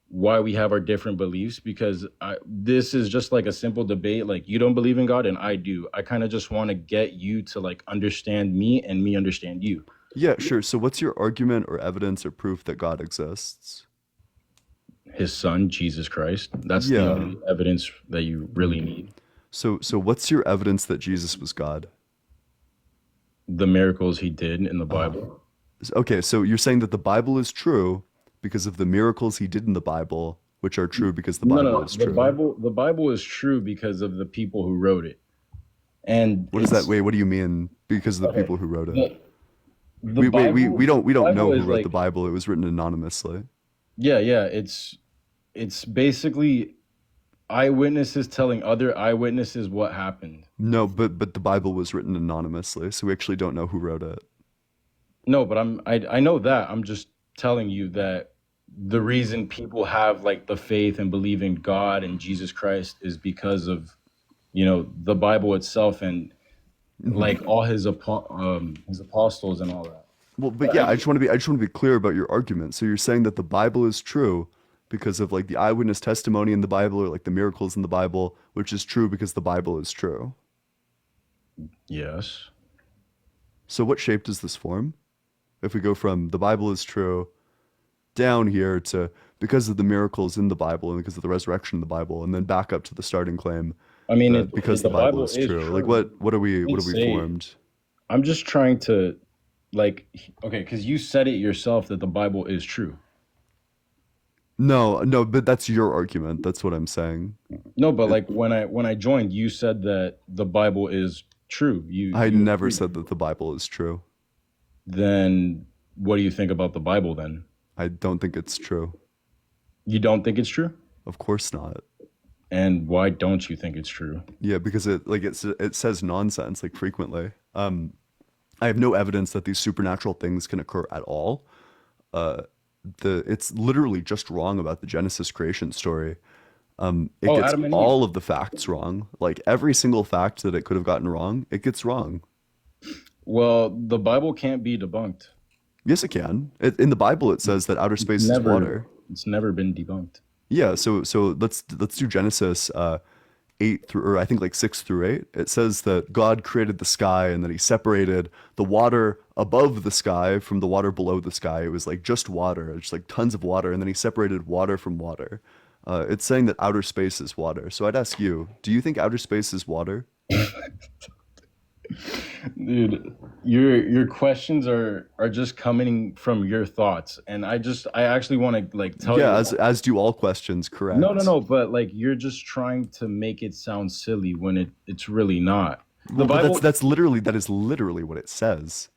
why we have our different beliefs because this is just like a simple debate. Like you don't believe in God and I do. I kind of just want to get you to like understand me and me understand you. Yeah, sure. So what's your argument or evidence or proof that God exists? His son, Jesus Christ. That's Yeah. the only evidence that you really need. So what's your evidence that Jesus was God? The miracles he did in the Bible. Okay, so you're saying that the Bible is true because of the miracles he did in the Bible, which are true because the Bible is true. The Bible is true because of the people who wrote it. And What does that wait? What do you mean? Because of the people who wrote it? The We don't Bible know who is wrote like- the Bible. It was written anonymously. Yeah, it's basically eyewitnesses telling other eyewitnesses what happened. No, but the Bible was written anonymously, so we actually don't know who wrote it. No, but I know that. I'm just telling you that the reason people have like the faith and believe in God and Jesus Christ is because of, the Bible itself and like all his apostles and all that. Well, but But yeah, I just want to be clear about your argument. So you're saying that the Bible is true because of like the eyewitness testimony in the Bible or like the miracles in the Bible, which is true because the Bible is true. yes. So what shape does this form? If we go from the Bible is true down here to because of the miracles in the Bible and because of the resurrection in the Bible, and then back up to the starting claim I mean, that because the Bible is true. Like what are we Say- formed? I'm just trying to like okay, because you said it yourself that the Bible is true. No, but that's your argument. That's what I'm saying. No, but like when I joined, you said that the Bible is true. I you never agreed. said that the Bible is true. Then what do you think about the Bible then? I don't think it's true. You don't think it's true? Of course not. And why don't you think it's true? Yeah, because it says nonsense like frequently. I have no evidence that these supernatural things can occur at all. It's literally just wrong about the Genesis creation story. It gets Adam and all of the facts wrong. Like every single fact that it could have gotten wrong, it gets wrong. Well, the Bible can't be debunked. Yes, it can. In the Bible, it says that outer space is water. It's never been debunked. Yeah, so let's do Genesis 8 through, or I think like 6 through 8. It says that God created the sky and that he separated the water above the sky from the water below the sky. It was like just water, just like tons of water, and then he separated water from water. It's saying that outer space is water. So I'd ask you, do you think outer space is water? Dude, your questions are just coming from your thoughts, and I actually want to like tell Yeah, you. as do all questions, correct? No, but like you're just trying to make it sound silly when it's really not. The Well, but Bible, that is literally what it says.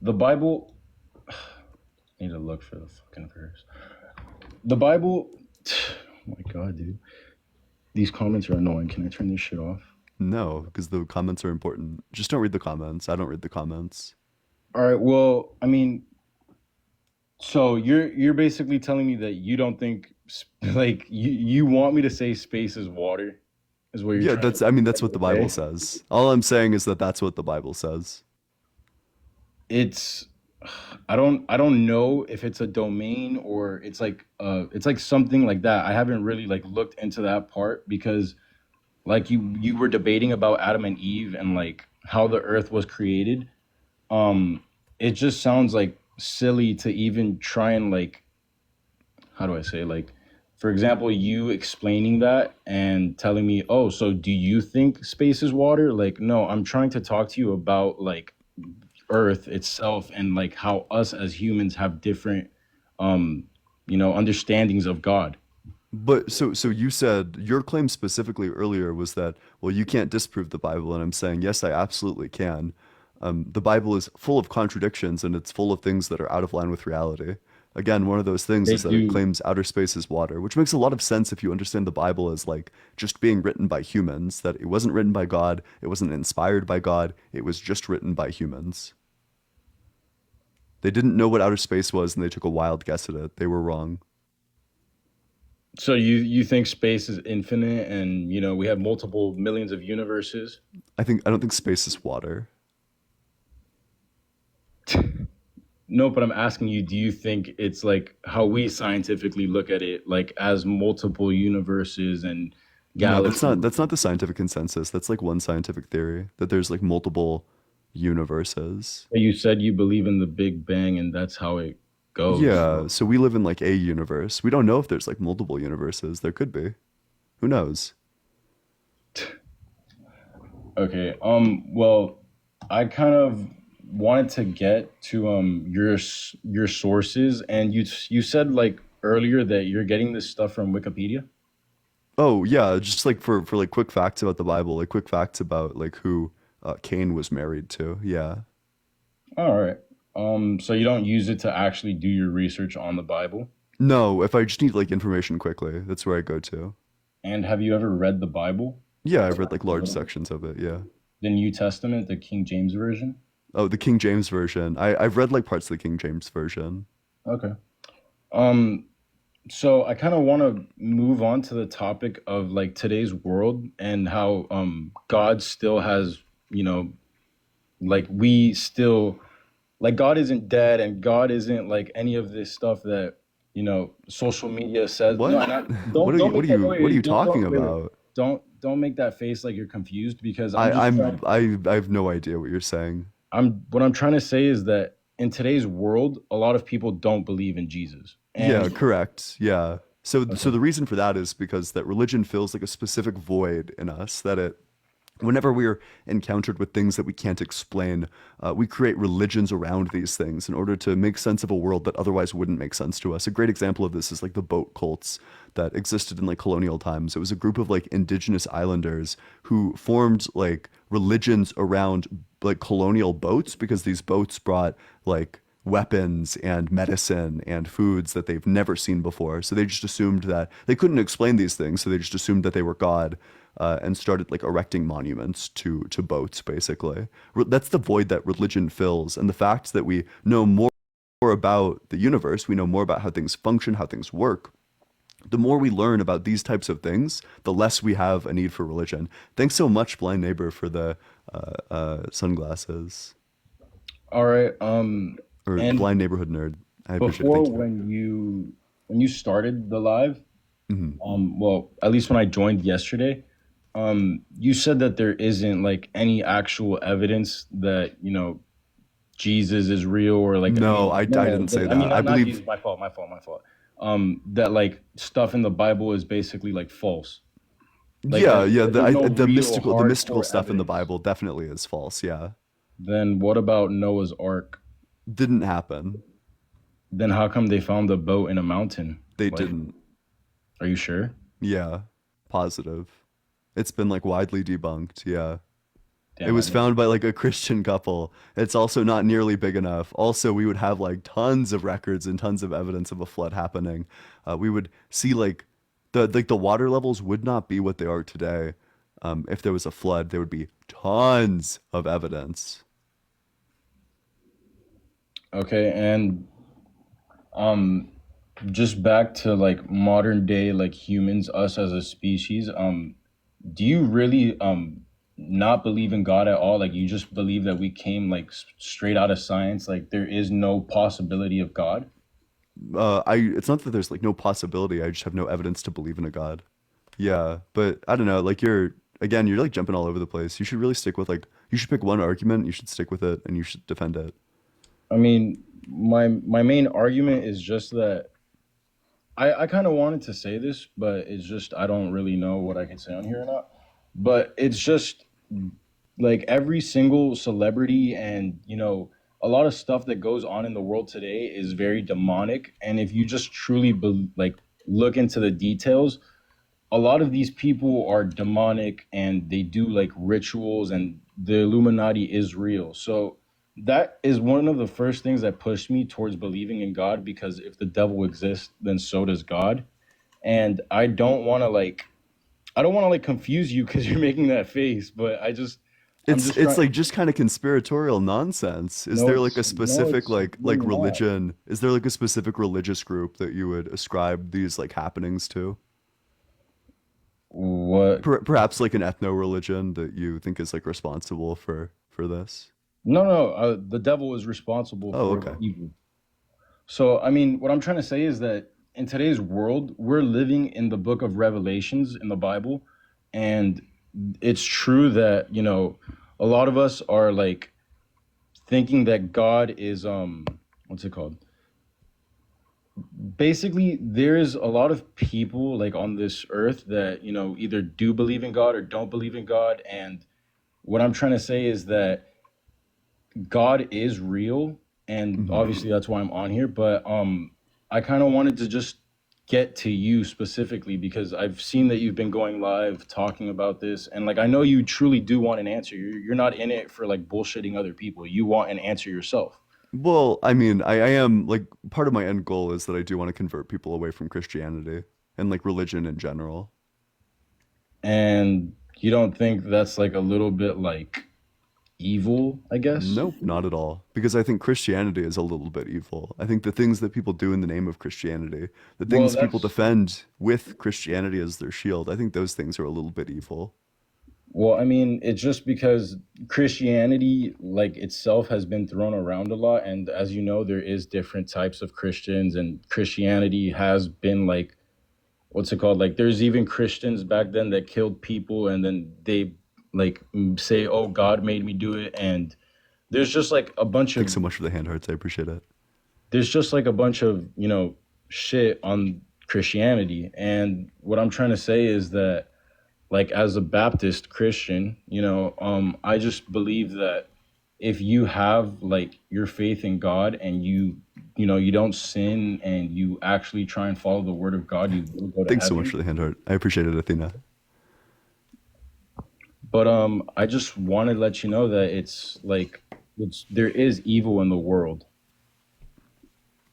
the Bible. I need to look for the fucking verse. The Bible. Oh my god, dude, these comments are annoying. Can I turn this shit off? No, because the comments are important. Just don't read the comments. I don't read the comments. All right. Well, I mean, so you're basically telling me that you don't think like you want me to say space is water, is what you're Yeah, trying to that's what the Bible say? says. All I'm saying is that that's what the Bible says. It's I don't know if it's a domain or it's like something like that. I haven't really like looked into that part because like you were debating about Adam and Eve and like how the earth was created. It just sounds like silly to even try and like how do I say like for example you explaining that and telling me, oh, so do you think space is water? Like, no, I'm trying to talk to you about like earth itself and like how us as humans have different understandings of God. But so you said your claim specifically earlier was that, well, you can't disprove the Bible, and I'm saying yes, I absolutely can. The Bible is full of contradictions and it's full of things that are out of line with reality. Again, one of those things They is that it do. claims outer space is water, which makes a lot of sense if you understand the Bible as like just being written by humans, that it wasn't written by God, it wasn't inspired by God, it was just written by humans. They didn't know what outer space was and they took a wild guess at it. They were wrong. So you think space is infinite and we have multiple millions of universes? I don't think space is water. No, but I'm asking you, do you think it's like how we scientifically look at it, like as multiple universes and No, galaxies? that's not the scientific consensus. That's like one scientific theory that there's like multiple universes. You said you believe in the Big Bang and that's how it goes. Yeah, so we live in like a universe. We don't know if there's like multiple universes. There could be. Who knows? Okay. Well, I kind of wanted to get to your sources, and you said like earlier that you're getting this stuff from Wikipedia. Oh, yeah, just like for like quick facts about the Bible, like quick facts about like who Cain was married to. Yeah. All right. So you don't use it to actually do your research on the Bible? No, if I just need like information quickly, that's where I go to. And have you ever read the Bible? Yeah, I've read like large sections of it, yeah. The New Testament, the King James Version? Oh, the King James version. I've read like parts of the King James version. Okay. Um, so I kind of want to move on to the topic of like today's world and how God still has, you know, like we still like God isn't dead and God isn't like any of this stuff that, social media says. No, What? and I, What don't are you don't what are make that you what are wait, you don't talking don't wait, wait. about? Don't make that face like you're confused because I'm I just I'm trying I have no idea what you're saying. I'm what I'm trying to say is that in today's world, a lot of people don't believe in Jesus. Yeah, And correct. Yeah. So okay. the reason for that is because that religion fills like a specific void in us that it whenever we're encountered with things that we can't explain, we create religions around these things in order to make sense of a world that otherwise wouldn't make sense to us. A great example of this is like the boat cults that existed in like colonial times. It was a group of like indigenous islanders who formed like religions around like colonial boats because these boats brought like weapons and medicine and foods that they've never seen before. So they just assumed that they couldn't explain these things. So they just assumed that they were God, and started like erecting monuments to boats, basically. That's the void that religion fills. And the fact that we know more about the universe, we know more about how things function, how things work. The more we learn about these types of things, the less we have a need for religion. Thanks so much, Blind Neighbor, for the sunglasses. All right. Or And Blind Neighborhood Nerd. I appreciate it. before Thank you. when you started the live, well, at least when I joined yesterday, you said that there isn't like any actual evidence that, Jesus is real or like I No, mean, I no, didn't say I mean that. I not believe, Jesus, my fault. That like stuff in the Bible is basically like false. Like yeah, yeah. there's no The real mystical hardcore stuff in the evidence. Bible definitely is false. Yeah, Then what about Noah's Ark? didn't happen. Then how come they found the boat in a mountain? They Like, didn't. are you sure? Yeah, positive. It's been like widely debunked. Yeah. It Damn, I was didn't. found by like a Christian couple. It's also not nearly big enough. Also, we would have like tons of records and tons of evidence of a flood happening. We would see like the water levels would not be what they are today. If there was a flood, there would be tons of evidence. Okay, and um just back to like modern day like humans, us as a species, do you really not believe in God at all? Like you just believe that we came like straight out of science, like there is no possibility of God? I It's not that there's like no possibility. I just have no evidence to believe in a God. Yeah, but I don't know. Like you're like jumping all over the place. You should really stick with like you should pick one argument. You should stick with it, and you should defend it. I mean, my main argument is just that I kind of wanted to say this, but it's just I don't really know what I can say on here or not. But it's just like every single celebrity and a lot of stuff that goes on in the world today is very demonic. And if you just truly like look into the details, a lot of these people are demonic and they do like rituals and the Illuminati is real. So that is one of the first things that pushed me towards believing in God because if the devil exists, then so does God. And I don't want to like confuse you because you're making that face, but I'm just It's trying. like just kind of conspiratorial nonsense. Is No, there like a it's no, specific it's like really not. religion? Is there like a specific religious group that you would ascribe these like happenings to? What? Perhaps like an ethno religion that you think is like responsible for this? No, no. The devil is responsible Oh, for okay. evil. So, I mean, what I'm trying to say is that in today's world, we're living in the book of Revelations in the Bible, and it's true that a lot of us are like thinking that God is what's it called? Basically there's a lot of people like on this earth that either do believe in God or don't believe in God, and what I'm trying to say is that God is real, and Hmm. obviously that's why I'm on here, but I kind of wanted to just get to you specifically because I've seen that you've been going live talking about this, and like I know you truly do want an answer. You're not in it for like bullshitting other people. You want an answer yourself. Well, I mean, I am like part of my end goal is that I do want to convert people away from Christianity and like religion in general. And you don't think that's like a little bit like evil, I guess. Nope, not at all. Because I think Christianity is a little bit evil. I think the things that people do in the name of Christianity, the Well, things people that's defend with Christianity as their shield, I think those things are a little bit evil. well, I mean, it's just because Christianity, like itself, has been thrown around a lot, and as you know, there is different types of Christians, and Christianity has been like, what's it called? Like, there's even Christians back then that killed people, and then they like say, "Oh, God made me do it," and there's just like a bunch of Thanks so much for the hand hearts. I appreciate it. there's just like a bunch of shit on Christianity, and what I'm trying to say is that, like, as a Baptist Christian, I just believe that if you have like your faith in God and you don't sin and you actually try and follow the word of God, you will go to Thanks so much heaven. for the hand heart. I appreciate it, Athena. But I just want to let you know that there is evil in the world,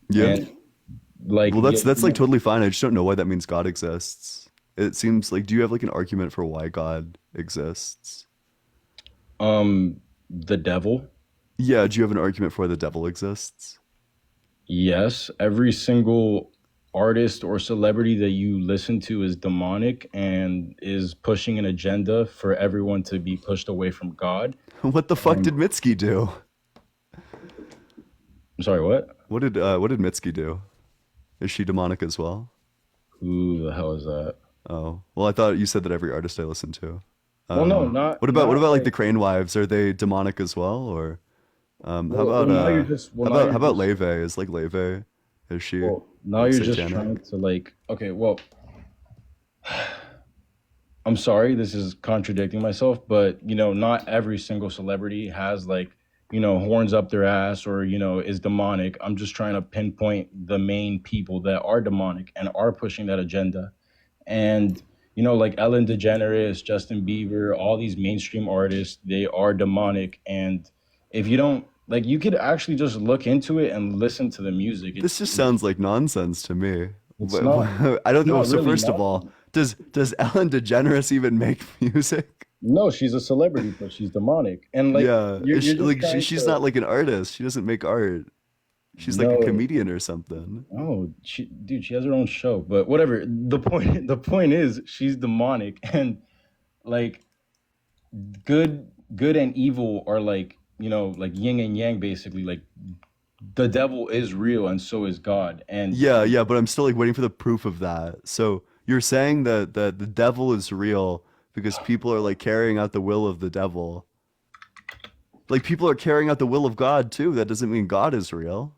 Yeah. and like Well, that's like totally fine. I just don't know why that means God exists. It seems like, do you have like an argument for why God exists? the devil. Yeah, do you have an argument for why the devil exists? Yes, every single artist or celebrity that you listen to is demonic and is pushing an agenda for everyone to be pushed away from God. What the fuck did Mitski do? I'm sorry, what? What did Mitski do? Is she demonic as well? Who the hell is that? Oh, well, I thought you said that every artist I listen to. Well, no, not What about not like like the Crane Wives? Are they demonic as well, or how about now you're just how about Leve? Is like Leve? Is she now like you're just satanic? trying to like okay, well, I'm sorry, this is contradicting myself, but not every single celebrity has like, horns up their ass or, is demonic. I'm just trying to pinpoint the main people that are demonic and are pushing that agenda. And, like Ellen DeGeneres, Justin Bieber, all these mainstream artists, they are demonic. And if you don't like, you could actually just look into it and listen to the music. This just sounds like nonsense to me. It's not. I don't It's know. not So really first of all, does Ellen DeGeneres even make music? No, she's a celebrity, but she's demonic. And like, Yeah, you're is she, just like trying she's to. not like an artist. She doesn't make art. She's like a No, comedian or something. oh, dude, she has her own show. But whatever. The point is, she's demonic, and like good and evil are like like yin and yang, basically. Like the devil is real, and so is God. And Yeah, but I'm still like waiting for the proof of that. So you're saying that the devil is real because people are like carrying out the will of the devil. Like people are carrying out the will of God too. That doesn't mean God is real.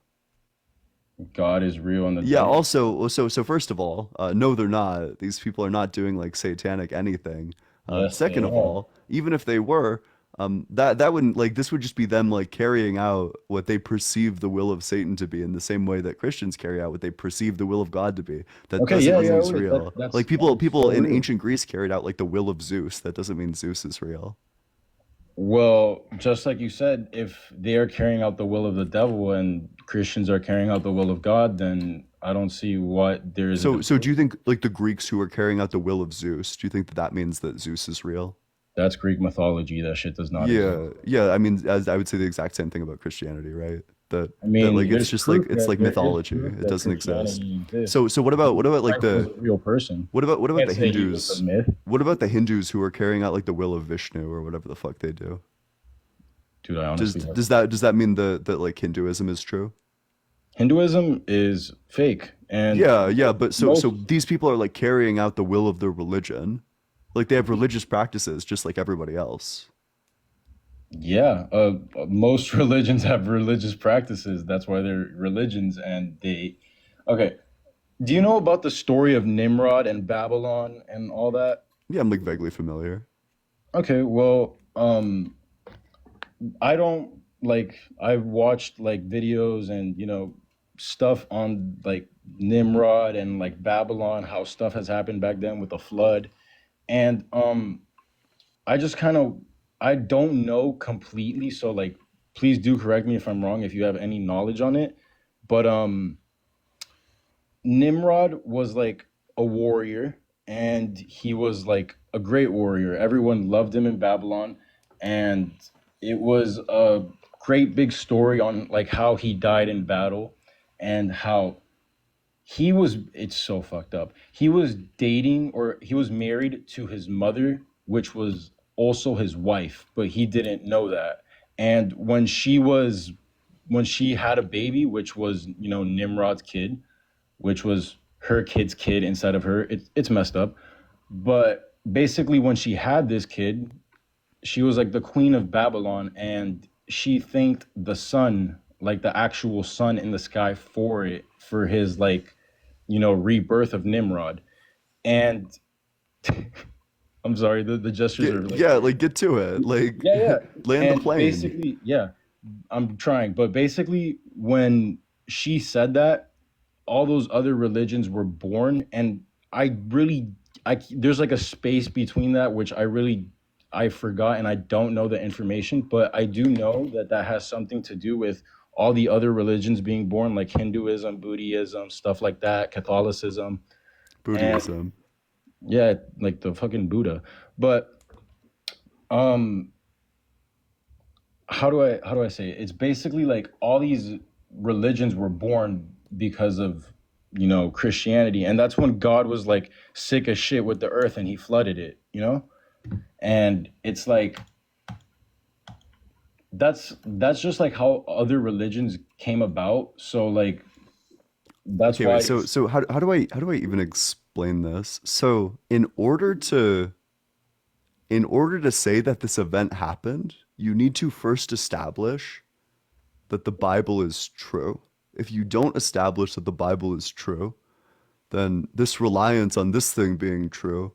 God is real, and the Yeah, devil. also, so first of all, no, they're not. These people are not doing like satanic anything. Yes, they Second of are. all, even if they were, that wouldn't like this would just be them like carrying out what they perceive the will of Satan to be in the same way that Christians carry out what they perceive the will of God to be. That Okay, doesn't yeah, mean yeah, it's wait, real. that's Like people so in real. ancient Greece carried out like the will of Zeus. That doesn't mean Zeus is real. Well, just like you said, if they are carrying out the will of the devil and Christians are carrying out the will of God, then I don't see what there is. So do you think like the Greeks who are carrying out the will of Zeus, do you think that that means that Zeus is real? That's Greek mythology. That shit does not exist. Yeah. I mean, as I would say the exact same thing about Christianity, right? That I mean, like it's there's just proof like it's that like there is mythology. proof It that doesn't exist. Christianity exists. So what about like Christ was the a real person. what about Can't the say he was a Hindus? myth, What about the Hindus who are carrying out like the will of Vishnu or whatever the fuck they do? dude. I honestly have. Does that mean that like Hinduism is true? Hinduism is fake, and Yeah, but so most these people are like carrying out the will of their religion. Like they have religious practices just like everybody else. yeah, most religions have religious practices. That's why they're religions, and they. Okay, do you know about the story of Nimrod and Babylon and all that? Yeah, I'm like vaguely familiar. Okay, well, I don't like. I've watched like videos and stuff on like Nimrod and like Babylon, how stuff has happened back then with the flood, and I just kind of I don't know completely. So like, please do correct me if I'm wrong if you have any knowledge on it. But Nimrod was like a warrior, and he was like a great warrior. Everyone loved him in Babylon, and it was a great big story on like how he died in battle and how it's so fucked up. He was dating or he was married to his mother, which was also his wife, but he didn't know that. And when she had a baby, which was, Nimrod's kid, which was her kid's kid inside of her, it's messed up. But basically when she had this kid, she was like the queen of Babylon, and she thanked the sun, like the actual sun in the sky, for his like, rebirth of Nimrod. And I'm sorry, the gestures are like, Yeah, like get to it. Like yeah. land the And plane. basically, yeah, I'm trying. But basically, when she said that, all those other religions were born, and there's like a space between that, which I forgot, and I don't know the information, but I do know that has something to do with all the other religions being born, like Hinduism, Buddhism, stuff like that, Catholicism, and Buddhism. yeah, like the fucking Buddha. But um, how do I say it? It's basically like all these religions were born because of Christianity, and that's when God was like sick as shit with the earth and he flooded it, and it's like that's just like how other religions came about. So like that's Okay, why wait, so how do I even explain this? So in order to say that this event happened, you need to first establish that the Bible is true. If you don't establish that the Bible is true, then this reliance on this thing being true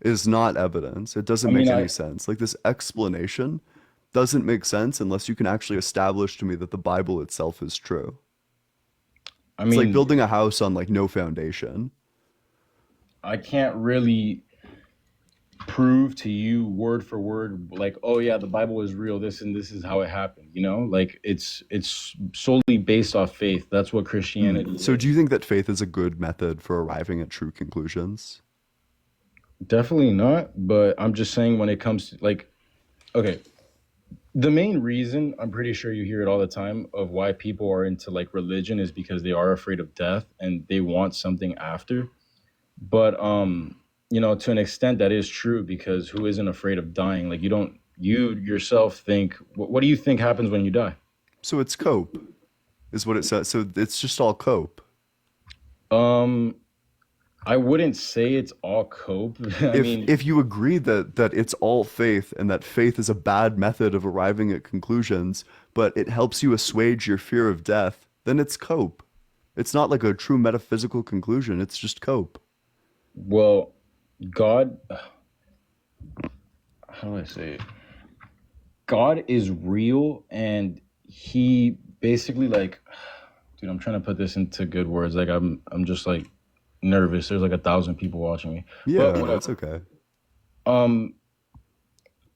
is not evidence. It doesn't I make mean any sense. Like this explanation doesn't make sense unless you can actually establish to me that the Bible itself is true. I It's like mean building a house on like no foundation. I can't really prove to you word for word like, oh yeah, the Bible is real, this and this is how it happened, like it's solely based off faith. That's what Christianity So is. do you think that faith is a good method for arriving at true conclusions? Definitely not, but I'm just saying when it comes to like, okay, the main reason, I'm pretty sure you hear it all the time, of why people are into like religion is because they are afraid of death and they want something after. But to an extent that is true, because who isn't afraid of dying? Like you yourself think, what do you think happens when you die? So it's cope, is what it says. So it's just all cope. Um, I wouldn't say it's all cope. I mean, If you agree that it's all faith and that faith is a bad method of arriving at conclusions, but it helps you assuage your fear of death, then it's cope. It's not like a true metaphysical conclusion. It's just cope. well, God, how do I say it? God is real, and he basically like, dude, I'm trying to put this into good words. Like I'm just like nervous. There's like 1,000 people watching me. Yeah, But that's whatever. okay. Um,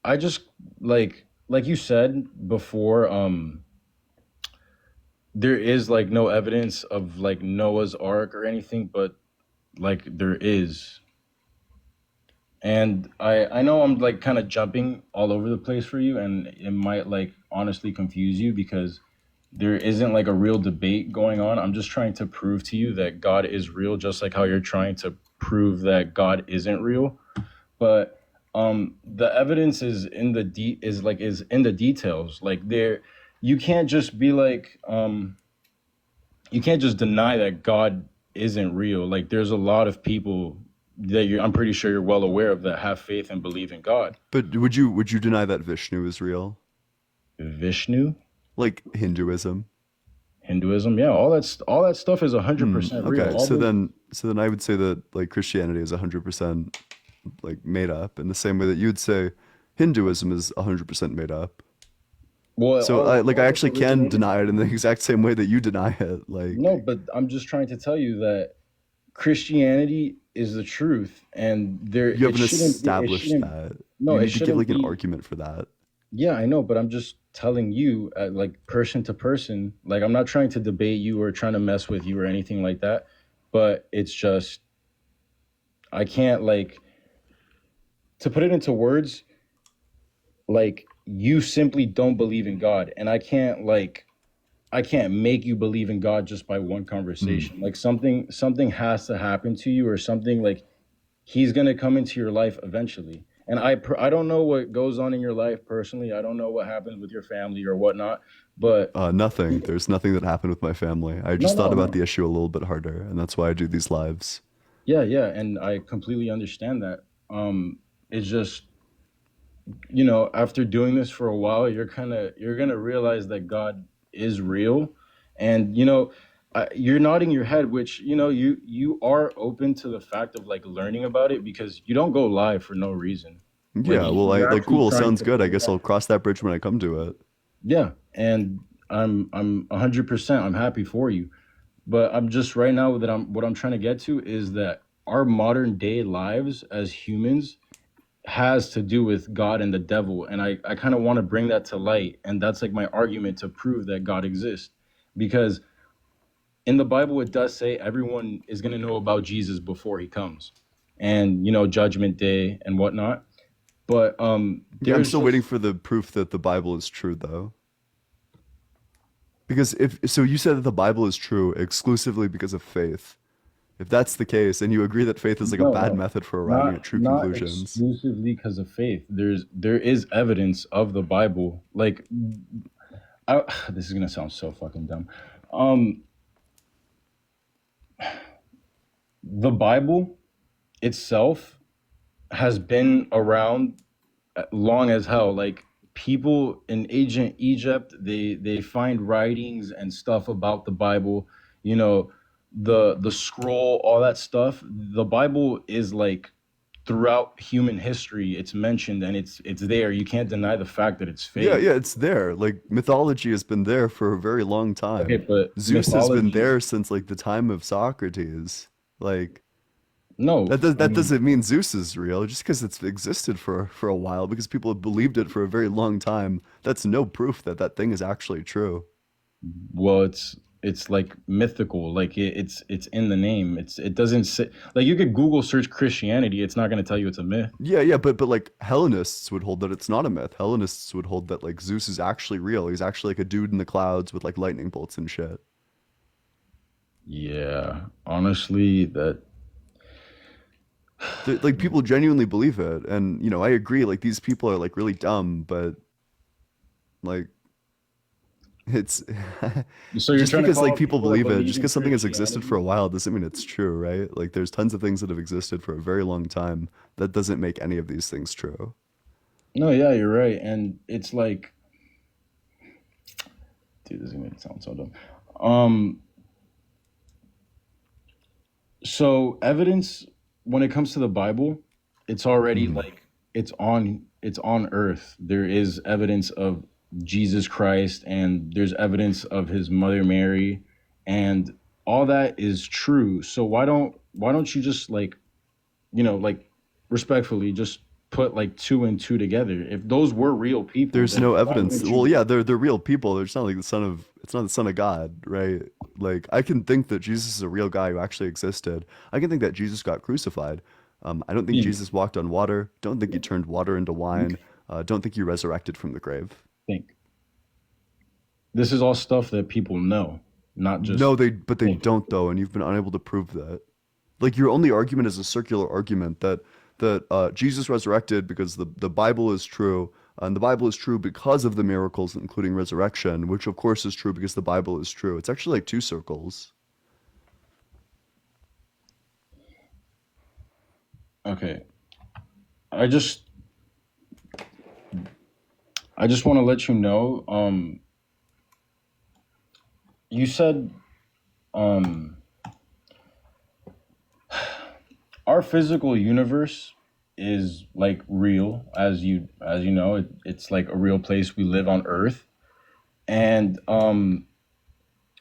I just like you said before, there is like no evidence of like Noah's Ark or anything, but like there is. And I know I'm like kind of jumping all over the place for you, and it might like honestly confuse you because there isn't like a real debate going on. I'm just trying to prove to you that God is real, just like how you're trying to prove that God isn't real. But the evidence is in is in the details. Like there, you can't just be like you can't just deny that God isn't real. Like there's a lot of people that I'm pretty sure you're well aware of that have faith and believe in God. But would you deny that Vishnu is real? Vishnu, Like Hinduism? Hinduism, yeah, all that stuff is 100% real. Okay, All so those, then I would say that like Christianity is 100% like made up in the same way that you would say Hinduism is 100% made up. well, So all I that's actually can originated. deny it in the exact same way that you deny it. Like No, but I'm just trying to tell you that Christianity is the truth, and you haven't it established shouldn't. that. No, You it need to give shouldn't like an be. argument for that. Yeah, I know, but I'm just telling you, like person to person. Like I'm not trying to debate you or trying to mess with you or anything like that. But it's just I can't like to put it into words. Like you simply don't believe in God, and I can't make you believe in God just by one Mm. conversation. Like something has to happen to you, or something like he's gonna come into your life eventually. And I don't know what goes on in your life personally. I don't know what happens with your family or whatnot. But Nothing. There's nothing that happened with my family. I no, just thought no, about no. the issue a little bit harder, and that's why I do these lives. Yeah, yeah, and I completely understand that. It's just, you know, after doing this for a while, you're gonna realize that God is real, and you know, you're nodding your head, which you know you are open to the fact of like learning about it because you don't go live for no reason. Like Yeah, well, I you're like actually cool. trying Sounds to good. I figure guess it out. I'll cross that bridge when I come to it. Yeah, and I'm 100%. I'm happy for you, but I'm just right now that I'm what I'm trying to get to is that our modern day lives as humans has to do with God and the devil. And I kind of want to bring that to light. And that's like my argument to prove that God exists. Because in the Bible, it does say everyone is going to know about Jesus before he comes and, you know, judgment day and whatnot. But Yeah, I'm there's still waiting just, for the proof that the Bible is true, though. Because if so, you said that the Bible is true exclusively because of faith. If that's the case, and you agree that faith is like a no, bad no, method for arriving at true not conclusions. exclusively because of faith. There is evidence of the Bible. Like, this is going to sound so fucking dumb. Um, the Bible itself has been around long as hell. Like people in ancient Egypt, they find writings and stuff about the Bible. You know, the scroll, all that stuff. The Bible is like throughout human history. It's mentioned and it's there. You can't deny the fact that it's Yeah, fake. yeah, it's there. Like mythology has been there for a very long Okay, time. but Zeus has been mythology. there since like the time of Socrates. Like No, I that mean, doesn't mean Zeus is real. Just because it's existed for a while, because people have believed it for a very long time, that's no proof that that thing is actually true. well, it's like mythical. Like it's in the name. It doesn't say like you could Google search Christianity. It's not going to tell you it's a myth. Yeah, yeah, but like Hellenists would hold that it's not a myth. Hellenists would hold that like Zeus is actually real. He's actually like a dude in the clouds with like lightning bolts and shit. Yeah, honestly, that Like people genuinely believe it, and you know I agree. Like these people are like really dumb, but like it's so you're just trying to because call like out people people that believe it, believe just in because something has existed for Christianity? a while doesn't mean it's true, right? Like there's tons of things that have existed for a very long time. That doesn't make any of these things true. No, yeah, you're right, and it's like, dude, this is gonna make it sound so dumb. Um, so evidence when it comes to the Bible, it's already Hmm. like it's on earth. There is evidence of Jesus Christ and there's evidence of his mother Mary and all that is true. So why don't you just like, you know, like respectfully just put like two and two together. If those were real people, There's then no why evidence. wouldn't you Well, yeah, they're real people. They're just not like the son of. It's not the son of God, right? Like I can think that Jesus is a real guy who actually existed. I can think that Jesus got crucified. I don't think think Jesus walked on water. Don't think he turned water into think wine. Don't think he resurrected from the grave. think. This is all stuff that people know, not just No, but they think. don't though, and you've been unable to prove that. Like your only argument is a circular argument that Jesus resurrected because the Bible is true, and the Bible is true because of the miracles, including resurrection, which of course is true because the Bible is true. It's actually like two circles. Okay. I just I just want to let you know you said um our physical universe is like real as you know it's like a real place we live on earth and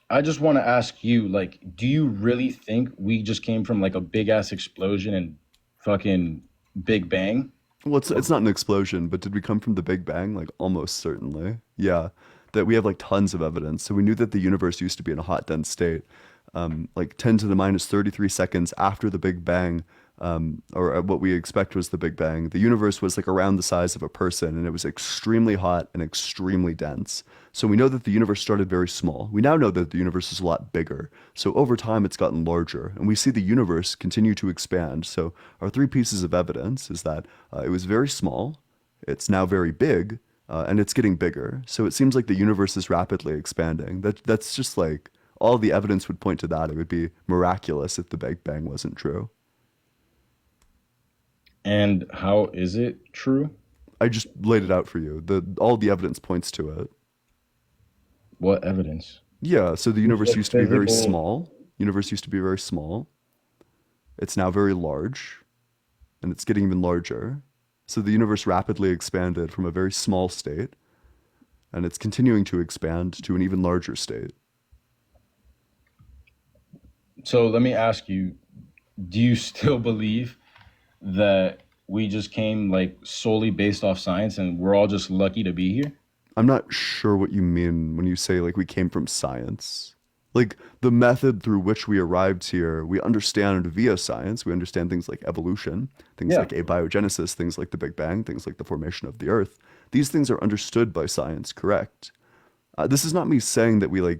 I just want to ask you like do you really think we just came from like a big ass explosion and fucking big bang. Well, it's not an explosion, but did we come from the Big Bang? Like almost certainly. Yeah, that we have like tons of evidence. So we knew that the universe used to be in a hot, dense state. Like 10 to the minus 33 seconds after the Big Bang, or what we expect was the Big Bang, the universe was like around the size of a person, and it was extremely hot and extremely dense. So we know that the universe started very small. We now know that the universe is a lot bigger. So over time, it's gotten larger, and we see the universe continue to expand. So our three pieces of evidence is that it was very small, it's now very big, and it's getting bigger. So it seems like the universe is rapidly expanding. That's just like all the evidence would point to that. It would be miraculous if the Big Bang wasn't true. And how is it true? I just laid it out for you. All the evidence points to it. What evidence? Yeah, so the universe Like used to be very physical. small. Universe used to be very small. It's now very large, and it's getting even larger. So the universe rapidly expanded from a very small state, and it's continuing to expand to an even larger state. So let me ask you, do you still believe that we just came like solely based off science and we're all just lucky to be here? I'm not sure what you mean when you say like we came from science. Like the method through which we arrived here, we understand via science. We understand things like evolution, things Yeah. like abiogenesis, things like the Big Bang, things like the formation of the Earth. These things are understood by science, correct? This is not me saying that we like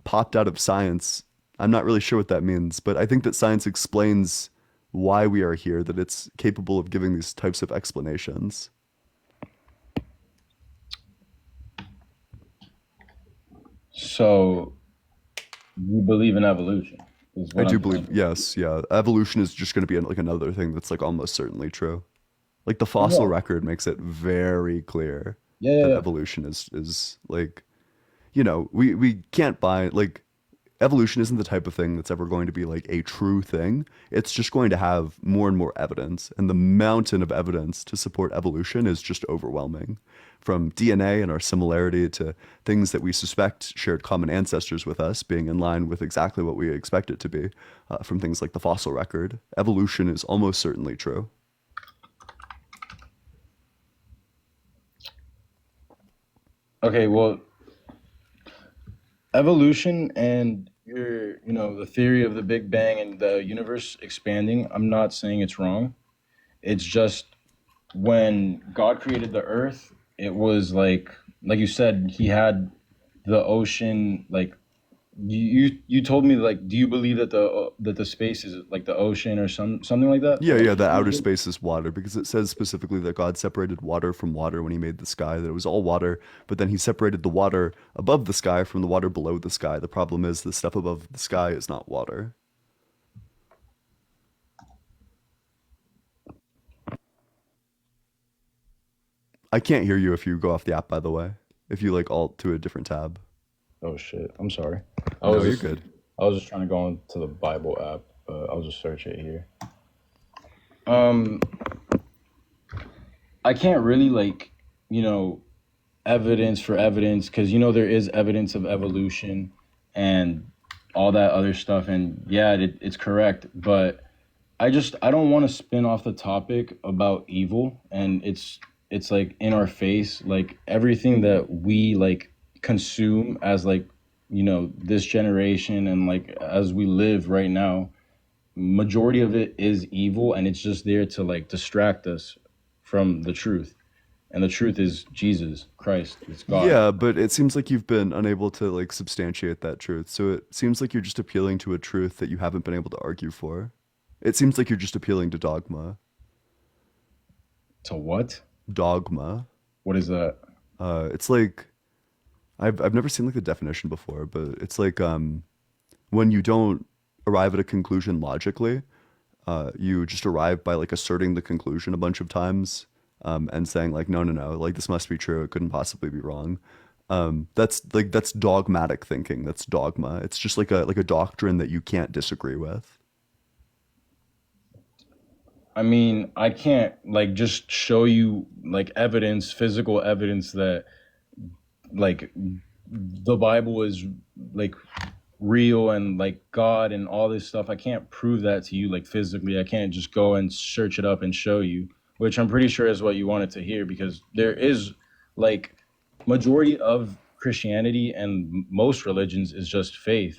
popped out of science. I'm not really sure what that means, but I think that science explains why we are here, that it's capable of giving these types of explanations. So you believe in evolution is I what do I'm believe, saying. yes, yeah. Evolution is just going to be like another thing that's like almost certainly true. Like the fossil Yeah. record makes it very clear Yeah, yeah, that yeah. evolution is like, we can't buy like evolution isn't the type of thing that's ever going to be like a true thing. It's just going to have more and more evidence, and the mountain of evidence to support evolution is just overwhelming. From DNA and our similarity to things that we suspect shared common ancestors with us being in line with exactly what we expect it to be, from things like the fossil record, evolution is almost certainly true. Okay, well, evolution and the theory of the Big Bang and the universe expanding, I'm not saying it's wrong. It's just when God created the earth, it was like you said, he had the ocean like you told me like do you believe that the space is like the ocean or something like that? Yeah, the outer space is water because it says specifically that God separated water from water when he made the sky, that it was all water, but then he separated the water above the sky from the water below the sky. The problem is the stuff above the sky is not water. I can't hear you if you go off the app, by the way. If you like alt to a different tab. Oh shit, I'm sorry. No, you're good. I was just trying to go into the Bible app, but I'll just search it here. Um, I can't really evidence for evidence because there is evidence of evolution and all that other stuff, and yeah, it's correct. But I don't want to spin off the topic about evil, and it's like in our face, like everything that we like consume as this generation and like as we live right now, majority of it is evil, and it's just there to like distract us from the truth. And the truth is Jesus Christ. It's God. Yeah, but it seems like you've been unable to like substantiate that truth. So it seems like you're just appealing to a truth that you haven't been able to argue for. It seems like you're just appealing to dogma. To what? Dogma. What is that? It's like I've never seen like the definition before, but it's like when you don't arrive at a conclusion logically, you just arrive by like asserting the conclusion a bunch of times, and saying like no, like this must be true, it couldn't possibly be wrong. That's dogmatic thinking. That's dogma. It's just like a doctrine that you can't disagree with. I mean, I can't like just show you like evidence, physical evidence that like the Bible is like real and like God and all this stuff. I can't prove that to you like physically. I can't just go and search it up and show you, which I'm pretty sure is what you wanted to hear, because there is like majority of Christianity and most religions is just faith.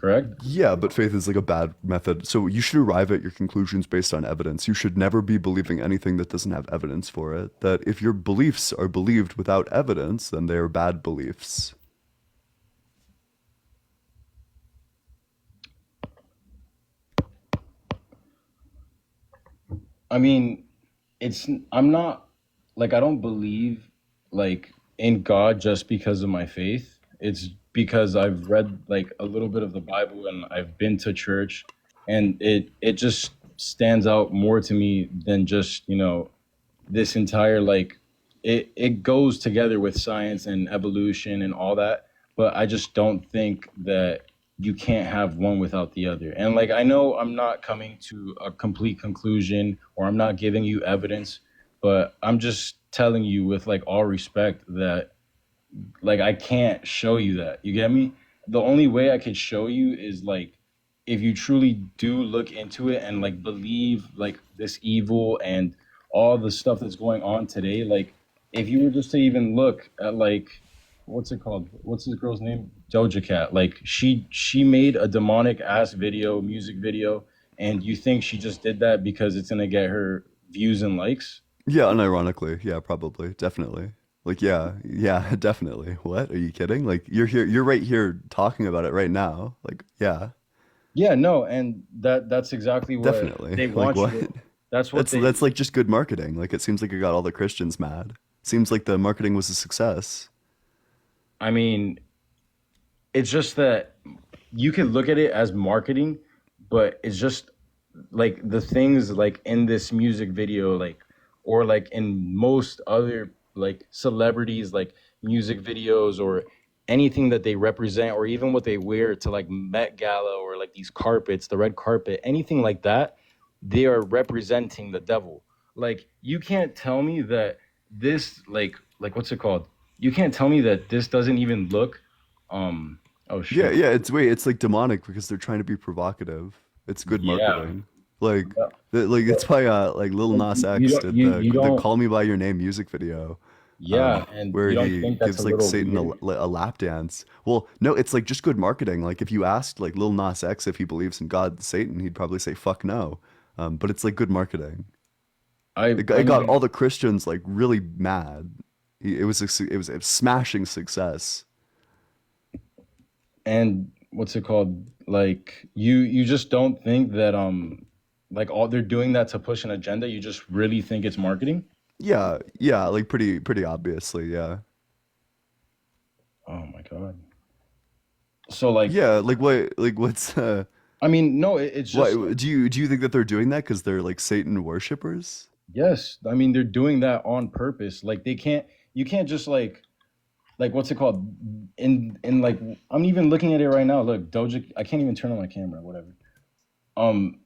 correct? Yeah, but faith is like a bad method. So you should arrive at your conclusions based on evidence. You should never be believing anything that doesn't have evidence for it. That if your beliefs are believed without evidence, then they are bad beliefs. I mean, I'm not like, I don't believe like in God just because of my faith. It's because I've read like a little bit of the Bible and I've been to church, and it just stands out more to me than just, this entire like, it goes together with science and evolution and all that, but I just don't think that you can't have one without the other. And like, I know I'm not coming to a complete conclusion, or I'm not giving you evidence, but I'm just telling you with like all respect that like I can't show you that. You get me? The only way I could show you is like if you truly do look into it and like believe like this evil and all the stuff that's going on today. Like if you were just to even look at like, what's it called? What's this girl's name? Doja Cat. Like she made a demonic ass music video, and you think she just did that because it's gonna get her views and likes? Yeah, unironically. Yeah, probably. Definitely. Like, yeah, definitely. What? Are you kidding? Like, you're right here talking about it right now. Like, yeah, Yeah, no, and that's exactly what definitely. they Like, want you what? to. That's what That's like just good marketing. Like, it seems like it got all the Christians mad. Seems like the marketing was a success. I mean, it's just that you can look at it as marketing, but it's just like the things like in this music video, like, or like in most other like celebrities, like music videos or anything that they represent, or even what they wear to like Met Gala or like these carpets, the red carpet, anything like that, they are representing the devil. Like you can't tell me that this like what's it called? You can't tell me that this doesn't even look oh Yeah, shit. yeah. It's like demonic because they're trying to be provocative. It's good Yeah. marketing. Like, like it's why like Lil Nas You X don't did you the don't "Call Me by Your Name" music video, yeah, and where you don't he think that's a gives like little Satan weird? a lap dance. Well, no, it's like just good marketing. Like if you asked like Lil Nas X if he believes in God and Satan, he'd probably say fuck no. But it's like good marketing. I It got mean, all the Christians like really mad. It was it was a smashing success. and what's it called? Like you just don't think that like all they're doing that to push an agenda. You just really think it's marketing? Yeah, yeah, like pretty obviously, yeah. Oh my God. So like, Yeah, like what like what's I mean, no, it's just what do you think that they're doing that because they're like Satan worshippers? yes. I mean, they're doing that on purpose. Like they can't you can't just like what's it called? In like I'm even looking at it right now. Look, Doja, I can't even turn on my camera, whatever. Um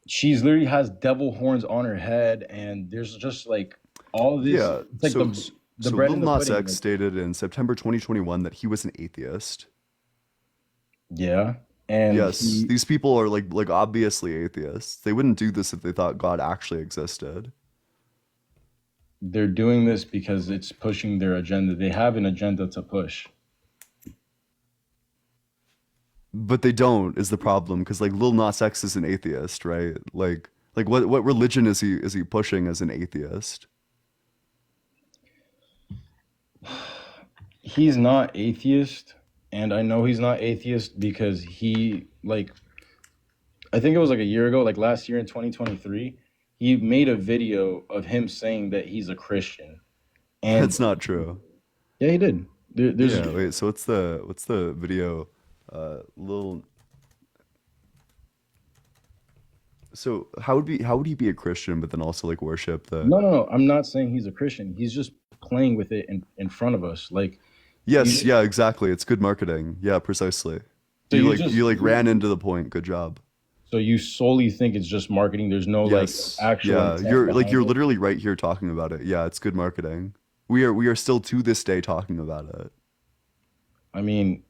she's literally has devil horns on her head, and there's just like all this, Yeah. it's like the So bread Lil and the Nas pudding. X Like, stated in September 2021 that he was an atheist. yeah. And Yes, these people are like obviously atheists. They wouldn't do this if they thought God actually existed. they're doing this because it's pushing their agenda. They have an agenda to push. But they don't is the problem because like Lil Nas X is an atheist, right? Like what religion is he pushing as an atheist? He's not atheist, and I know he's not atheist because he like I think it was like a year ago, like last year in 2023, he made a video of him saying that he's a Christian. And That's not true. yeah, he did. There's Yeah, wait, so what's the video? Lil So how would he be a Christian but then also like worship the no. I'm not saying he's a Christian. He's just playing with it in front of us. Like Yes, you, yeah, exactly. It's good marketing. Yeah, precisely. so You like ran into the point. Good job. so you solely think it's just marketing. There's no like Yes. actual Yeah, intent you're like behind you're it. literally right here talking about it. Yeah, it's good marketing. We are still to this day talking about it. I mean,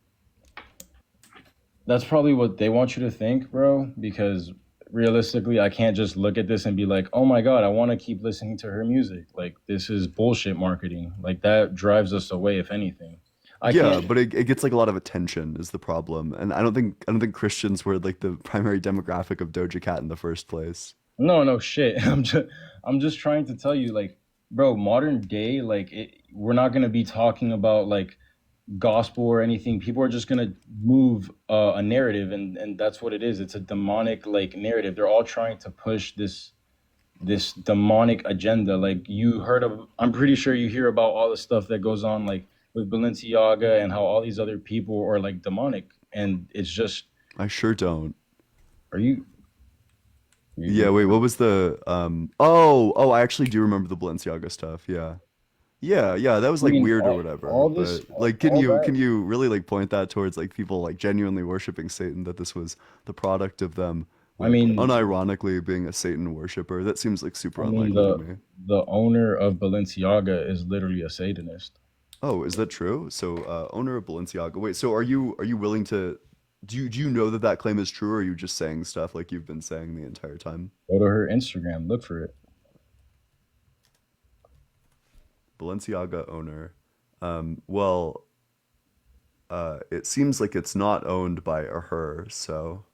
that's probably what they want you to think, bro, because realistically, I can't just look at this and be like, "Oh my God, I want to keep listening to her music." Like this is bullshit marketing. Like that drives us away if anything. I Yeah, can't. but it gets like a lot of attention is the problem, and I don't think Christians were like the primary demographic of Doja Cat in the first place. No, no shit. I'm just trying to tell you, like, bro, modern day, like, we're not gonna be talking about like gospel or anything. People are just gonna move a narrative, and that's what it is. It's a demonic like narrative. They're all trying to push this demonic agenda. Like you heard of, I'm pretty sure you hear about all the stuff that goes on like with Balenciaga and how all these other people are like demonic, and it's just, I sure don't. are you? Yeah, wait, what was the oh, I actually do remember the Balenciaga stuff. Yeah. Yeah, that was I like mean, weird or whatever. all this, But like can all you that. can you really like point that towards like people like genuinely worshiping Satan, that this was the product of them I like mean, unironically being a Satan worshiper? That seems like super I mean unlikely to the me. the owner of Balenciaga is literally a Satanist. Oh, is that true? So, owner of Balenciaga. Wait, so are you willing to do you know that that claim is true, or are you just saying stuff like you've been saying the entire time? Go to her Instagram, look for it. Balenciaga owner. Well, it seems like it's not owned by a her, so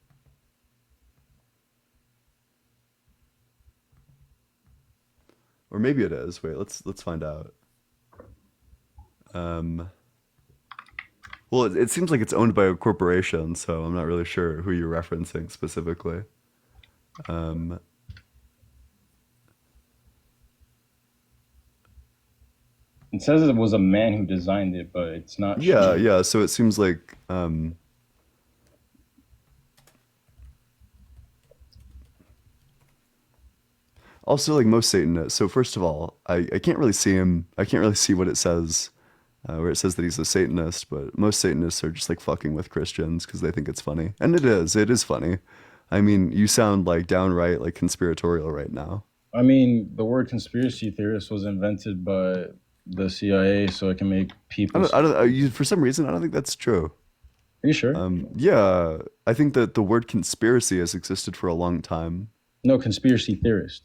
or maybe it is. Wait, let's find out. Um, well, it seems like it's owned by a corporation, so I'm not really sure who you're referencing specifically. Um, It says it was a man who designed it, but it's not yeah, showing. yeah. So it seems like also like most Satanists. So first of all, I can't really see him. I can't really see what it says where it says that he's a Satanist. But most Satanists are just like fucking with Christians because they think it's funny, and it is. It is funny. I mean, you sound like downright like conspiratorial right now. I mean, the word conspiracy theorist was invented by the CIA so it can make I people. don't. I don't. For some reason, I don't think that's true. Are you sure? Yeah, I think that the word conspiracy has existed for a long time. No, conspiracy theorist.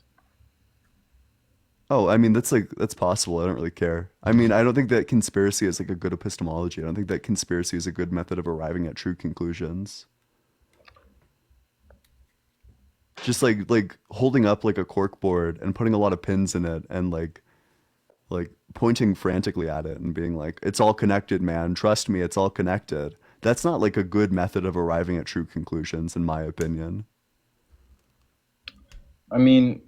Oh, I mean that's possible. I don't really care. I mean, I don't think that conspiracy is like a good epistemology. I don't think that conspiracy is a good method of arriving at true conclusions. Just like holding up like a cork board and putting a lot of pins in it and like pointing frantically at it and being like, "It's all connected, man. Trust me, it's all connected." That's not like a good method of arriving at true conclusions, in my opinion. I mean,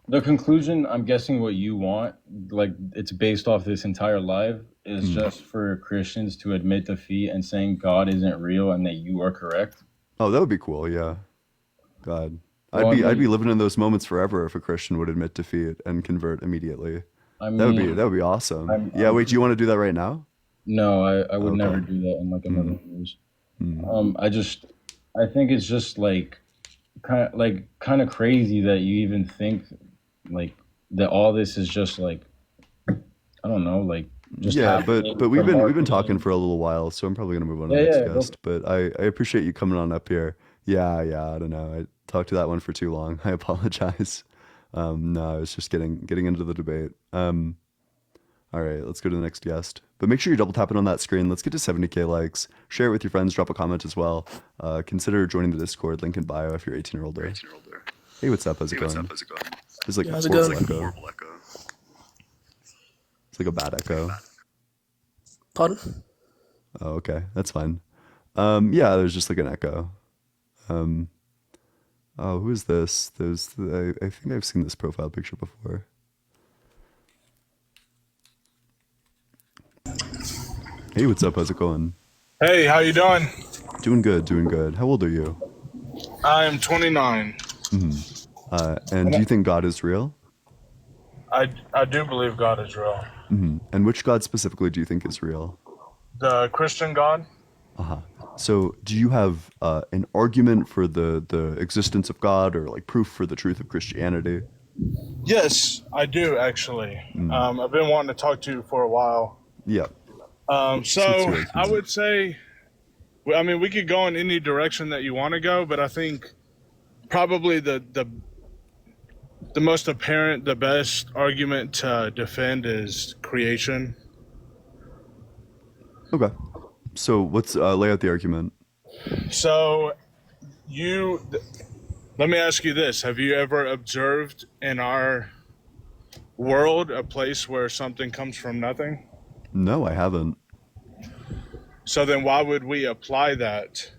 the conclusion, I'm guessing what you want, like it's based off this entire live, is Hmm. just for Christians to admit defeat and saying God isn't real and that you are correct. Oh, that would be cool. Yeah. God, Well, I'd be living in those moments forever if a Christian would admit defeat and convert immediately. I That mean, would be awesome. I'm, Yeah, I'm wait, do you want to do that right now? no, I would Okay. never do that in like a Hmm. million years. Hmm. I think it's just like kind of crazy that you even think like that all this is just like, I don't know, like just Yeah, happening but for we've been talking marketing. for a little while, so I'm probably gonna move on to Yeah, the next yeah, go for guest. But I appreciate you coming on up here. Yeah, I don't know. I talked to that one for too long. I apologize. No, I was just getting into the debate. All right, let's go to the next guest. But make sure you're double tapping on that screen. Let's get to 70K likes. Share it with your friends. Drop a comment as well. Consider joining the Discord. Link in bio if you're 18 or older. Hey, what's up? How's it going? There's like Yeah, how's it horrible going? echo. It's like a bad echo. Pardon? Oh, okay, that's fine. Yeah, there's just like an echo. Um, oh, who is this? I think I've seen this profile picture before. Hey, what's up? How's it going? Hey, how you doing? Doing good, doing good. How old are you? I'm 29. And do you think God is real? I do believe God is real. And which God specifically do you think is real? The Christian God? Uh-huh. So, do you have an argument for the existence of God, or like proof for the truth of Christianity? Yes, I do actually. I've been wanting to talk to you for a while. Yeah. So Since you're I would say, I mean, we could go in any direction that you want to go, but I think probably the most apparent, the best argument to defend is creation. Okay. So what's lay out the argument? So let me ask you this. Have you ever observed in our world a place where something comes from nothing? No, I haven't. So then why would we apply that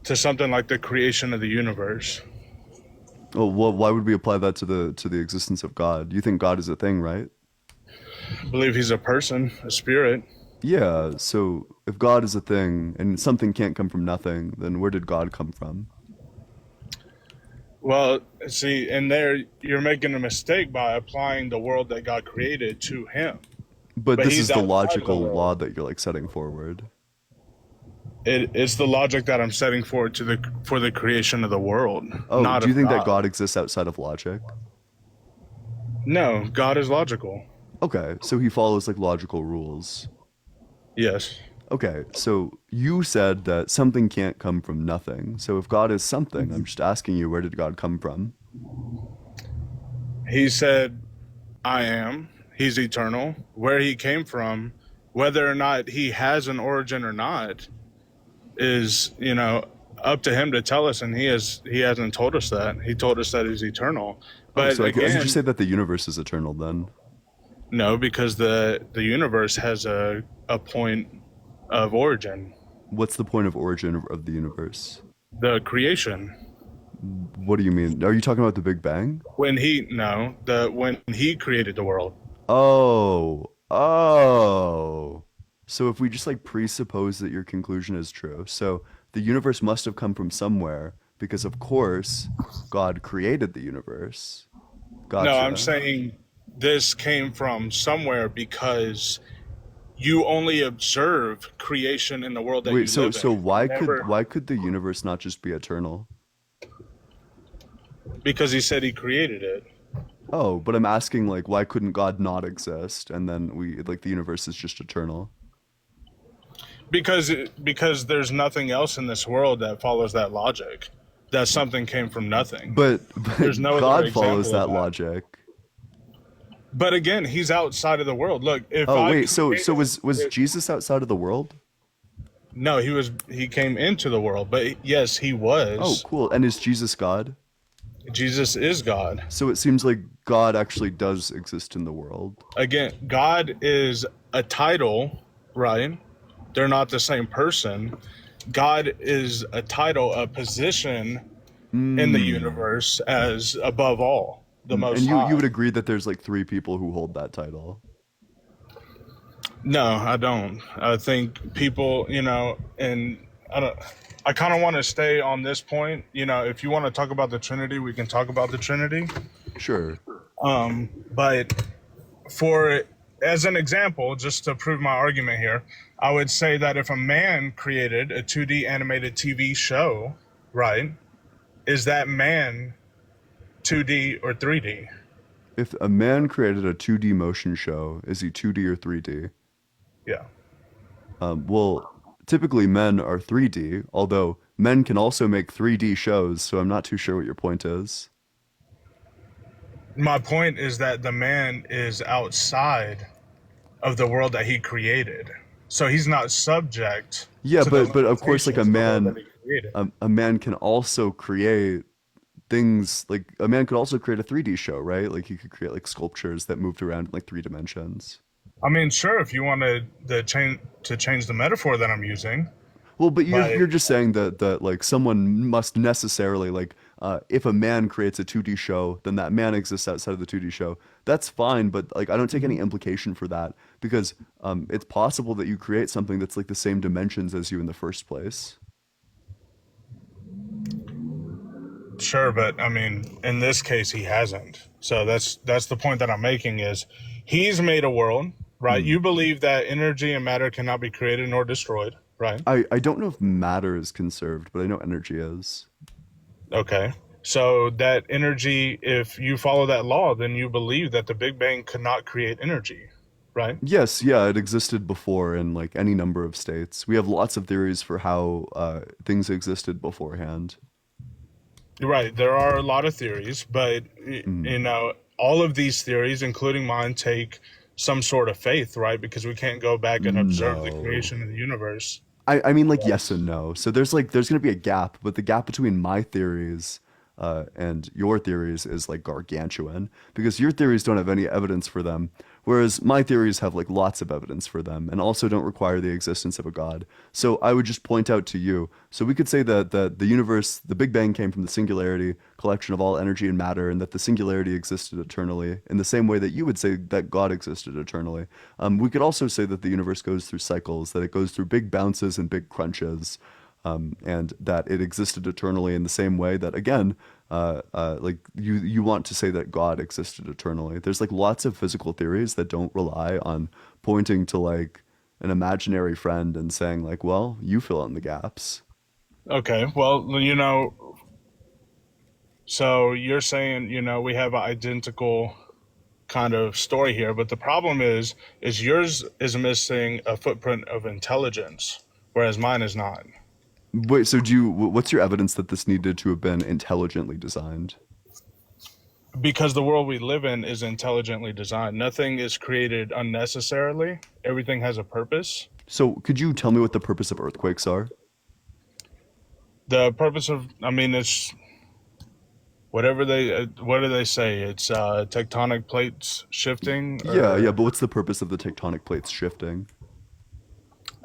to something like the creation of the universe? Oh, well, why would we apply that to the existence of God? You think God is a thing, right? I believe he's a person, a spirit. Yeah. So if God is a thing and something can't come from nothing, then where did God come from? Well, see, in there you're making a mistake by applying the world that God created to him. But But this he's is the outside of the logical world. law that you're like setting forward. It's the logic that I'm setting forward for the creation of the world, Oh, not do you of think God. that God exists outside of logic? No, God is logical. Okay, so he follows like logical rules. Yes. Okay, so you said that something can't come from nothing. So if God is something, I'm just asking you, where did God come from? He said, I am. He's eternal. Where he came from, whether or not he has an origin or not, is, up to him to tell us, and he hasn't told us that. He told us that he's eternal. Oh, But so I could again, just say that the universe is eternal then. no, because the universe has a point of origin, What's the point of origin of the universe? the creation. What do you mean? Are you talking about the Big Bang? When he created the world. Oh. So if we just like presuppose that your conclusion is true, so the universe must have come from somewhere because of course God created the universe. Gotcha. No, I'm saying this came from somewhere because you only observe creation in the world that you Wait, so live in. so why Never- could the universe not just be eternal? Because he said he created it. Oh, but I'm asking like why couldn't God not exist and then the universe is just eternal? Because there's nothing else in this world that follows that logic. That something came from nothing. But There's no other God example follows of that that. logic. But again, he's outside of the world. Look, if Oh I wait, so created- was Jesus outside of the world? No, he came into the world, but yes, he Oh, was. cool. And is Jesus God? Jesus is God. So it seems like God actually does exist in the world. Again, God is a title, right? They're not the same person. God is a title, a position in the universe as above all, the most And high. you would agree that there's like three people who hold that title. No, I don't. I think people, and I kind of want to stay on this point. If you want to talk about the Trinity, we can talk about the Trinity. Sure. But as an example, just to prove my argument here, I would say that if a man created a 2D animated TV show, right, is that man 2D or 3D? If a man created a 2D motion show, is he 2D or 3D? Yeah. Well, typically men are 3D, although men can also make 3D shows, so I'm not too sure what your point is. My point is that the man is outside of the world that he created. So he's not subject. Yeah, to the but of course, like a limitations of the world man, that he created. a man can also create things like a man could also create a 3D show, right? Like he could create like sculptures that moved around in like 3 dimensions. I mean, sure, if you wanted to change the metaphor that I'm using. Well, but But- you're just saying that like someone must necessarily like if a man creates a 2D show, then that man exists outside of the 2D show. That's fine, but like I don't take any implication for that because it's possible that you create something that's like the same dimensions as you in the first place. Sure, but I mean, in this case, he hasn't. So that's the point that I'm making is he's made a world, right? You believe that energy and matter cannot be created nor destroyed, right? I don't know if matter is conserved, but I know energy is. Okay. So that energy, if you follow that law, then you believe that the Big Bang could not create energy, right? Yes, yeah, it existed before in like any number of states. We have lots of theories for how things existed beforehand. You're right. There are a lot of theories, but all of these theories, including mine, take some sort of faith, right? Because we can't go back and observe the No. creation of the universe. I mean, like, yes and no. So there's going to be a gap, but the gap between my theories and your theories is like gargantuan because your theories don't have any evidence for them, whereas my theories have like lots of evidence for them and also don't require the existence of a god. So I would just point out to you. So we could say that the universe, the Big Bang came from the singularity, collection of all energy and matter, and that the singularity existed eternally in the same way that you would say that God existed eternally. We could also say that the universe goes through cycles, that it goes through big bounces and big crunches, and that it existed eternally in the same way that, again, like you want to say that God existed eternally. There's like lots of physical theories that don't rely on pointing to like an imaginary friend and saying like, well, you fill in the gaps. Okay, well, so you're saying, we have an identical kind of story here, but the problem is yours is missing a footprint of intelligence, whereas mine is not. Wait, so what's your evidence that this needed to have been intelligently designed? Because the world we live in is intelligently designed. Nothing is created unnecessarily. Everything has a purpose. So could you tell me what the purpose of earthquakes are? The purpose of, it's what do they say? It's tectonic plates shifting. Yeah, but what's the purpose of the tectonic plates shifting?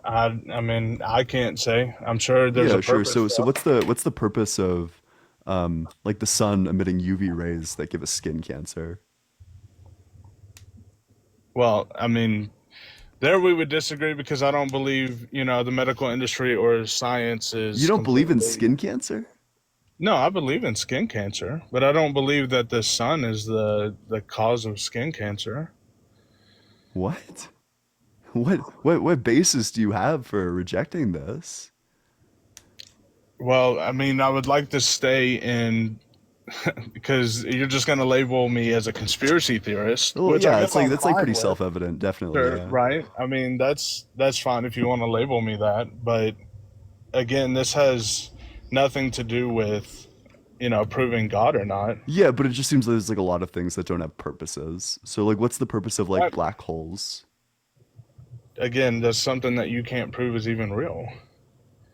I can't say. I'm sure there's Yeah, a sure. purpose. So what's the purpose of like the sun emitting UV rays that give us skin cancer? Well, there we would disagree because I don't believe, the medical industry or science is You don't believe in completely. skin cancer? No, I believe in skin cancer, but I don't believe that the sun is the cause of skin cancer. What? What basis do you have for rejecting this? Well, I would like to stay in because you're just going to label me as a conspiracy theorist, Well, which I yeah, guess it's like I'm that's like fine pretty with. self-evident, definitely, Sure, yeah. right? That's fine if you want to label me that, but again, this has nothing to do with, proving God or not. Yeah, but it just seems like there's like a lot of things that don't have purposes. So like what's the purpose of like Right. black holes? Again, that's something that you can't prove is even real.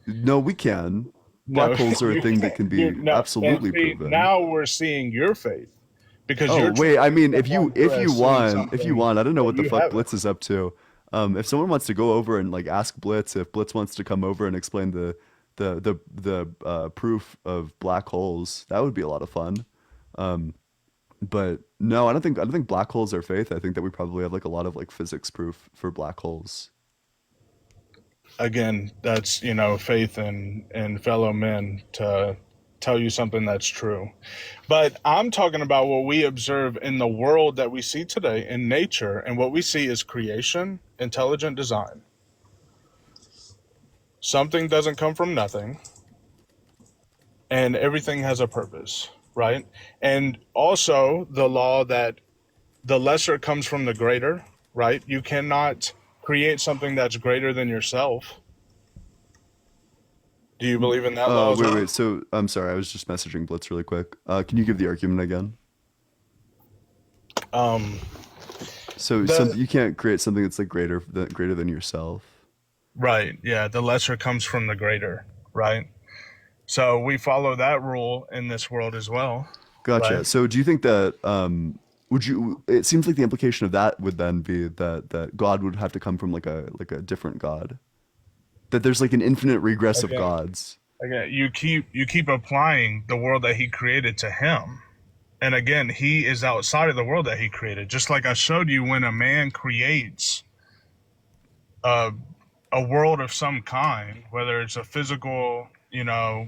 No, we can. No, Black holes are a you thing that can't. can You be no, and absolutely see, proven. now we're seeing your faith because Oh, you're wait, trying I to mean, put if you someone who if you has seen want, if you something want, I don't know that what the you fuck haven't. Blitz is up to. If someone wants to go over and like ask Blitz if Blitz wants to come over and explain the proof of black holes, that would be a lot of fun. Um, but no, I don't think black holes are faith. I think that we probably have like a lot of like physics proof for black holes. Again, that's faith in fellow men to tell you something that's true. But I'm talking about what we observe in the world that we see today in nature, and what we see is creation, intelligent design. Something doesn't come from nothing, and everything has a purpose, right? And also the law that the lesser comes from the greater, right? You cannot create something that's greater than yourself. Do you believe in that law as well? Wait. So I'm sorry, I was just messaging Blitz really quick. Can you give the argument again? Um, So the you can't create something that's like greater than yourself. Right, yeah, the lesser comes from the greater, right? So we follow that rule in this world as well, Gotcha. right? So do you think that would you? It seems like the implication of that would then be that God would have to come from like a different God. That there's like an infinite regress of Again, gods. again, you keep applying the world that he created to him. And again, he is outside of the world that he created. Just like I showed you, when a man creates a a world of some kind, whether it's a physical,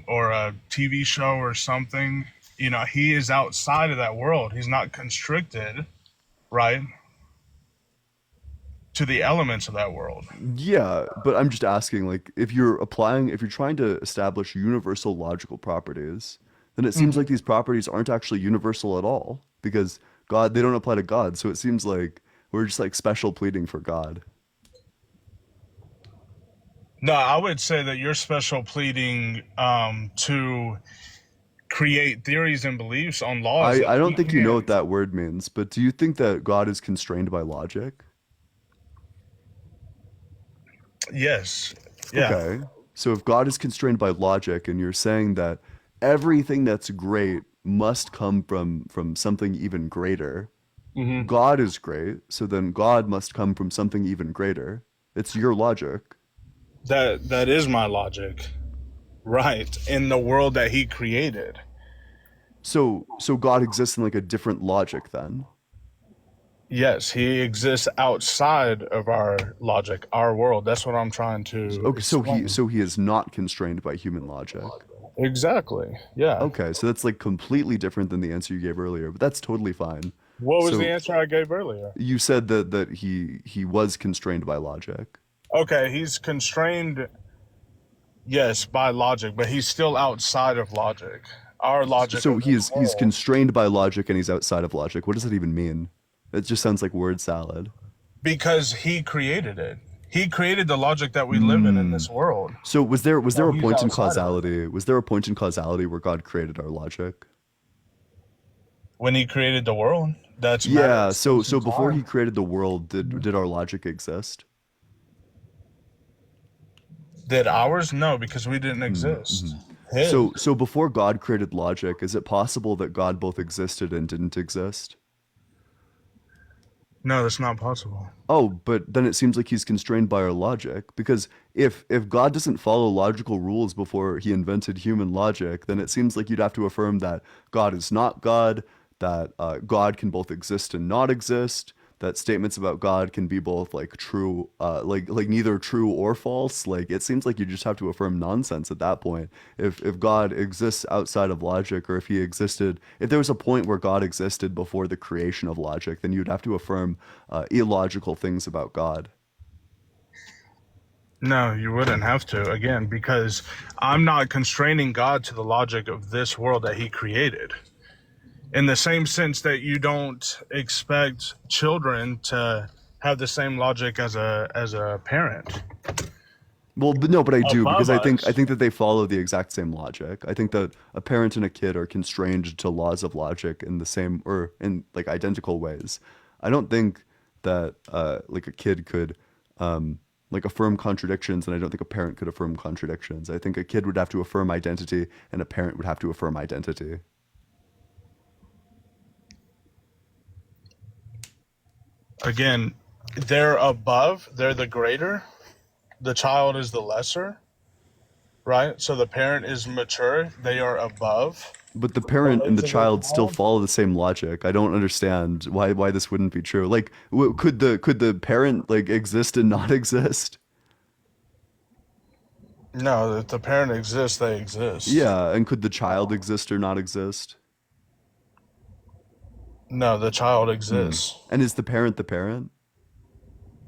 or a TV show or something, he is outside of that world. He's not constricted, right, to the elements of that world. Yeah, but I'm just asking, like, if you're trying to establish universal logical properties, then it seems like Mhm. these properties aren't actually universal at all because they don't apply to God. So it seems like we're just like special pleading for God. No, I would say that you're special pleading to create theories and beliefs on laws I that don't we think you know what can't. that word means, but do you think that God is constrained by logic? Yes. Yeah. Okay. So if God is constrained by logic and you're saying that everything that's great must come from something even greater, Hmm. God is great, so then God must come from something even greater. It's your logic. That is my logic. Right. In the world that he created. So God exists in like a different logic then. Yes, he exists outside of our logic, our world. That's what I'm trying to Okay, so he explain. so he is not constrained by human logic. Exactly. Yeah. Okay, so that's like completely different than the answer you gave earlier, but that's totally fine. What was the So answer I gave earlier? you said that he was constrained by logic. Okay, he's constrained, yes, by logic, but he's still outside of logic. Our logic So of this he's world. constrained by logic and he's outside of logic. What does that even mean? It just sounds like word salad. Because he created it. He created the logic that we live in Hmm. this world. So was there So a he's point in outside of it. causality? Was there a point in causality where God created our logic? When he created the world, that's matter, Yeah, space, so and before he time. created the world, did our logic exist? Did ours? No, because we didn't Mm-hmm. exist. His. So before God created logic, is it possible that God both existed and didn't exist? No, that's not possible. Oh, but then it seems like he's constrained by our logic because if God doesn't follow logical rules before he invented human logic, then it seems like you'd have to affirm that God is not God, that God can both exist and not exist, that statements about God can be both like true, like neither true or false. Like it seems like you just have to affirm nonsense at that point. If God exists outside of logic, or if he existed, if there was a point where God existed before the creation of logic, then you'd have to affirm illogical things about God. No, you wouldn't have to, again, because I'm not constraining God to the logic of this world that he created. In the same sense that you don't expect children to have the same logic as a parent Well, but no, but I do because above I us. think that they follow the exact same logic. I think that a parent and a kid are constrained to laws of logic in the same or in like identical ways. I don't think that like a kid could like affirm contradictions, and I don't think a parent could affirm contradictions. I think a kid would have to affirm identity, and a parent would have to affirm identity. Again, they're above, they're the greater, the child is the lesser, right? So the parent is mature, they are above But the the parent and ways the of the child still child. follow the same logic. I don't understand why this wouldn't be true. Like, could the parent like exist and not exist? No, if the parent exists, they exist. Yeah, and could the child exist or not exist? No, the child Hmm. exists. And is the parent the parent?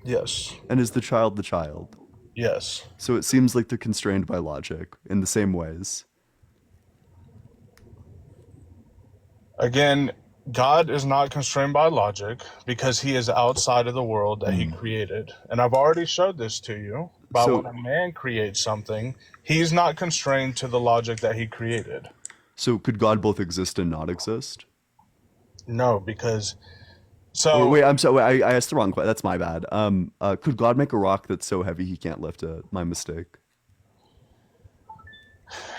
Yes. And is the child the child? Yes. So it seems like they're constrained by logic in the same ways. Again, God is not constrained by logic because he is outside of the world that he Hmm. created. And I've already showed this to you. By when So a man creates something, he's not constrained to the logic that he created. so could God both exist and not exist? No, because Or so wait, I'm sorry, I asked the wrong question. That's my bad. Could God make a rock that's so heavy he can't lift it? My mistake.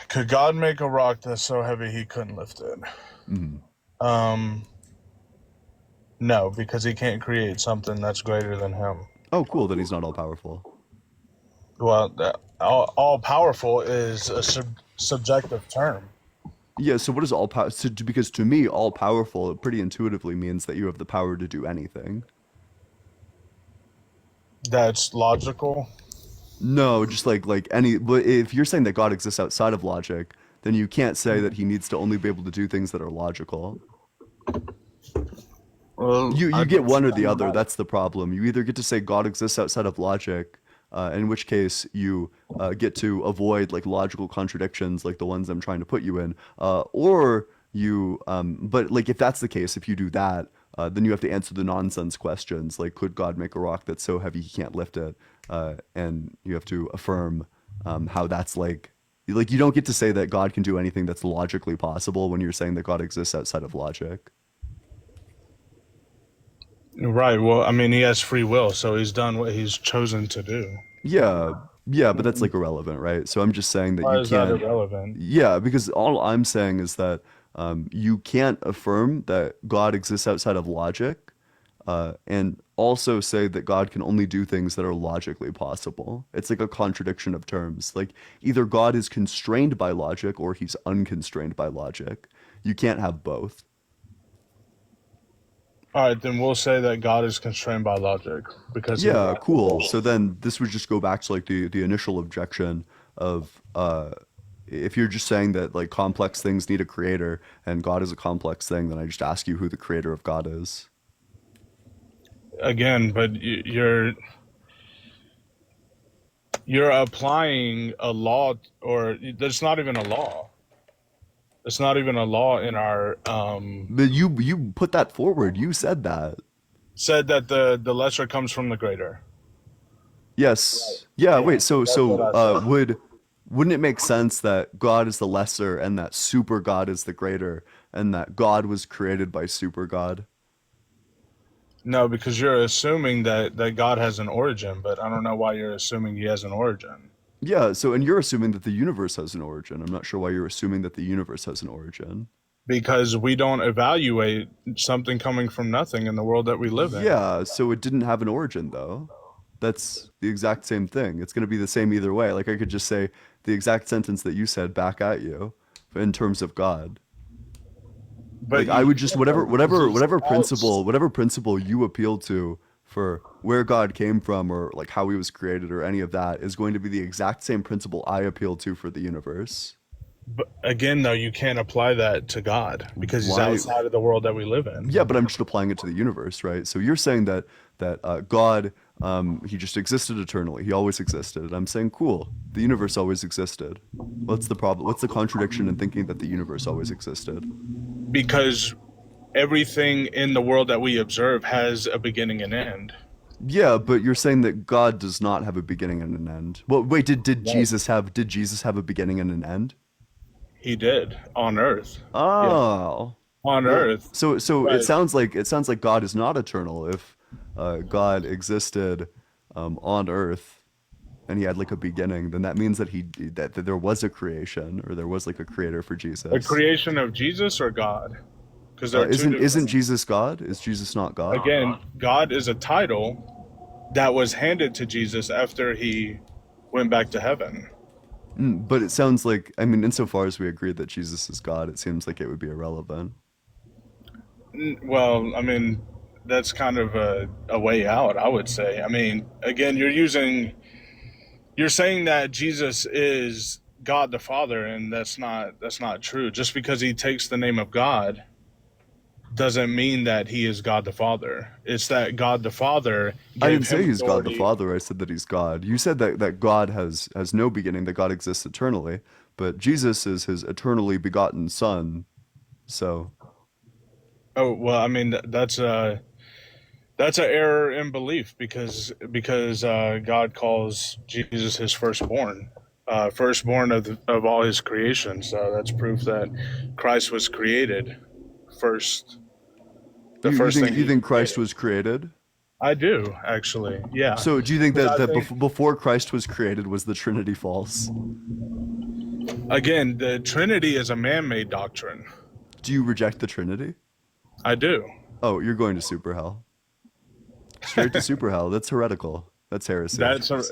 could God make a rock that's so heavy he couldn't lift it? Hmm. Um, no, because he can't create something that's greater than him. Oh, cool. Then he's not all powerful. Well, all powerful is a subjective term. Yeah. So what is all power? So, because to me, all powerful pretty intuitively means that you have the power to do anything. That's logical. No, just like any. But if you're saying that God exists outside of logic, then you can't say that he needs to only be able to do things that are logical. Well, You I get don't see one or that the in the other. Bible. That's the problem. You either get to say God exists outside of logic, in which case you get to avoid like logical contradictions like the ones I'm trying to put you in, or you. But like if that's the case, if you do that, then you have to answer the nonsense questions like could God make a rock that's so heavy he can't lift it, and you have to affirm how that's like you don't get to say that God can do anything that's logically possible when you're saying that God exists outside of logic. Right. Well, I mean, he has free will, so he's done what he's chosen to do. Yeah, yeah, but that's like irrelevant, right? So I'm just saying that Why you is that can't. irrelevant? Yeah, because all I'm saying is that you can't affirm that God exists outside of logic, and also say that God can only do things that are logically possible. It's like a contradiction of terms. Like either God is constrained by logic or he's unconstrained by logic. You can't have both. All right, then we'll say that God is constrained by logic because he Yeah, wrote the cool. world. So then this would just go back to like the initial objection of if you're just saying that like complex things need a creator and God is a complex thing, then I just ask you who the creator of God is. Again, but you're applying a law, or there's not even a law. It's not even a law in our But you put that forward. You said that. said that the lesser comes from the greater. Yes. Yeah, Yeah, wait, so that's what so I said. wouldn't it make sense that God is the lesser and that super God is the greater and that God was created by super God? No, because you're assuming that God has an origin, but I don't know why you're assuming he has an origin. Yeah, so and you're assuming that the universe has an origin. I'm not sure why you're assuming that the universe has an origin. Because we don't evaluate something coming from nothing in the world that we live in. Yeah, so it didn't have an origin though. That's the exact same thing. It's going to be the same either way. Like I could just say the exact sentence that you said back at you in terms of God. But Like I you would just can't though, because there's whatever principle you appeal to for where God came from or like how he was created or any of that is going to be the exact same principle I appeal to for the universe. but again though, you can't apply that to God because he's Why? outside of the world that we live in. Yeah, but I'm just applying it to the universe, right? So you're saying that God, he just existed eternally. He always existed. And I'm saying, cool, the universe always existed. What's the problem? What's the contradiction in thinking that the universe always existed? Because everything in the world that we observe has a beginning and end. Yeah, but you're saying that God does not have a beginning and an end. Well, wait, Right. Did Jesus have a beginning and an end? He did on earth. Yeah. Oh. On Well, earth. so But it sounds like God is not eternal if God existed on earth and he had like a beginning, then that means that that there was a creation or there was like a creator for a Jesus. creation of Jesus or God? Because there are two Isn't different. Jesus God? Is Jesus not God? Again, God is a title that was handed to Jesus after he went back to heaven. But it sounds like, I mean, insofar as we agree that Jesus is God, it seems like it would be irrelevant. Well, I mean, that's kind of a way out, I would say. I mean, again, you're saying that Jesus is God the Father, and that's not true. Just because he takes the name of God doesn't mean that he is God the Father. It's that God the Father I gave didn't say him he's God the authority. Father. I said that he's God. You said that God has no beginning, that God exists eternally, but Jesus is his eternally begotten Son. So, Oh, well, I mean that's an error in belief because God calls Jesus his firstborn, firstborn of all his creation. So that's proof that Christ was created first. The first thing you he think Christ created. was created? I do actually, yeah. So do you think 'Cause that I think before Christ was created was the Trinity false? again, the Trinity is a man-made doctrine. Do you reject the Trinity? I do. Oh, you're going to super hell. Straight to super hell. That's heretical. That's heresy.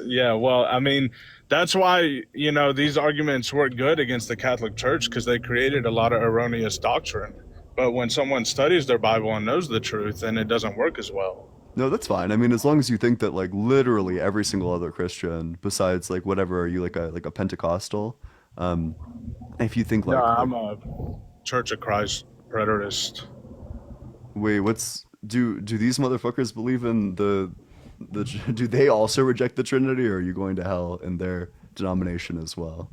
Yeah. Well, I mean, that's why these arguments work good against the Catholic Church because they created a lot of erroneous doctrine. But when someone studies their Bible and knows the truth, then it doesn't work as well. No, that's fine. I mean, as long as you think that like literally every single other Christian, besides like whatever, are you like a Pentecostal? Um, if you think No, like I'm a Church of Christ preterist. wait, what's do these motherfuckers believe in do they also reject the Trinity, or are you going to hell in their denomination as well?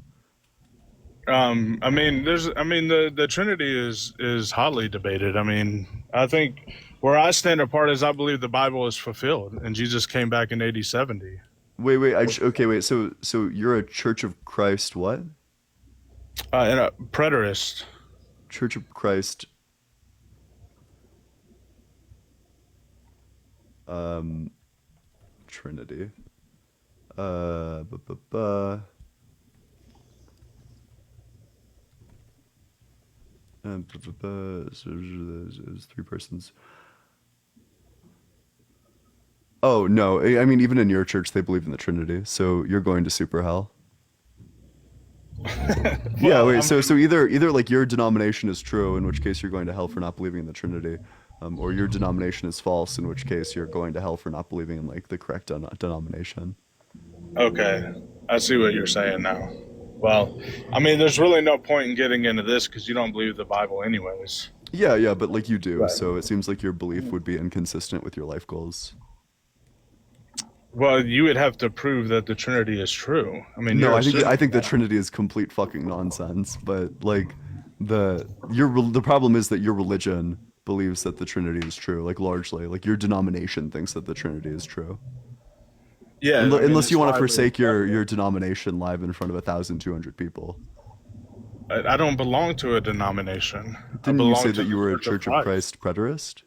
I mean, the Trinity is hotly debated. I mean, I think where I stand apart is I believe the Bible is fulfilled and Jesus came back in AD 70. Wait, okay, wait. So you're a Church of Christ what? And a preterist. Church of Christ um Trinity. bu- bu- bu- so there's three persons. Oh no, I mean even in your church they believe in the Trinity, so you're going to super hell. Yeah, Well, wait. I So mean, either like your denomination is true, in which case you're going to hell for not believing in the Trinity, or your denomination is false, in which case you're going to hell for not believing in like the correct denomination. okay, I see what you're saying now. Well, I mean, there's really no point in getting into this because you don't believe the Bible, anyways. Yeah, but like you do, Right. so it seems like your belief would be inconsistent with your life goals. Well, you would have to prove that the Trinity is true. I mean, No, you're I assuming think the that. Trinity is complete fucking nonsense. But like the problem is that your religion believes that the Trinity is true. Like largely, like your denomination thinks that the Trinity is true. Yeah, I mean, Unless you it's want to widely forsake your accepted. denomination live in front of 1,200 people. I don't belong to a denomination. I Didn't you belong say to that you the were a Church of Church of Christ. Christ preterist?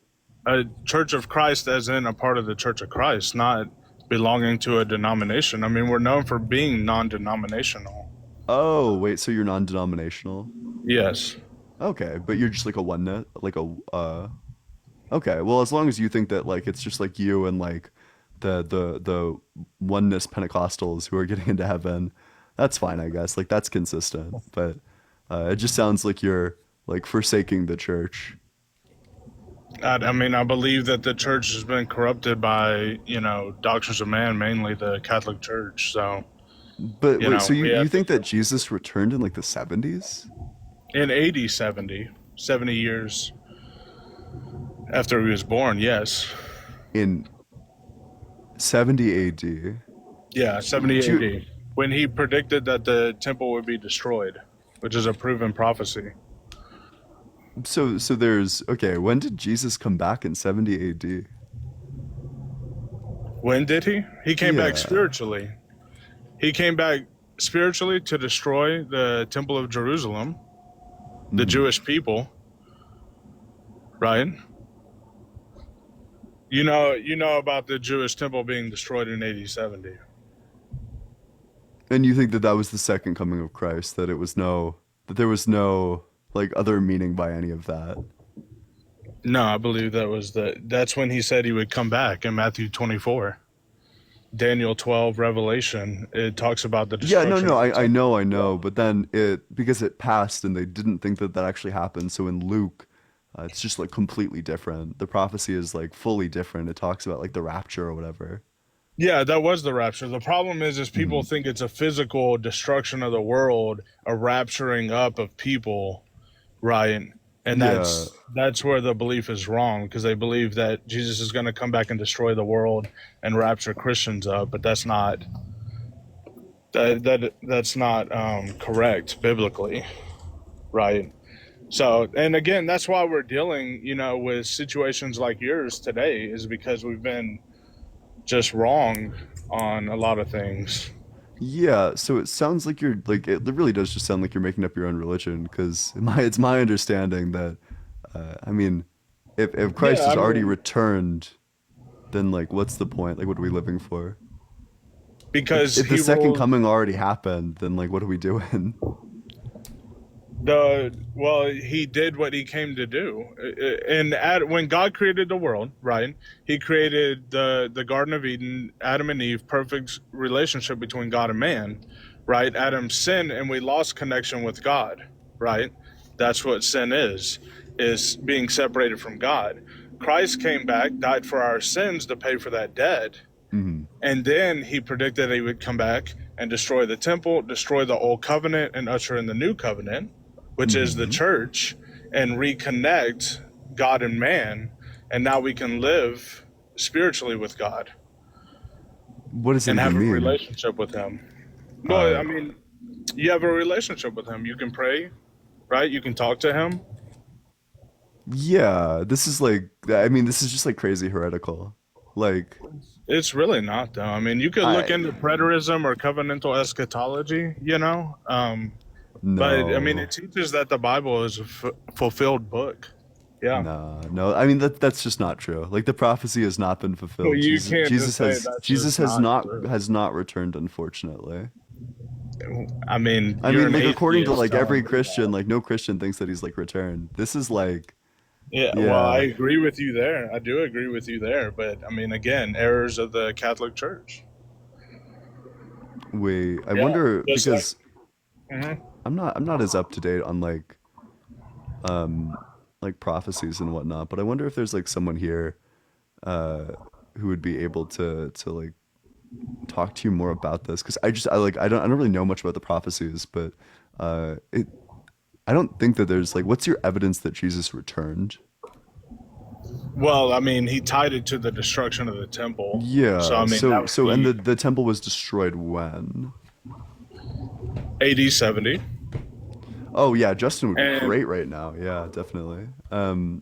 A Church of Christ, as in a part of the Church of Christ, not belonging to a denomination. I mean, we're known for being non-denominational. Oh, wait, so you're non-denominational? Yes. Okay, but you're just like a oneness, like a okay, well, as long as you think that like it's just like you and like the oneness Pentecostals who are getting into heaven, that's fine, I guess. Like that's consistent. But it just sounds like you're like forsaking the church. I mean, I believe that the church has been corrupted by, doctrines of man, mainly the Catholic Church. So, But wait, so we you have think that Jesus returned in like the 70s? in AD 70 years after he was born, yes. In 70 AD? Yeah, 70 Do you, AD, when he predicted that the temple would be destroyed, which is a proven prophecy. so there's okay, when did Jesus come back in 70 AD? When did he? He came back Yeah. spiritually. He came back spiritually to destroy the temple of Jerusalem, the Mhm. Jewish people, right? You know about the Jewish temple being destroyed in AD 70. And you think that that was the second coming of Christ, that there was no like other meaning by any of that? No, I believe that's when he said he would come back in Matthew 24. Daniel 12, Revelation, it talks about the Yeah, destruction no, of the I temple. know, but then because it passed and they didn't think that that actually happened. So in Luke, it's just like completely different. The prophecy is like fully different. It talks about like the rapture or whatever. Yeah, that was the rapture. The problem is people Hmm. think it's a physical destruction of the world, a rapturing up of people, right? And Yeah, that's where the belief is wrong because they believe that Jesus is going to come back and destroy the world and rapture Christians up, but that's not correct biblically, right? So, and again, that's why we're dealing, with situations like yours today, is because we've been just wrong on a lot of things. yeah. So it sounds like you're like it really does just sound like you're making up your own religion because it's my understanding that I mean, if Christ Yeah, has I already mean, returned, then like what's the point? Like what are we living for? because If the he second ruled coming already happened, then like what are we doing? he did what he came to do. And when God created the world, right? He created the Garden of Eden, Adam and Eve, perfect relationship between God and man, right? Adam sinned and we lost connection with God, right? That's what sin is being separated from God. Christ came back, died for our sins to pay for that debt. Hmm. And then he predicted he would come back and destroy the temple, destroy the old covenant, and usher in the new covenant, which is the Hmm. church, and reconnect God and man. And now we can live spiritually with God What does it and have even a mean? relationship with him. Well, Uh, I mean, you have a relationship with him. You can pray, right? You can talk to him. yeah, this is like, I mean, this is just like crazy heretical. Like, It's really not, though. I mean, you could look I, into preterism or covenantal eschatology, But I mean, no. it teaches that the Bible is a fulfilled book. Yeah. No. I mean that's just not true. Like the prophecy has not been Well, fulfilled. you can't just say that's Jesus just not true. has not returned, unfortunately. I mean, I you're mean, an like according to atheist like telling every me that. Christian, like no Christian thinks that he's like returned. This is like, Yeah, well, I yeah. agree with you there. I do agree with you there. But I mean, again, errors of the Catholic Church. I Yeah, wonder just like. because Mhm. I'm not as up to date on um like prophecies and whatnot, but I wonder if there's like someone here uh who would be able to like talk to you more about this because I don't really know much about the prophecies, but it I don't think that there's like what's your evidence that Jesus returned? Well, I mean, he tied it to the destruction of the temple. So I Yeah, mean, that would so and be the temple was destroyed when? AD 70. Oh yeah, Justin would be And great right now. Yeah, definitely.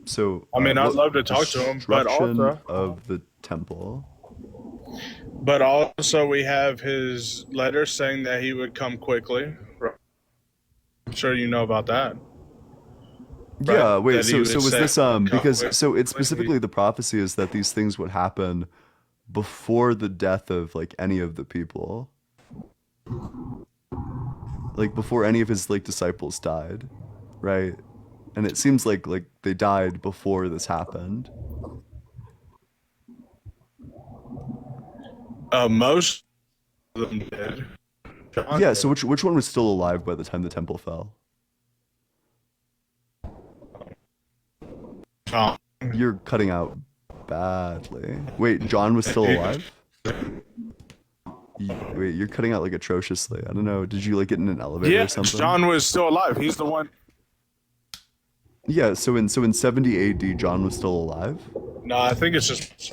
So I mean, I'd what love to talk to him, destruction of the temple? but also we have his letter saying that he would come quickly. I'm sure you know about that, right? Yeah, wait, That he so would was say this he would come because so it's quickly. specifically the prophecy is that these things would happen before the death of like any of the people. Like before any of his like disciples died, right? And it seems like they died before this happened. Most of them did. John Yeah, so did. which one was still alive by the time the temple fell? John. You're cutting out badly. Wait, John was still alive? Wait, you're cutting out like atrociously. I don't know. Did you like get in an elevator or Yes, something? John was still alive. He's the one. Yeah, so in 70 AD, John was still alive? No, I think it's just.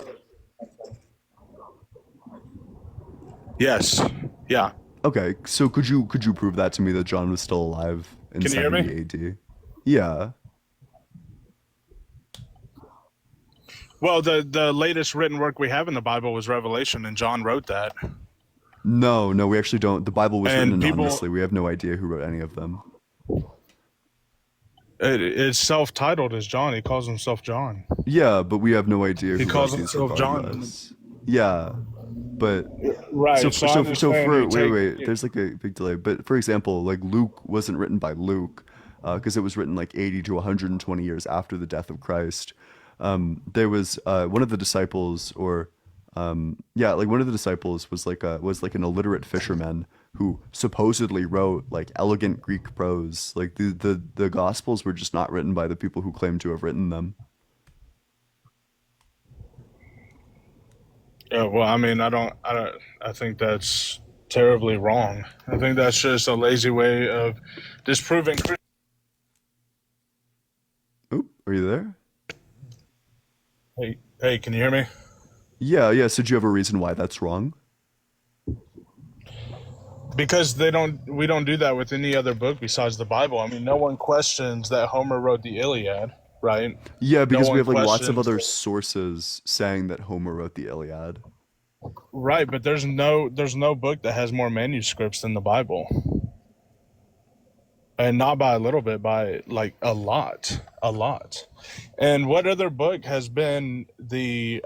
Yes. Yeah. Okay, so could you prove that to me that John was still alive in Can you hear me? 70 AD? Yeah. Well, the latest written work we have in the Bible was Revelation, and John wrote that. No, we actually don't. The Bible was written And people, anonymously. We have no idea who wrote any of them. it's self-titled as John. He calls himself John. Yeah, but we have no idea He who calls wrote these himself John. regardless. Yeah, but Right. so So for, I'm so just so saying for you wait, take. there's like a big delay. But for example, like Luke wasn't written by Luke, because it was written like 80 to 120 years after the death of Christ. There was one of the disciples, or like one of the disciples was like an illiterate fisherman who supposedly wrote like elegant Greek prose. Like the Gospels were just not written by the people who claim to have written them. Yeah, well, I mean, I don't. I think that's terribly wrong. I think that's just a lazy way of disproving. Oop, are you there? Hey, can you hear me? Yeah. So do you have a reason why that's wrong? Because we don't do that with any other book besides the Bible. I mean, no one questions that Homer wrote the Iliad, right? Yeah, No because we one have like lots of questions other that, sources saying that Homer wrote the Iliad. right, but there's no book that has more manuscripts than the Bible. And not by a little bit, by like a lot. And what other book has been the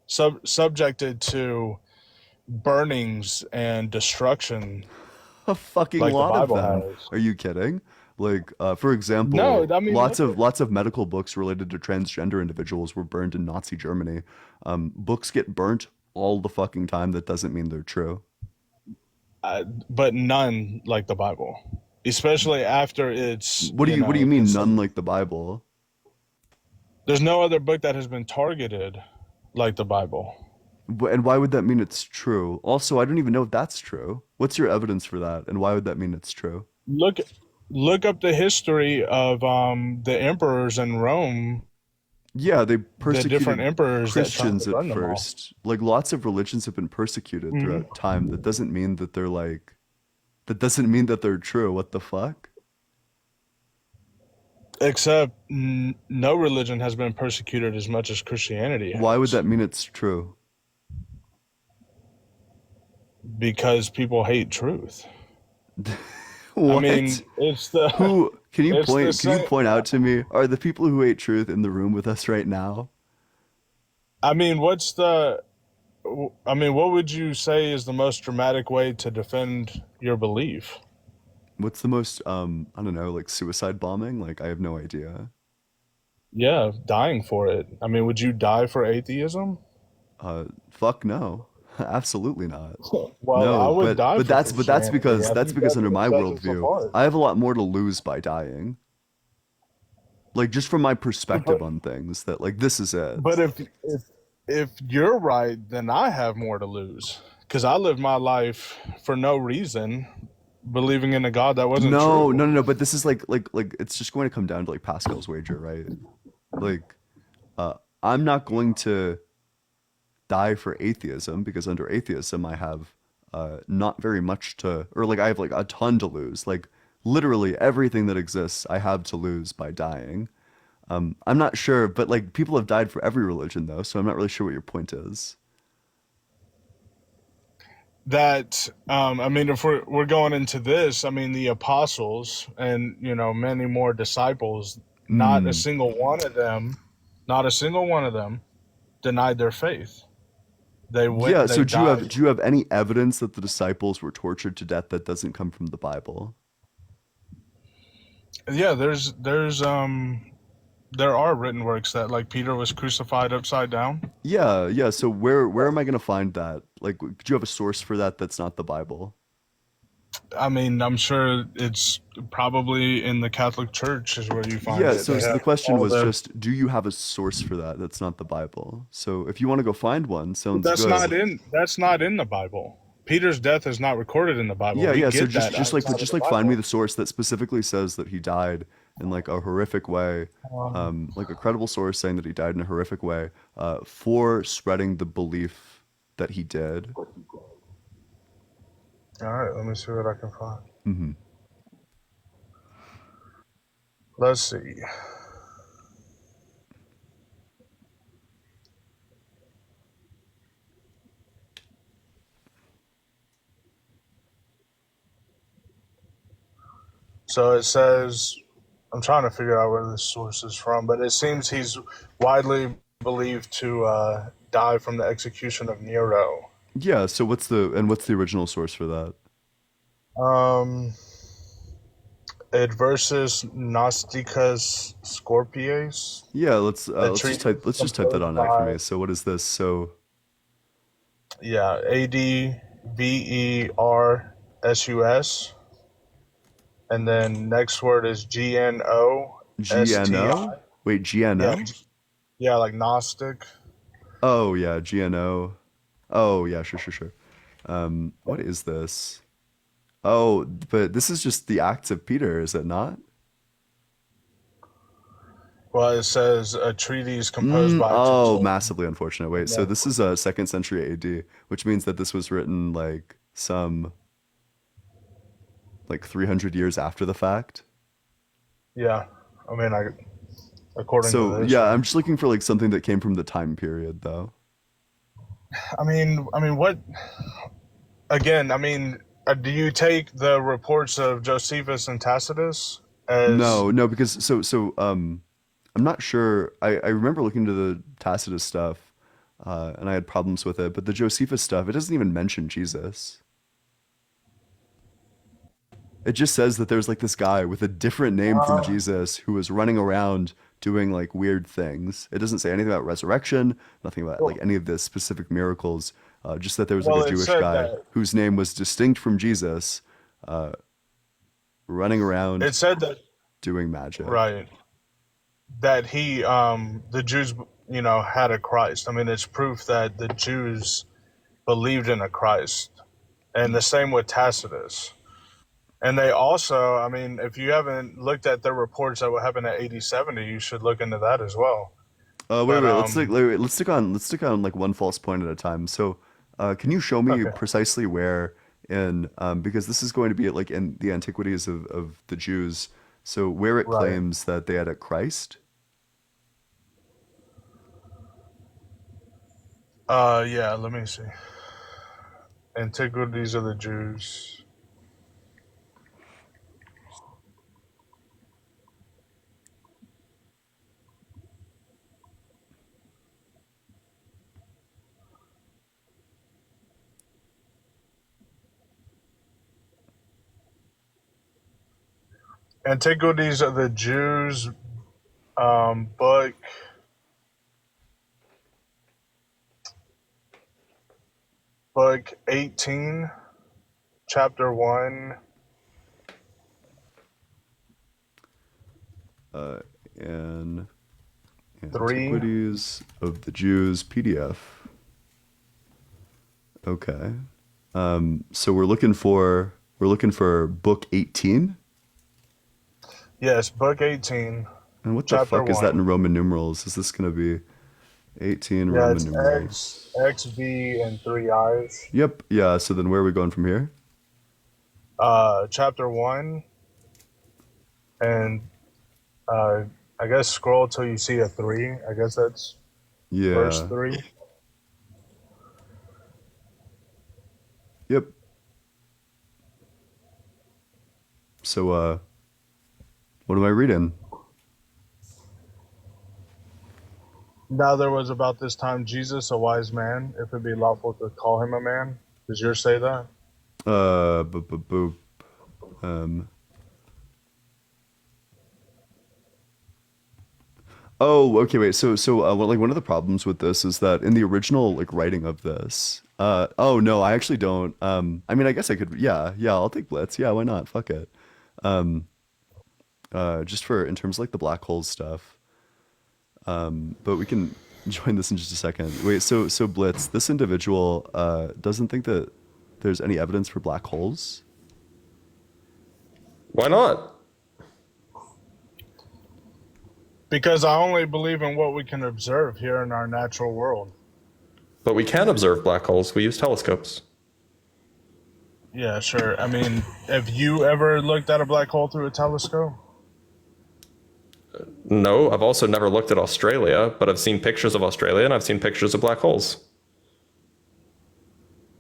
subjected to burnings and destruction A fucking like the lot of Bible them. has? Are you kidding? Like, for No, example, I mean, look at lots of medical books related to transgender individuals were burned in Nazi Germany. Books get burnt all the fucking time. That doesn't mean they're true. but none like the Bible, especially after it's What do you mean? it's None like the Bible. there's no other book that has been targeted like the Bible. And why would that mean it's true? Also, I don't even know if that's true. What's your evidence for that? And why would that mean it's true? Look up the history of the emperors in Rome, Yeah, they the different persecuted emperors that tried to Christians at burn them all. first. Like lots of religions have been persecuted Mhm. throughout time. That doesn't mean that they're like that doesn't mean that they're true. What the fuck? Except no religion has been persecuted as much as Christianity Why would has, that mean it's true? because people hate truth. I mean, What? it's the Who can you it's the point? Can you same. point out to me? Are the people who hate truth in the room with us right now? I mean, what would you say is the most dramatic way to defend your belief? What's the most I don't know, like suicide bombing? Like I have no idea. Yeah, dying for it. I mean, would you die for atheism? Fuck no. Absolutely not. Well, I No, would die for but that's Christianity. because I that's think because that's under what my sets us worldview, apart. I have a lot more to lose by dying. Like just from my perspective But on things, that like this is it. but if you're right, then I have more to lose because I lived my life for no reason, believing in a God that wasn't No, true. no, no, no. But this is like it's just going to come down to like Pascal's wager, right? Like, I'm not going to die for atheism because under atheism I have not very much to, or like I have like a ton to lose. Like literally everything that exists I have to lose by dying. I'm not sure, but like people have died for every religion though, so I'm not really sure what your point is. That I mean, if we're going into this, I mean, the apostles and many more disciples, not a Mm. single one of them, not a single one of them denied their faith. Yeah, They so died. do you have any evidence that the disciples were tortured to death that doesn't come from the Bible? Yeah, there are written works that like Peter was crucified upside down. Yeah, yeah. So where am I gonna find that? Like, do you have a source for that that's not the Bible? I mean, I'm sure it's probably in the Catholic Church is where you find Yeah, it. so They so the have question all was the, just, do you have a source for that that's not the Bible? So if you want to go find one, but sounds good. that's not in the Bible. Peter's death is not recorded in the Bible. Yeah, We yeah. So get just that just like outside of just the like find me Bible. the source that specifically says that he died in like a horrific way, Um, like a credible source saying that he died in a horrific way, for spreading the belief that he did. all right, let me see what I can find. Hmm. Let's see. So it says, I'm trying to figure out where this source is from, but it seems he's widely believed to die from the execution of Nero. Yeah. So what's the original source for that? Um, Adversus Gnosticus Scorpius, Yeah, a let's just treatise type that composed on out for by, me. So what is this? So yeah, ADVERSUS, and then next word is GNO? GNOSTI. Wait, Yeah, GNO? yeah, like Gnostic. Oh yeah, GNO. Oh yeah, sure, sure, sure. What is this? Oh, but this is just the Acts of Peter, is it not? Well, it says a treatise composed by Oh, Tertullian. massively unfortunate. Wait, so Yeah. this is second century AD, which means that this was written like some like 300 years after the fact. Yeah. I mean, according to So this, yeah, yeah. I'm just looking for like something that came from the time period, though. What? Again, do you take the reports of Josephus and Tacitus as No, no, because I'm not sure. I remember looking into the Tacitus stuff, and I had problems with it, but the Josephus stuff, it doesn't even mention Jesus. It just says that there's like this guy with a different name from uh, Jesus who was running around doing like weird things. It doesn't say anything about resurrection, nothing about like well, any of the specific miracles. Just that there was like well, a it Jewish said guy that whose name was distinct from Jesus, uh, running it around said that doing magic. right that the Jews had a Christ. I mean, it's proof that the Jews believed in a Christ, and the same with Tacitus. And they also, I mean, if you haven't looked at their reports that what happened at 8070, you should look into that as well. Wait, But wait. Let's stick on like one false point at a time. So, can you show me okay, precisely where in because this is going to be like in the antiquities of the Jews. So where it right. claims that they had a Christ. Yeah, let me see. Antiquities of the Jews. Antiquities of the Jews, book book 18, chapter 1. And 3. Antiquities of the Jews PDF. Okay. So we're looking for book 18. Yes, book 18. And what the Chapter fuck is that 1. in Roman numerals? Is this gonna be 18 Yeah, Roman it's numerals? X, V, and 3 I's. Yep. Yeah. So then where are we going from here? Chapter 1, and I guess scroll till you see a 3. I guess that's verse Yeah. 3. Yep. So what am I reading? Now there was about this time Jesus, a wise man, if it be lawful to call him a man. Does yours say that? Boop. Oh, okay, wait. Well, like one of the problems with this is that in the original like writing of this, oh no, I actually don't. I mean, I guess I could. Yeah, I'll take Blitz. Yeah, why not? Fuck it. Just for in terms of like the black hole stuff. But we can join this in just a second. Wait, so Blitz, this individual doesn't think that there's any evidence for black holes. Why not? Because I only believe in what we can observe here in our natural world. But we can observe black holes. We use telescopes. Yeah, sure. I mean, have you ever looked at a black hole through a telescope? No, I've also never looked at Australia, but I've seen pictures of Australia and I've seen pictures of black holes.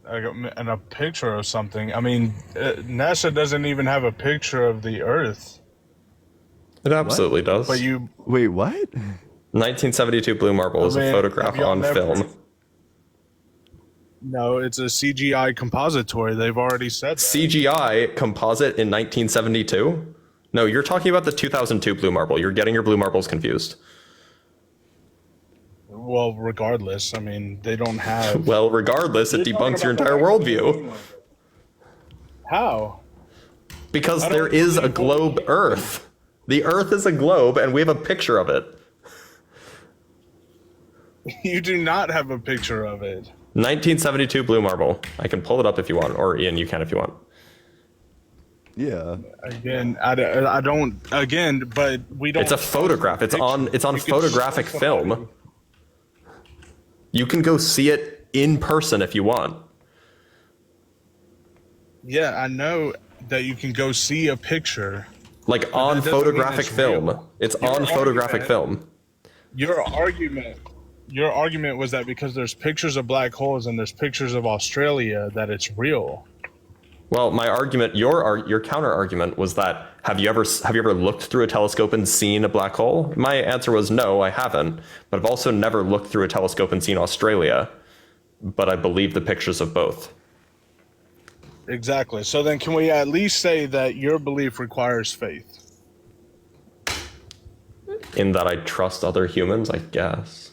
And a picture of something. I mean, NASA doesn't even have a picture of the Earth. It absolutely does. But you Wait, what? 1972 Blue Marble is a photograph have y'all on never- film. No, it's a CGI compository. They've already said that. CGI composite in 1972? No, you're talking about the 2002 Blue Marble. You're getting your Blue Marbles confused. Well, regardless, I mean, they don't have. Well, regardless, it You're talking debunks your about the entire right worldview. How? Because I there don't is a believe globe Earth. The Earth is a globe, and we have a picture of it. You do not have a picture of it. 1972 Blue Marble. I can pull it up if you want, or Ian, you can if you want. Yeah. Again, I don't. Again, but we don't. It's a photograph. It's on You can photographic show film. somebody. You can go see it in person if you want. Yeah, I know that you can go see a picture. Like on that doesn't mean photographic it's film. real. It's Your on photographic argument- film. Your argument was that because there's pictures of black holes and there's pictures of Australia that it's real. Well, my argument, your counter argument was that have you ever looked through a telescope and seen a black hole? My answer was no, I haven't. But I've also never looked through a telescope and seen Australia. But I believe the pictures of both. Exactly. So then, can we at least say that your belief requires faith? In that I trust other humans, I guess.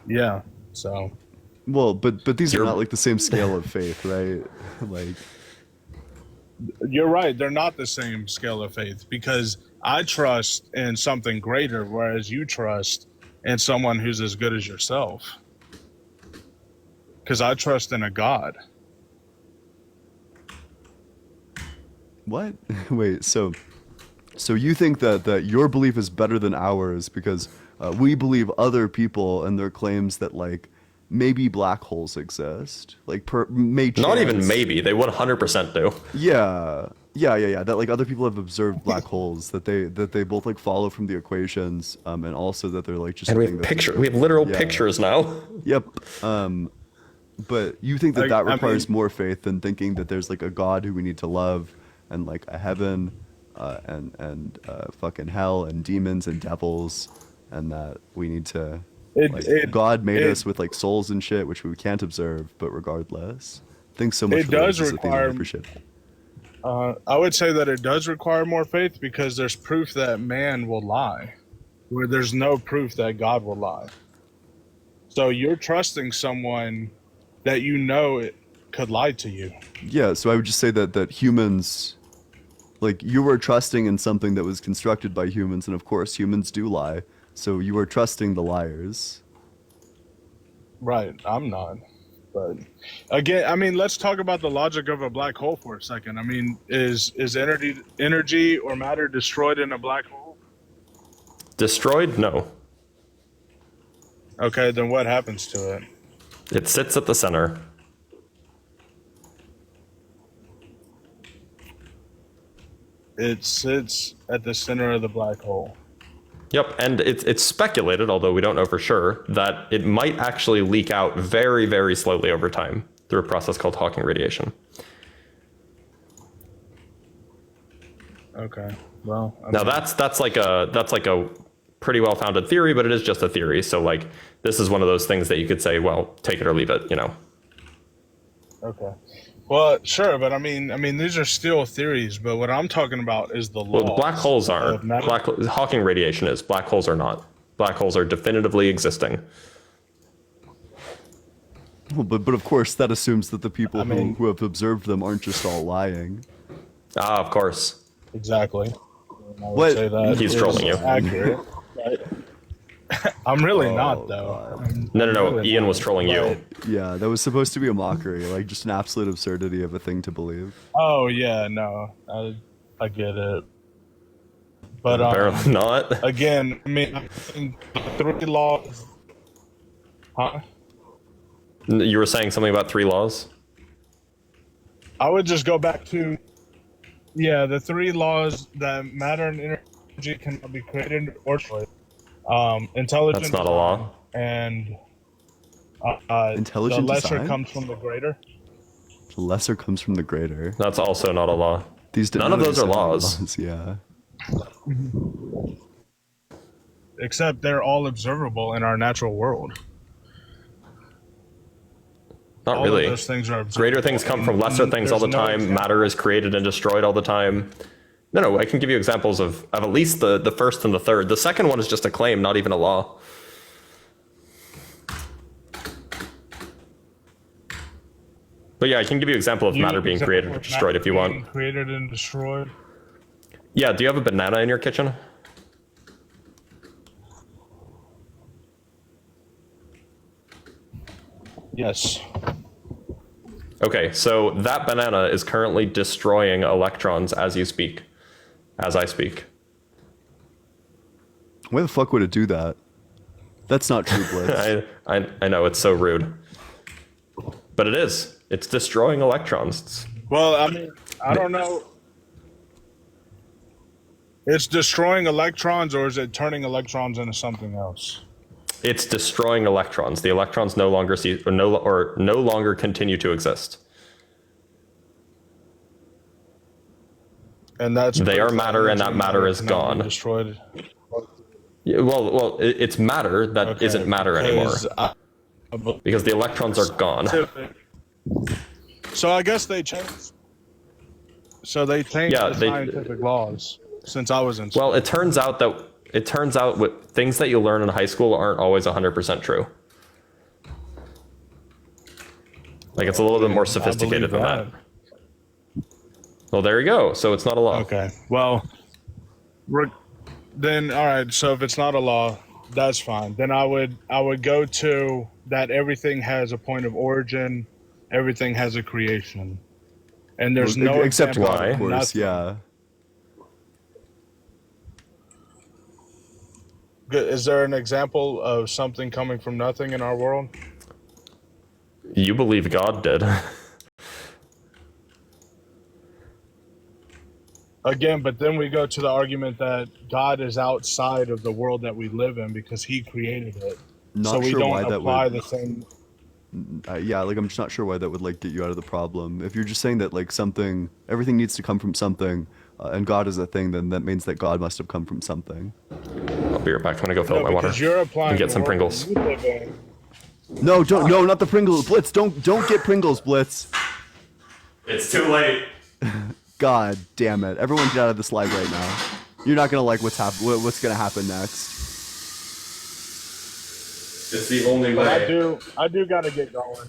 Yeah. So. Well, but these are You're- not like the same scale of faith, right? Like, You're right. They're not the same scale of faith because I trust in something greater, whereas you trust in someone who's as good as yourself. Because I trust in a God. what? Wait, so you think that your belief is better than ours because we believe other people and their claims that like maybe black holes exist, like may Not even chance- maybe, they 100% do. Yeah. That like other people have observed black holes that they both like follow from the equations, and also that they're like just. And we something have that's- we have literal Yeah. pictures now. Yep. But you think that I requires mean- more faith than thinking that there's like a God who we need to love, and like a heaven, and fucking hell and demons and devils, and that we need to. God made us with like souls and shit, which we can't observe, but regardless, thanks so much. It for does those, Athena, I require- appreciate it. I would say that it does require more faith because there's proof that man will lie, where there's no proof that God will lie. So you're trusting someone that you know it could lie to you. Yeah, so I would just say that humans, like, you were trusting in something that was constructed by humans, and of course humans do lie. So you are trusting the liars. Right, I'm not. But again, I mean, let's talk about the logic of a black hole for a second. I mean, is energy or matter destroyed in a black hole? Destroyed? No. Okay, then what happens to it? It sits at the center. It sits at the center of the black hole. Yep, and it's speculated, although we don't know for sure, that it might actually leak out very, very slowly over time through a process called Hawking radiation. Okay. Well, Now that's like a pretty well-founded theory, but it is just a theory. So like this is one of those things that you could say, well, take it or leave it, you know. okay. Well, sure, but I mean, these are still theories. But what I'm talking about is the law. Well, black holes are. Hawking radiation is. Black holes are not. Black holes are definitively existing. Well, but of course that assumes that the people who have observed them aren't just all lying. Ah, of course. Exactly. I would What? say that He's is trolling you. Accurate. Right? I'm really not, though. No. Ian was trolling you. Yeah, that was supposed to be a mockery, like just an absolute absurdity of a thing to believe. Oh yeah, no, I get it. But Apparently not. again, I mean, I think the three laws. Huh? You were saying something about 3 laws? I would just go back to, the 3 laws that matter and energy cannot be created or destroyed. Intelligence. That's not a law. And Intelligent the lesser design? comes from the greater. The lesser comes from the greater. That's also not a law. None of those are laws. Yeah. Except they're all observable in our natural world. Not All of really. those things are Greater things come from lesser and things all the there's no time. example. Matter is created and destroyed all the time. No, I can give you examples of at least the first and the third. The second one is just a claim, not even a law. But yeah, I can give you an example of matter being created or destroyed if you Being want. Created and destroyed. Yeah, do you have a banana in your kitchen? Yes. Okay, so that banana is currently destroying electrons as you speak, as I speak. Why the fuck would it do that? That's not true, Blitz. I know, it's so rude. But it is. It's destroying electrons. Well, I mean, I don't know. It's destroying electrons, or is it turning electrons into something else? It's destroying electrons. The electrons no longer no longer continue to exist. And that's They are proof matter, and that energy matter is cannot be gone. Destroyed. Yeah, well, it's matter that isn't matter anymore because the electrons are gone. So I guess they changed. So they changed Yeah, the they- scientific laws since I was in school. Well, it turns out what things that you learn in high school aren't always 100% true. Like it's a little bit more sophisticated than that. Well, there you go. So it's not a law. Okay. Well, then all right. So if it's not a law, that's fine. Then I would go to that everything has a point of origin, everything has a creation, and there's no except example God, of course. nothing. Yeah. Good. Is there an example of something coming from nothing in our world? You believe God did. Again, but then we go to the argument that God is outside of the world that we live in because He created it. Not so we sure don't why that apply would. the same. Yeah, like I'm just not sure why that would like get you out of the problem. If you're just saying that like everything needs to come from something, and God is a thing, then that means that God must have come from something. I'll be right back. I'm gonna go fill up my water Because you're applying and get the some world Pringles. that you live in. No, not the Pringles, Blitz. Don't get Pringles, Blitz. It's too late. God damn it! Everyone get out of this live right now. You're not gonna like what's gonna happen next. It's the only But way. I do gotta get going.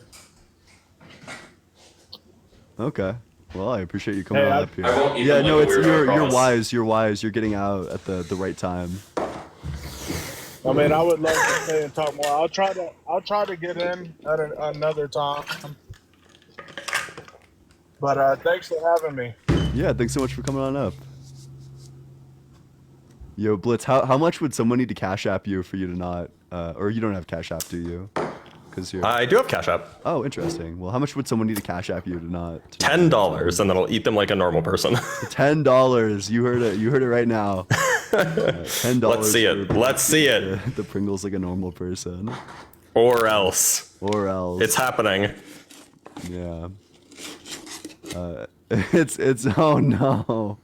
Okay. Well, I appreciate you coming Hey, on I up here. I won't eat Yeah, them no, like a it's weirdo, I you're promise. wise. You're wise. You're getting out at the right time. I mean, I would love to stay and talk more. I'll try to get in at another time. But thanks for having me. Yeah, thanks so much for coming on up. Yo, Blitz, how much would someone need to Cash App you for you to not, or you don't have Cash App, do you? Because you're. I do have Cash App. Oh, interesting. Well, how much would someone need to Cash App you to not? $10, and then I'll eat them like a normal person. $10. You heard it. You heard it right now. $10. Let's see it. Let's see it. The Pringles like a normal person. Or else. Or else. It's happening. Yeah. It's oh no.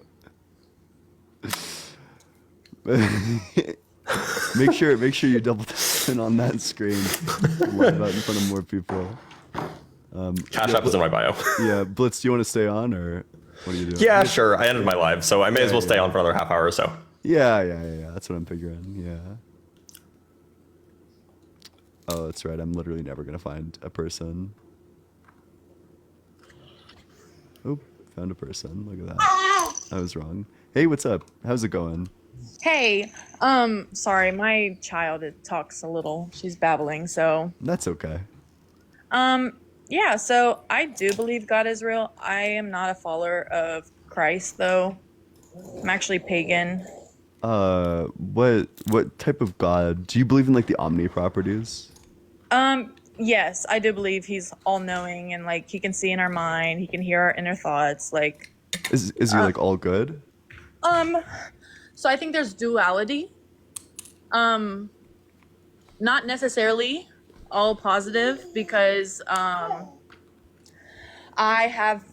make sure you double tap in on that screen. Live out in front of more people. Cash App is in my bio. Yeah, Blitz, do you want to stay on or what are you doing? Yeah, sure. I ended my live, so I may as well stay on for another half hour or so. Yeah. That's what I'm figuring. Yeah. Oh, that's right. I'm literally never gonna find a person. Oh, found a person. Look at that. I was wrong. Hey, what's up? How's it going? Hey, sorry, my child talks a little. She's babbling, so. That's okay. Yeah, so I do believe God is real. I am not a follower of Christ, though. I'm actually pagan. What type of God? Do you believe in like the omni properties? Yes, I do believe he's all-knowing and like he can see in our mind, he can hear our inner thoughts, like. Is he like all good? So I think there's duality. Not necessarily all positive because I have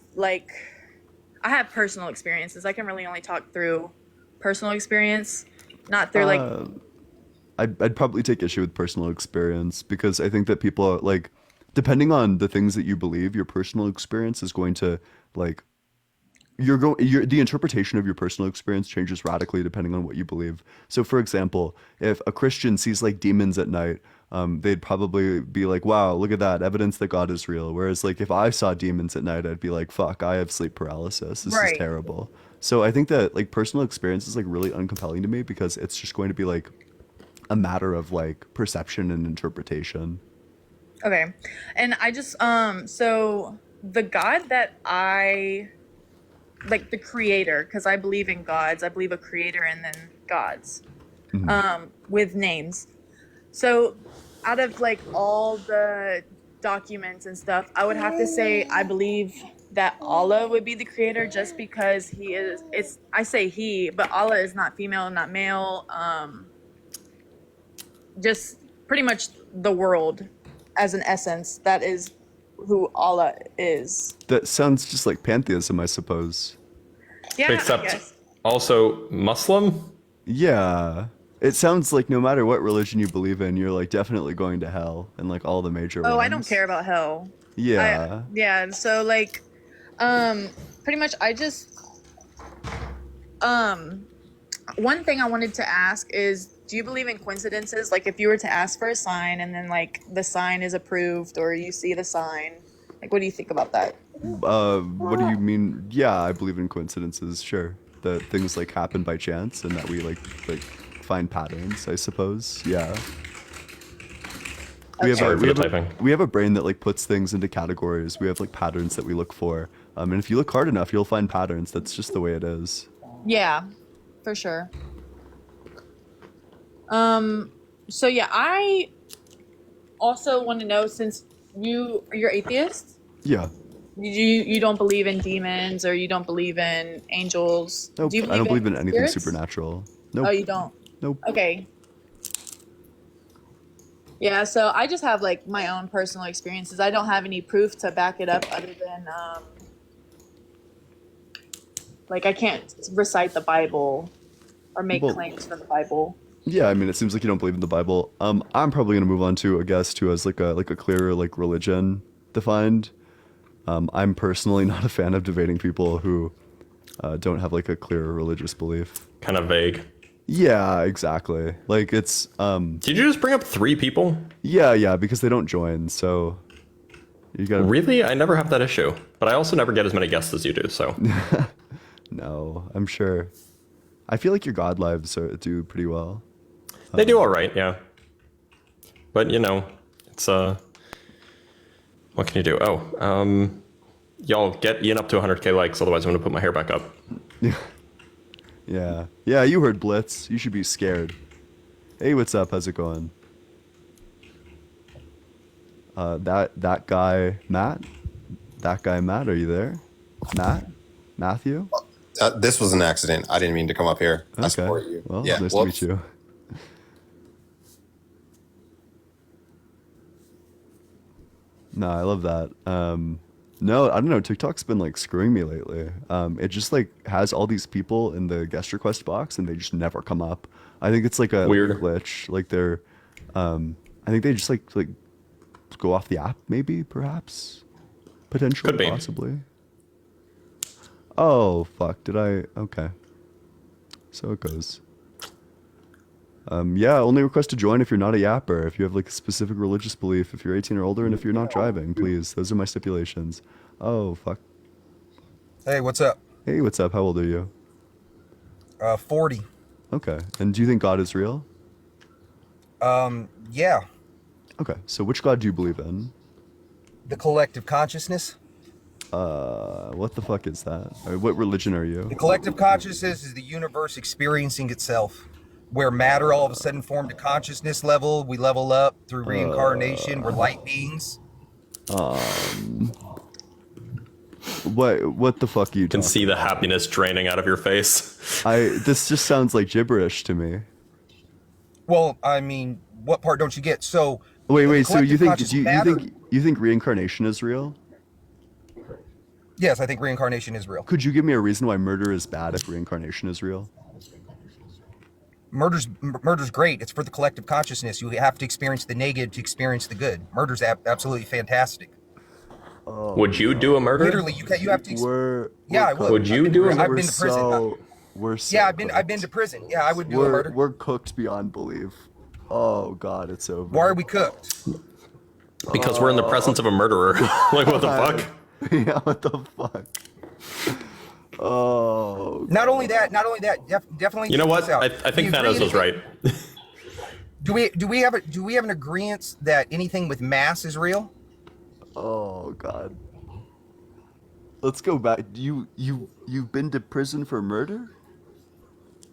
personal experiences. I can really only talk through personal experience, not through like. I'd probably take issue with personal experience because I think that people are like, depending on the things that you believe, your personal experience is going to like. The interpretation of your personal experience changes radically depending on what you believe. So, for example, if a Christian sees like demons at night, they'd probably be like, "Wow, look at that evidence that God is real." Whereas, like, if I saw demons at night, I'd be like, "Fuck, I have sleep paralysis. This is terrible." So, I think that like personal experience is like really uncompelling to me because it's just going to be like a matter of like perception and interpretation. Okay, and I just so the God that I. Like the creator, because I believe in gods. I believe a creator and then gods, with names. So out of like all the documents and stuff, I would have to say I believe that Allah would be the creator just because he is, I say he, but Allah is not female, not male. Just pretty much the world as an essence. That is who Allah is. That sounds just like pantheism, I suppose. Yeah, Except I guess. also Muslim? Yeah. It sounds like no matter what religion you believe in, you're like definitely going to hell and like all the major ones. Oh, I don't care about hell. Yeah. Yeah, so like pretty much I just one thing I wanted to ask is, do you believe in coincidences? Like if you were to ask for a sign and then like the sign is approved or you see the sign, like what do you think about that? What do you mean? Yeah, I believe in coincidences, sure. That things like happen by chance and that we like find patterns, I suppose. Yeah. We have a brain that like puts things into categories. We have like patterns that we look for. And if you look hard enough, you'll find patterns. That's just the way it is. Yeah, for sure. So yeah, I also want to know, since you're atheist? Yeah. You don't believe in demons or you don't believe in angels? Nope, Do you I don't believe in anything spirits? supernatural. Nope. Oh, you don't? Nope. Okay. Yeah, so I just have like my own personal experiences. I don't have any proof to back it up other than like I can't recite the Bible or make claims from the Bible. Yeah, I mean, it seems like you don't believe in the Bible. I'm probably gonna move on to a guest who has like a clearer like religion defined. I'm personally not a fan of debating people who don't have like a clear religious belief. Kind of vague. Yeah, exactly. Like it's Did you just bring up 3 people? yeah, because they don't join, so you gotta Really? I never have that issue. But I also never get as many guests as you do, so. No, I'm sure. I feel like your God lives do pretty well. They do all right, yeah. But, you know, it's, what can you do? Oh, y'all get Ian up to 100K likes, otherwise I'm gonna put my hair back up. Yeah, you heard Blitz. You should be scared. Hey, what's up? How's it going? That guy, Matt? That guy, Matt, are you there? Matt? Matthew? This was an accident. I didn't mean to come up here. I Okay. support you. Well, Yeah. nice whoops. to meet you. No, I love that. No, I don't know. TikTok's been like screwing me lately. It just like has all these people in the guest request box and they just never come up. I think it's like a Weird. glitch. Like they're, I think they just like go off the app, maybe, perhaps, potentially, Could be. possibly. Oh fuck! Did I? Okay. So it goes. Yeah, only request to join if you're not a yapper, if you have like a specific religious belief, if you're 18 or older, and if you're not driving, please. Those are my stipulations. Oh, fuck. Hey, what's up? Hey, what's up? How old are you? 40. Okay. And do you think God is real? Yeah. Okay. So which God do you believe in? The collective consciousness. What the fuck is that? Or what religion are you? The collective consciousness is the universe experiencing itself. Where matter all of a sudden formed a consciousness level, we level up through reincarnation, we're light beings. What the fuck are you You can talking see the happiness draining out of your face. This just sounds like gibberish to me. Well, I mean, what part don't you get? So Wait, so you collective think conscious you matter- think reincarnation is real? Yes, I think reincarnation is real. Could you give me a reason why murder is bad if reincarnation is real? Murder's great. It's for the collective consciousness. You have to experience the negative to experience the good. Murder's absolutely fantastic. Would you do a murder? Literally, you have to. We're Yeah, I would. Would you do a I've murder? been to prison. Yeah, I've been to prison. Yeah, I would do a murder. We're cooked beyond belief. Oh God, it's over. Why are we cooked? Because we're in the presence of a murderer. Like, what the fuck? Yeah, what the fuck? Oh. Not only that. Definitely. You know check what? this out. I think We Thanos agree was right. Do we have an agreement that anything with mass is real? Oh God. Let's go back. You've been to prison for murder?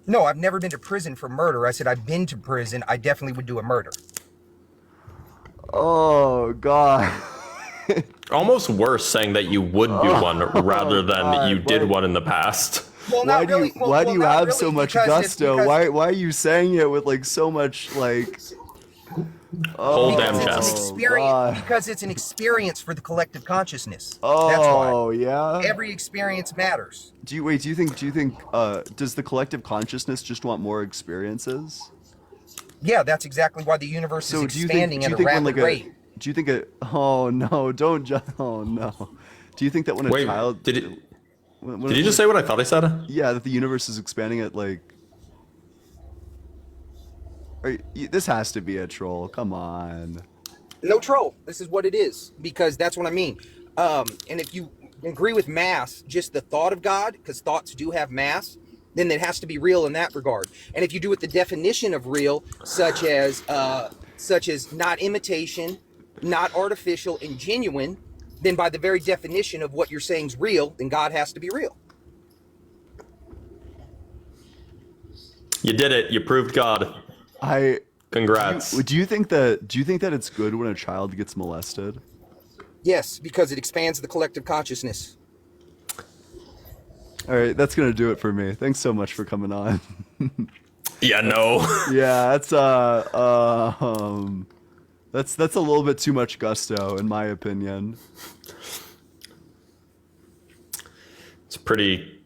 No, I've never been to prison for murder. I said I've been to prison. I definitely would do a murder. Oh God. Almost worse saying that you would do one rather than God, you did one in the past. Well, Why not do you really. why do you not have really, so much because it's gusto? because- Why are you saying it with like so much like Whole because damn it's an chest. experience, because it's an experience for the collective consciousness. That's Oh why. yeah? Every experience matters. Do you think does the collective consciousness just want more experiences? Yeah, that's exactly why the universe So is do you think expanding at a when rapid like rate. do you think it oh no, don't just oh no. Do you think that when a Wait, child did when you just say what I thought I said? Yeah, that the universe is expanding at like this has to be a troll. Come on. No troll. This is what it is, because that's what I mean. And if you agree with mass, just the thought of God, because thoughts do have mass, then it has to be real in that regard. And if you do with the definition of real, such as not imitation, not artificial, and genuine, then by the very definition of what you're saying is real, then God has to be real. You did it. You proved God. Congrats. Do you think that it's good when a child gets molested? Yes, because it expands the collective consciousness. All right, that's gonna do it for me. Thanks so much for coming on. Yeah, no. Yeah, that's a little bit too much gusto, in my opinion. It's pretty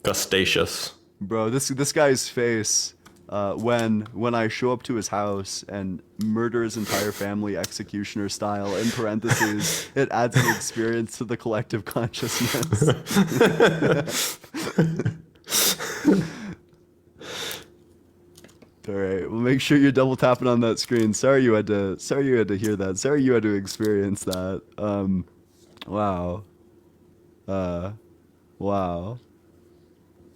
gustacious. Bro, this guy's face. when I show up to his house and murder his entire family executioner style, in parentheses, it adds an experience to the collective consciousness. All right, well, make sure you're double tapping on that screen. Sorry you had to hear that. Sorry you had to experience that. Wow. Wow.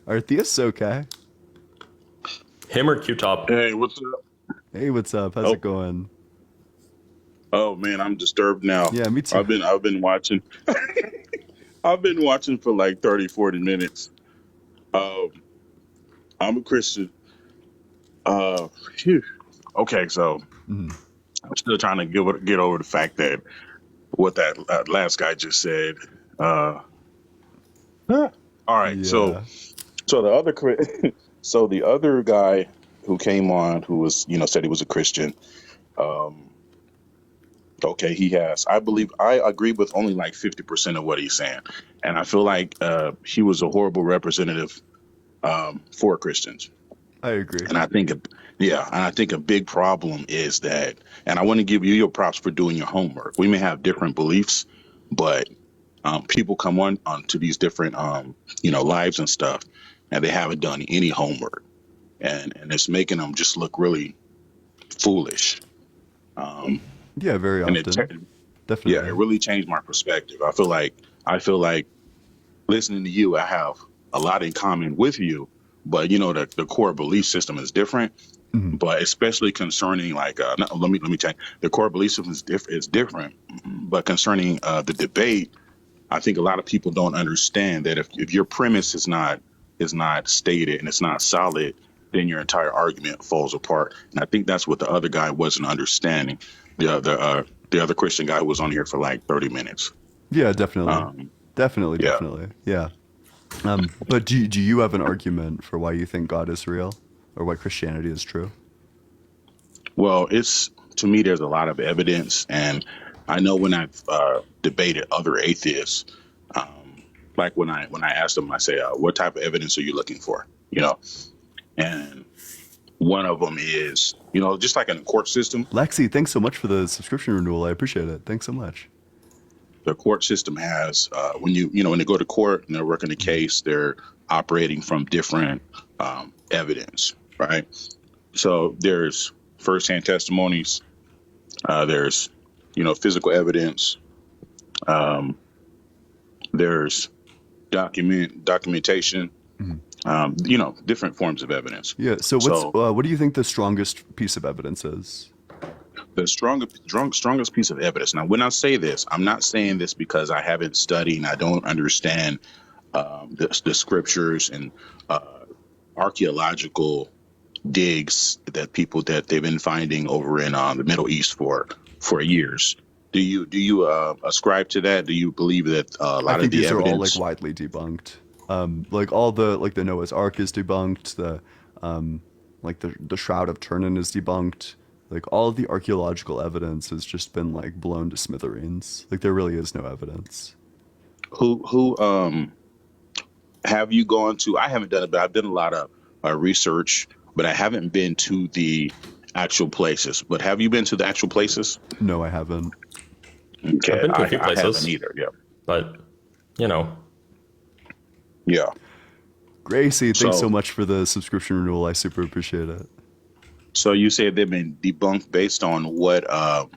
Are theists okay? Him or Q-Top? Hey, what's up? Hey, what's up? How's it going? Oh man, I'm disturbed now. Yeah, me too. I've been watching. I've been watching for like 30, 40 minutes. Um, I'm a Christian. Phew. Okay, so I'm still trying to get over the fact that what that last guy just said. All right, Yeah. so the other so the other guy who came on, who was said he was a Christian. Um, okay, I agree with only like 50% of what he's saying, and I feel like he was a horrible representative for Christians. I agree. And I think, a big problem is that, and I want to give you your props for doing your homework. We may have different beliefs, but people come on to these different, lives and stuff, and they haven't done any homework, and it's making them just look really foolish. Yeah, very And often. Definitely. yeah, it really changed my perspective. I feel like listening to you, I have a lot in common with you, but the core belief system is different. But especially concerning let me change. The core belief system is different, but concerning the debate, I think a lot of people don't understand that if your premise is not stated and it's not solid, then your entire argument falls apart. And I think that's what the other guy wasn't understanding. The other Christian guy who was on here for like 30 minutes. Yeah, definitely. Definitely. Yeah. But do you have an argument for why you think God is real or why Christianity is true? Well, to me, there's a lot of evidence, and I know when I've debated other atheists, like when I ask them, I say, "What type of evidence are you looking for?" And one of them is, just like in the court system. Lexi, thanks so much for the subscription renewal. I appreciate it. Thanks so much. The court system has when when they go to court and they're working a case, they're operating from different evidence, right? So there's firsthand testimonies, there's physical evidence, there's documentation, different forms of evidence. Yeah. So what do you think the strongest piece of evidence is? The strongest piece of evidence. Now, when I say this, I'm not saying this because I haven't studied and I don't understand the scriptures and archaeological digs that they've been finding over in the Middle East for years. Do you ascribe to that? Do you believe that a lot I think of the these evidence are all like widely debunked. Like all the Noah's Ark is debunked. The Shroud of Turin is debunked. Like all of the archaeological evidence has just been like blown to smithereens. Like there really is no evidence. Who have you gone to? I haven't done it, but I've done a lot of research, but I haven't been to the actual places. But have you been to the actual places? No, I haven't. Okay, I've been to a few I places. haven't either. Yeah, but yeah. Gracie, thanks So- so much for the subscription renewal. I super appreciate it. So you say they've been debunked based on what?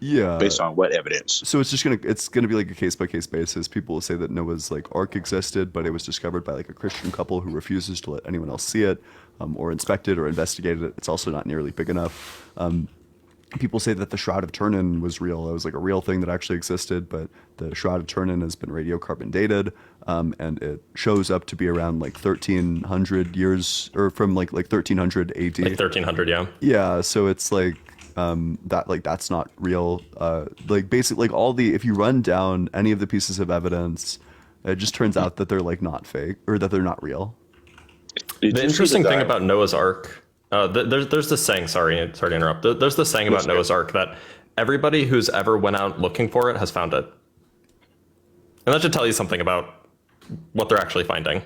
Yeah. Based on what evidence? So it's gonna be like a case by case basis. People will say that Noah's like Ark existed, but it was discovered by like a Christian couple who refuses to let anyone else see it, or inspect it or investigate it. It's also not nearly big enough. People say that the Shroud of Turin was real. It was like a real thing that actually existed, but the Shroud of Turin has been radiocarbon dated, and it shows up to be around like 1300 years, or from like 1300 AD. like 1300, yeah. Yeah, so it's like that's not real. Like basically, like if you run down any of the pieces of evidence, it just turns out that they're like not fake or that they're not real. The interesting thing about Noah's Ark, there's this saying. Sorry to interrupt. There's this saying about Noah's Ark that everybody who's ever went out looking for it has found it, and that should tell you something about what they're actually finding.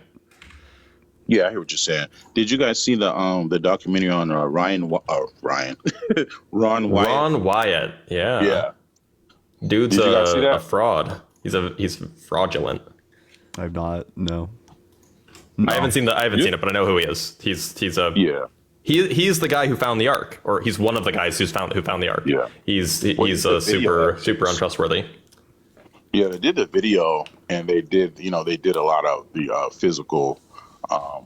Yeah, I hear what you're saying. Did you guys see the documentary on Ryan Ron Wyatt? Ron Wyatt. Yeah. Yeah. Dude's Did you guys see a that? fraud. He's fraudulent. I've not. No. I haven't seen it, but I know who he is. He's he's the guy who found the ark, or he's one of the guys who found the ark. Yeah. He's the super video? untrustworthy. Yeah, they did the video, and they did a lot of the physical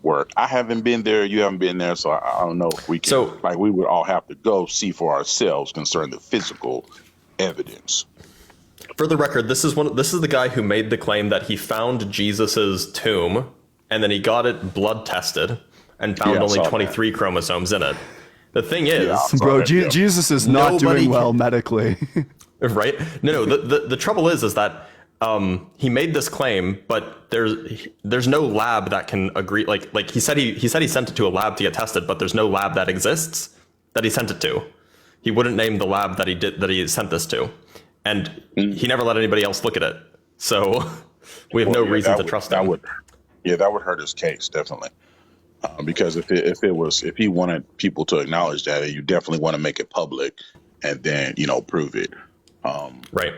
work. I haven't been there. You haven't been there, so I don't know if we can. So, we would all have to go see for ourselves concerning the physical evidence. For the record, this is the guy who made the claim that he found Jesus's tomb, and then he got it blood tested and found only 23 chromosomes in it. The thing is, bro, Jesus is not doing well medically. Right? No. The trouble is that he made this claim, but there's no lab that can agree. Like he said he sent it to a lab to get tested, but there's no lab that exists that he sent it to. He wouldn't name the lab that he sent this to, and he never let anybody else look at it. So we have no reason to trust him. That would hurt his case definitely. Because if he wanted people to acknowledge that, you definitely want to make it public, and then prove it. Right.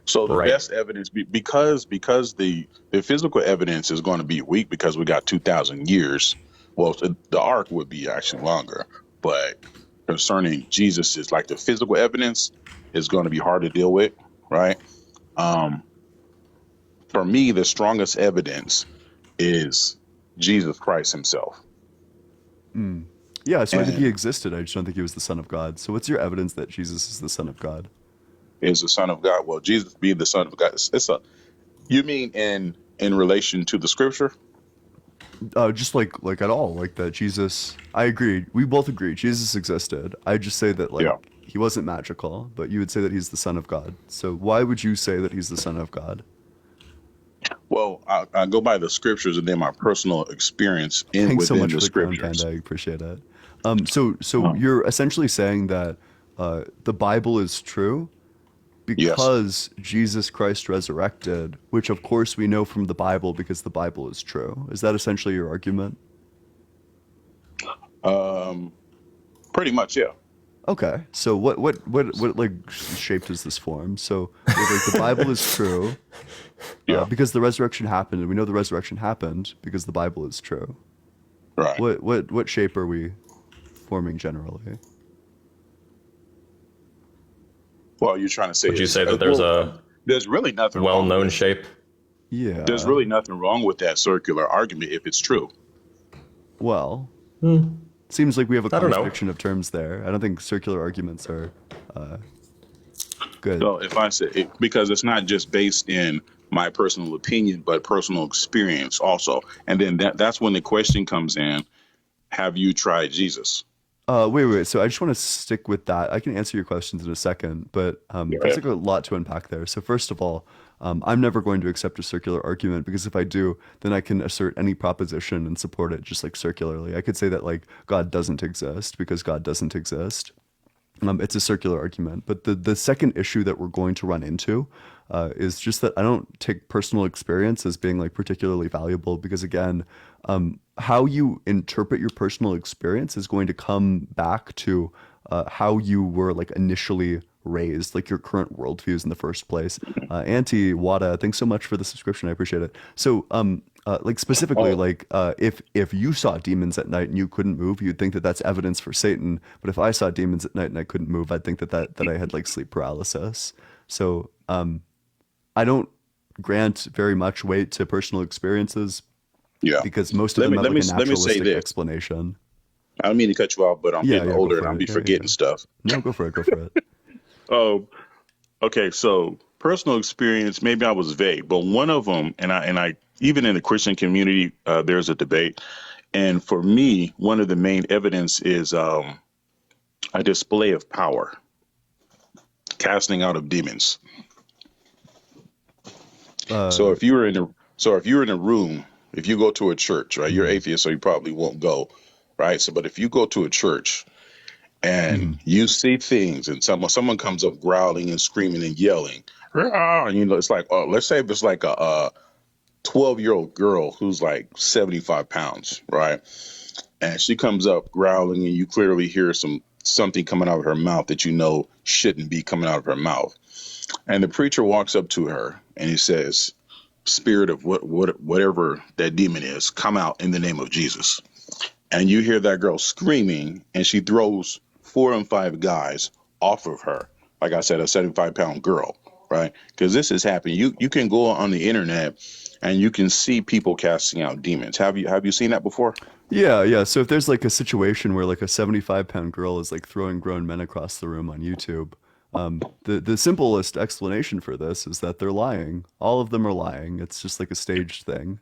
So the best evidence, because the physical evidence is going to be weak because we got 2,000 years. Well, the ark would be actually longer, but concerning Jesus, is like the physical evidence is going to be hard to deal with, right? For me, the strongest evidence is Jesus Christ himself. Yeah, so I think he existed. I just don't think he was the Son of God. So what's your evidence that Jesus is the Son of God? Is the Son of God? Well, Jesus being the Son of God. You mean in relation to the Scripture? Just like at all, like that Jesus. I agree. We both agree. Jesus existed. I just say that he wasn't magical, but you would say that he's the Son of God. So why would you say that he's the Son of God? Well, I go by the Scriptures and then my personal experience Thanks so within much the for the crown, Scriptures. Panda. I appreciate it. So you're essentially saying that the Bible is true because Jesus Christ resurrected, which of course we know from the Bible because the Bible is true. Is that essentially your argument? Pretty much, yeah. Okay. So what like shape does this form? So the Bible is true, because the resurrection happened, and we know the resurrection happened because the Bible is true. Right. What shape are we forming generally? Well, you're trying to say. Would you say that there's really nothing well-known shape? Yeah. There's really nothing wrong with that circular argument if it's true. Well, seems like we have a contradiction of terms there. I don't think circular arguments are good. So if I say because it's not just based in my personal opinion, but personal experience also, and then that's when the question comes in: have you tried Jesus? Wait. So I just want to stick with that. I can answer your questions in a second, but there's like a lot to unpack there. So first of all, I'm never going to accept a circular argument because if I do, then I can assert any proposition and support it just like circularly. I could say that like God doesn't exist because God doesn't exist. It's a circular argument. But the second issue that we're going to run into is just that I don't take personal experience as being like particularly valuable because again, how you interpret your personal experience is going to come back to how you were like initially raised, like your current worldviews in the first place. Auntie Wada, thanks so much for the subscription. I appreciate it. So like specifically, if you saw demons at night and you couldn't move, you'd think that that's evidence for Satan. But if I saw demons at night and I couldn't move, I'd think that I had like sleep paralysis. So I don't grant very much weight to personal experiences. Yeah, because most of them have like a naturalistic explanation. I don't mean to cut you off, but I'm getting older and I'll be forgetting stuff. No, go for it. Okay, so personal experience, maybe I was vague, but one of them, and I even in the Christian community, there's a debate, and for me, one of the main evidence is a display of power, casting out of demons. So if you're in a room, if you go to a church, right, you're atheist, so you probably won't go, right? So, but if you go to a church and you see things, and someone comes up growling and screaming and yelling, and it's like, let's say if it's like 12-year-old girl who's like 75 pounds, right? And she comes up growling, and you clearly hear something coming out of her mouth that you know shouldn't be coming out of her mouth. And the preacher walks up to her and he says, "Spirit of whatever that demon is, come out in the name of Jesus." And you hear that girl screaming, and she throws 4 and 5 guys off of her. Like I said, a 75-pound girl, right? Because this is happening. You can go on the internet and you can see people casting out demons. Have you seen that before? Yeah. So if there's like a situation where like a 75-pound girl is like throwing grown men across the room on YouTube, the simplest explanation for this is that they're lying. All of them are lying. It's just like a staged thing.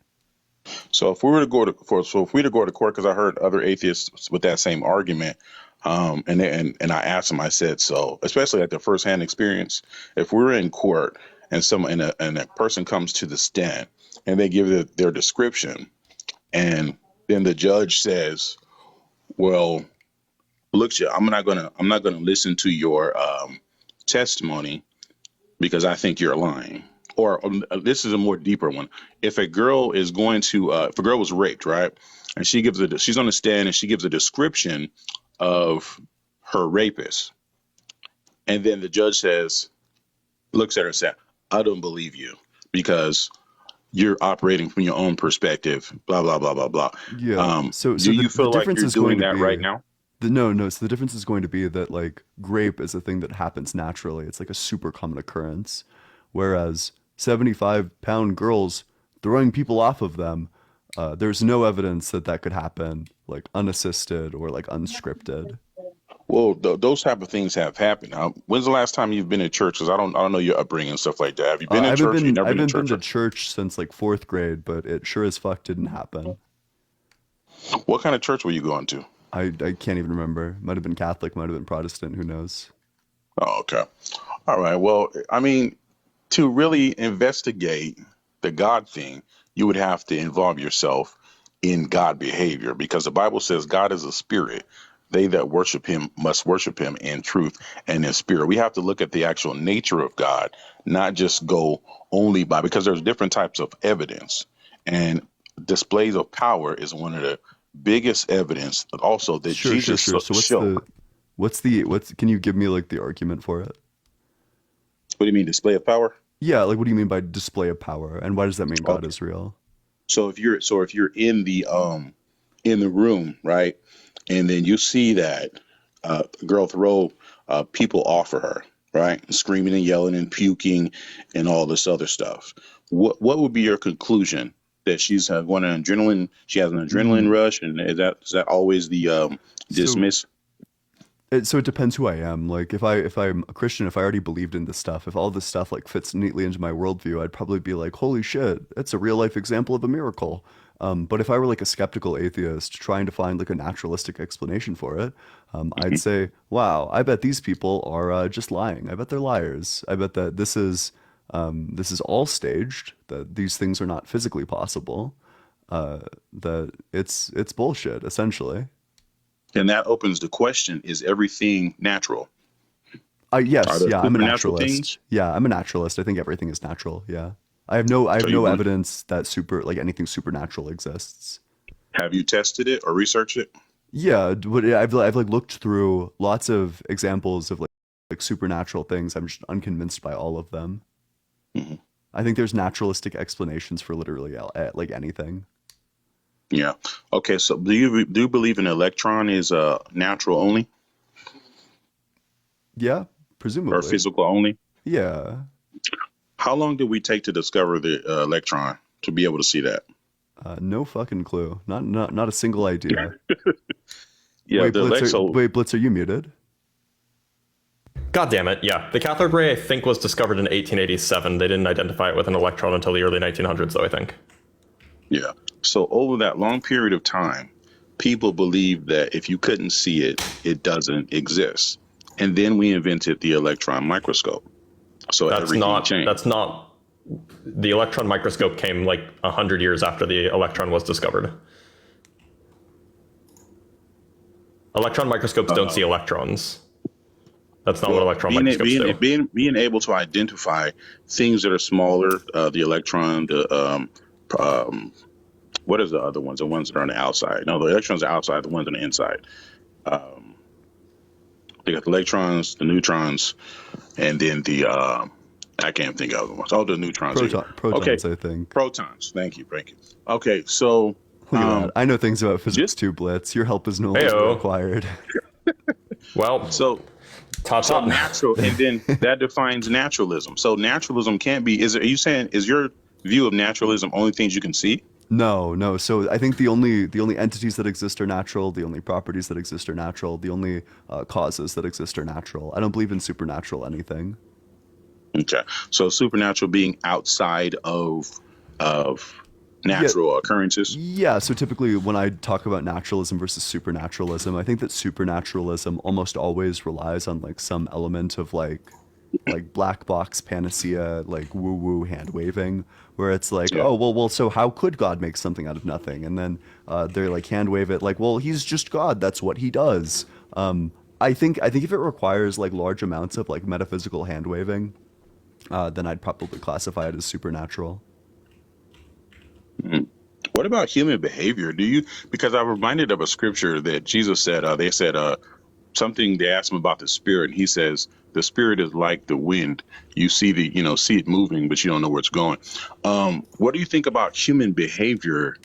So if we were to go to court, because I heard other atheists with that same argument, and I asked them, I said, so especially at the firsthand experience, if we were in court and a person comes to the stand and they give their description, and then the judge says, "Well, look, I'm not gonna listen to your testimony because I think you're lying." Or this is a more deeper one. If a girl is going to, if a girl was raped, right, and she's on the stand and she gives a description of her rapist, and then the judge looks at her and says, "I don't believe you because you're operating from your own perspective, blah, blah, blah, blah, blah." Yeah. So do you feel like difference you're is going doing to that be- right now? No. So the difference is going to be that like rape is a thing that happens naturally. It's like a super common occurrence. Whereas 75-pound girls throwing people off of them, there's no evidence that could happen like unassisted or like unscripted. Well, those type of things have happened. Now, when's the last time you've been in church? Because I don't know your upbringing and stuff like that. Have you been in church? You've never I been in haven't been church? to church since like 4th grade, but it sure as fuck didn't happen. What kind of church were you going to? I can't even remember. Might have been Catholic, might have been Protestant, who knows? Oh, okay. All right. Well, I mean, to really investigate the God thing, you would have to involve yourself in God behavior, because the Bible says God is a spirit. They that worship him must worship him in truth and in spirit. We have to look at the actual nature of God, not just go only by, because there's different types of evidence, and displays of power is one of the biggest evidence also that Sure. Jesus So showed. what's can you give me like the argument for it? What do you mean, display of power? Yeah, like what do you mean by display of power, and why does that mean God is real? So if you're in the room, right, and then you see that girl throw people off of her, right, screaming and yelling and puking and all this other stuff, what would be your conclusion? That she's one adrenaline, she has an adrenaline rush, and is that always the dismiss? So it depends who I am. Like if I'm a Christian, if I already believed in this stuff, if all this stuff like fits neatly into my worldview, I'd probably be like, holy shit, it's a real life example of a miracle. But if I were like a skeptical atheist trying to find like a naturalistic explanation for it, I'd say, wow, I bet these people are just lying. I bet they're liars. I bet that this is all staged, that these things are not physically possible, that it's bullshit, essentially. And that opens the question: is everything natural? Yes, Are there yeah, I'm a supernatural naturalist. things? Yeah, I'm a naturalist. I think everything is natural. Yeah, I have no So you believe- evidence that anything supernatural exists. Have you tested it or researched it? Yeah, but I've like looked through lots of examples of like supernatural things. I'm just unconvinced by all of them. Mm-hmm. I think there's naturalistic explanations for literally like anything. Yeah. Okay. So do you believe an electron is natural only Yeah, presumably. or physical only? Yeah. How long did we take to discover the electron to be able to see that? No fucking clue. Not a single idea. Yeah. Wait, The Blitz, are you muted? God damn it, yeah. The cathode ray, I think, was discovered in 1887. They didn't identify it with an electron until the early 1900s, though, I think. Yeah. So over that long period of time, people believed that if you couldn't see it, it doesn't exist. And then we invented the electron microscope. So everything changed. That's not. The electron microscope came like 100 years after the electron was discovered. Electron microscopes don't see electrons. That's not what electron microscopes do. Being able to identify things that are smaller, the electron, the um, what is the other ones? The ones that are on the outside. No, the electrons are outside. The ones on the inside. Um, they got the electrons, the neutrons, and then the I can't think of the ones. Oh, the neutrons. Protons, I think. Protons. Thank you. Okay, so look at that. I know things about physics too, Blitz. Your help is no longer Heyo. required. Well, so natural, and then that defines naturalism. So naturalism can't be. Are you saying is your view of naturalism only things you can see? No. So I think the only entities that exist are natural. The only properties that exist are natural. The only causes that exist are natural. I don't believe in supernatural anything. Okay, so supernatural being outside of natural occurrences. Yeah, so typically when I talk about naturalism versus supernaturalism, I think that supernaturalism almost always relies on like some element of like black box panacea, like woo woo hand waving, where it's like, oh well, so how could God make something out of nothing? And then they're like hand wave it like, well, he's just God, that's what he does. I think if it requires like large amounts of like metaphysical hand waving, then I'd probably classify it as supernatural. What about human behavior? Because I'm reminded of a scripture that Jesus said, they said something, they asked him about the spirit, and he says, the spirit is like the wind. You see it moving, but you don't know where it's going. What do you think about human behavior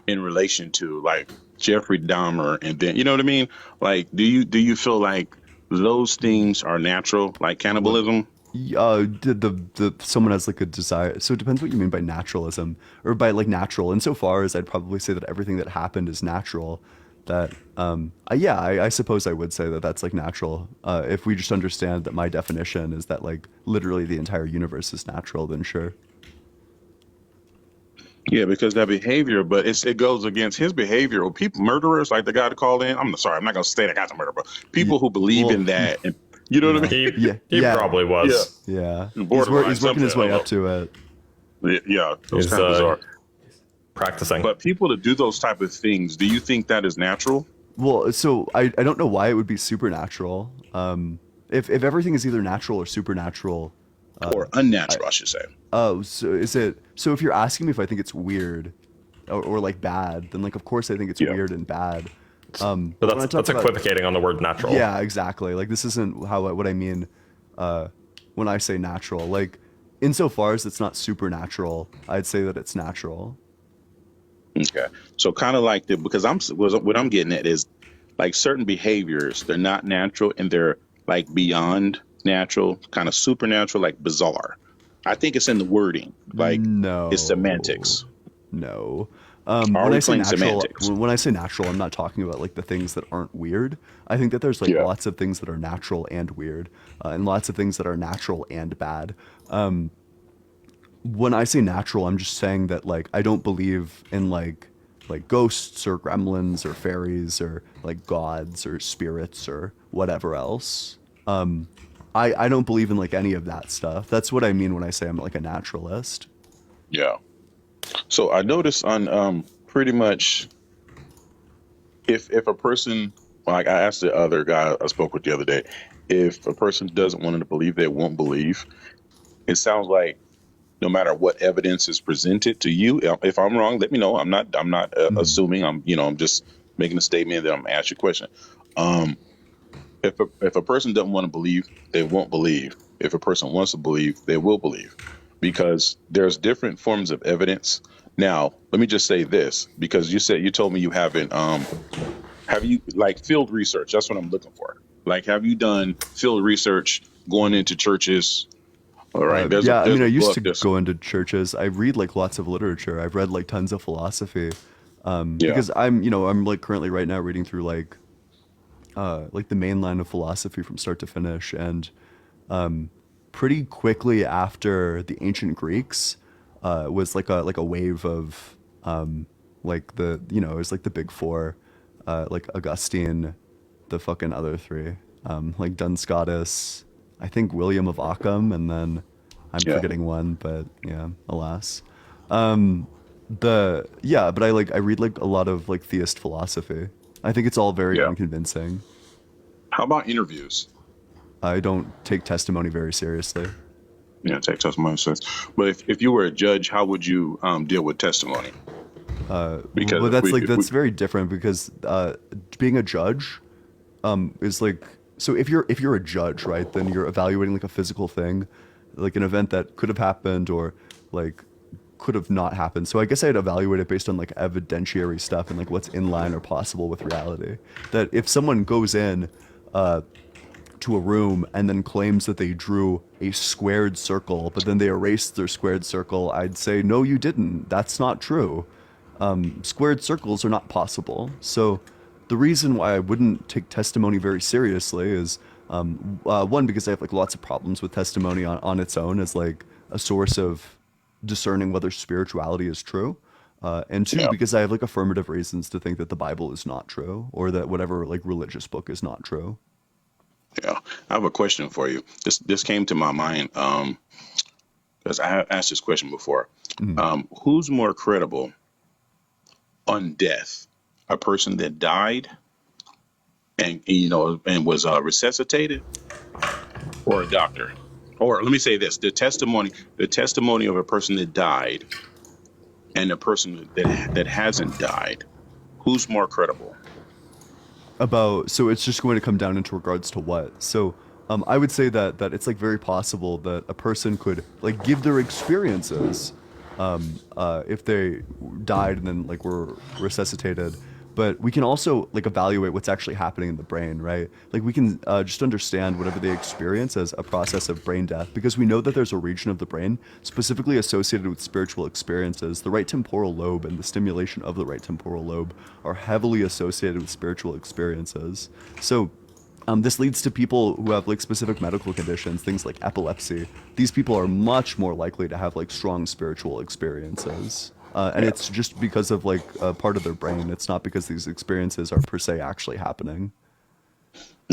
in relation to like Jeffrey Dahmer? And then, you know what I mean? Like, do you feel like those things are natural, like cannibalism? The someone has like a desire. So it depends what you mean by naturalism or by like natural. Insofar as I'd probably say that everything that happened is natural. That I suppose I would say that that's like natural. If we just understand that my definition is that like literally the entire universe is natural, then sure. Yeah, because that behavior, but it goes against his behavior. Or people, murderers, like the guy that called in. I'm not gonna say that guy's a murderer, but people who believe in that, and you know what I mean? He probably was. Yeah. He's working his way up to it. Yeah, those kind of bizarre. Practicing. But people that do those type of things, do you think that is natural? Well, so I don't know why it would be supernatural. If everything is either natural or supernatural, or unnatural, I should say. Oh, so is it? So if you're asking me if I think it's weird or like bad, then like of course I think it's weird and bad. But that's equivocating on the word natural. Yeah, exactly. Like this isn't what I mean when I say natural. Like insofar as it's not supernatural, I'd say that it's natural. Okay, so kind of like because what I'm getting at is like certain behaviors, they're not natural and they're like beyond natural, kind of supernatural, like bizarre. I think it's in the wording, like it's semantics. No. When I say natural, I'm not talking about like the things that aren't weird. I think that there's like lots of things that are natural and weird, and lots of things that are natural and bad. When I say natural, I'm just saying that like I don't believe in like ghosts or gremlins or fairies or like gods or spirits or whatever else. I don't believe in like any of that stuff. That's what I mean when I say I'm like a naturalist. Yeah. So I noticed on pretty much if a person, like I asked the other guy I spoke with the other day, if a person doesn't want to believe, they won't believe. It sounds like no matter what evidence is presented to you, if I'm wrong, let me know. I'm not assuming. I'm just making a statement that I'm asking you a question. If a person doesn't want to believe, they won't believe. If a person wants to believe, they will believe, because there's different forms of evidence. Now, let me just say this, because you told me you haven't. Have you like field research? That's what I'm looking for. Like, have you done field research going into churches? All right. I used to go into churches. I read like lots of literature. I've read like tons of philosophy, because I'm like currently right now reading through like the main line of philosophy from start to finish, and pretty quickly after the ancient Greeks was like a wave of like the it was like the big four, like Augustine, the fucking other three, like Duns Scotus, I think William of Ockham, and then I'm forgetting one, but yeah, alas. But I read like a lot of like theist philosophy. I think it's all very unconvincing. How about interviews? I don't take testimony very seriously. take testimony. Says, but if you were a judge, how would you deal with testimony? Because Well, that's we, like that's very different because being a judge is like, so if you're a judge, right, then you're evaluating like a physical thing, like an event that could have happened or like could have not happened. So I guess I'd evaluate it based on like evidentiary stuff and like what's in line or possible with reality. That if someone goes in to a room and then claims that they drew a squared circle, but then they erased their squared circle, I'd say, no, you didn't. That's not true. Squared circles are not possible. So the reason why I wouldn't take testimony very seriously is one, because I have like lots of problems with testimony on its own as like a source of discerning whether spirituality is true. And two, because I have like affirmative reasons to think that the Bible is not true or that whatever like religious book is not true. Yeah, I have a question for you. This came to my mind because I have asked this question before. Who's more credible on death? A person that died and was resuscitated, or a doctor? Or let me say this: the testimony of a person that died and a person that hasn't died. Who's more credible? So it's just going to come down into regards to what? So I would say that it's like very possible that a person could like give their experiences if they died and then like were resuscitated. But we can also like evaluate what's actually happening in the brain, right? Like we can just understand whatever they experience as a process of brain death, because we know that there's a region of the brain specifically associated with spiritual experiences. The right temporal lobe and the stimulation of the right temporal lobe are heavily associated with spiritual experiences. So this leads to people who have like specific medical conditions, things like epilepsy. These people are much more likely to have like strong spiritual experiences. And it's just because of like a part of their brain. It's not because these experiences are per se actually happening.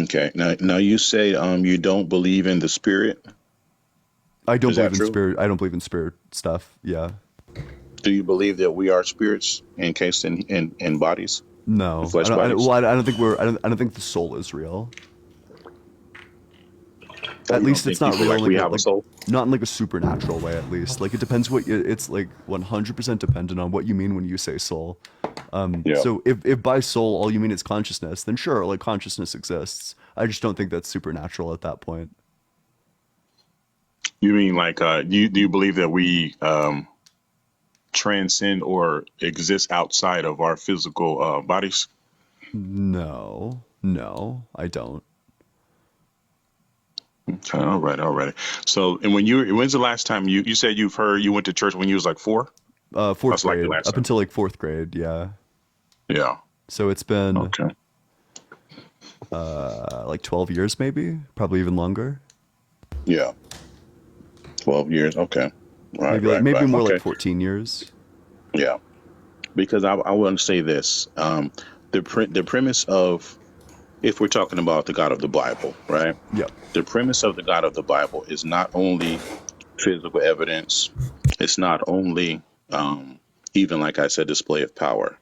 Okay. Now you say you don't believe in the spirit. I don't Is that believe in true? spirit. I don't believe in spirit stuff. Yeah. Do you believe that we are spirits encased in bodies? No. Flesh I bodies? don't think the soul is real. So At you least don't it's think not people real. like we in have a soul? Not in like a supernatural way, at least. Like it depends it's like 100% dependent on what you mean when you say soul. So if by soul all you mean is consciousness, then sure, like consciousness exists. I just don't think that's supernatural at that point. You mean like do you believe that we transcend or exist outside of our physical bodies? No, I don't. Okay, all right. So, and when's the last time you said you went to church when you was like 4? Fourth That's like the grade, last up time. until like fourth grade, yeah. Yeah. So it's been Okay. like 12 years, maybe, probably even longer. Yeah. 12 years. Okay. Right. Maybe more Okay. like 14 years. Yeah. Because I want to say this: the premise of, if we're talking about the God of the Bible, right? Yep. The premise of the God of the Bible is not only physical evidence. It's not only even, like I said, display of power,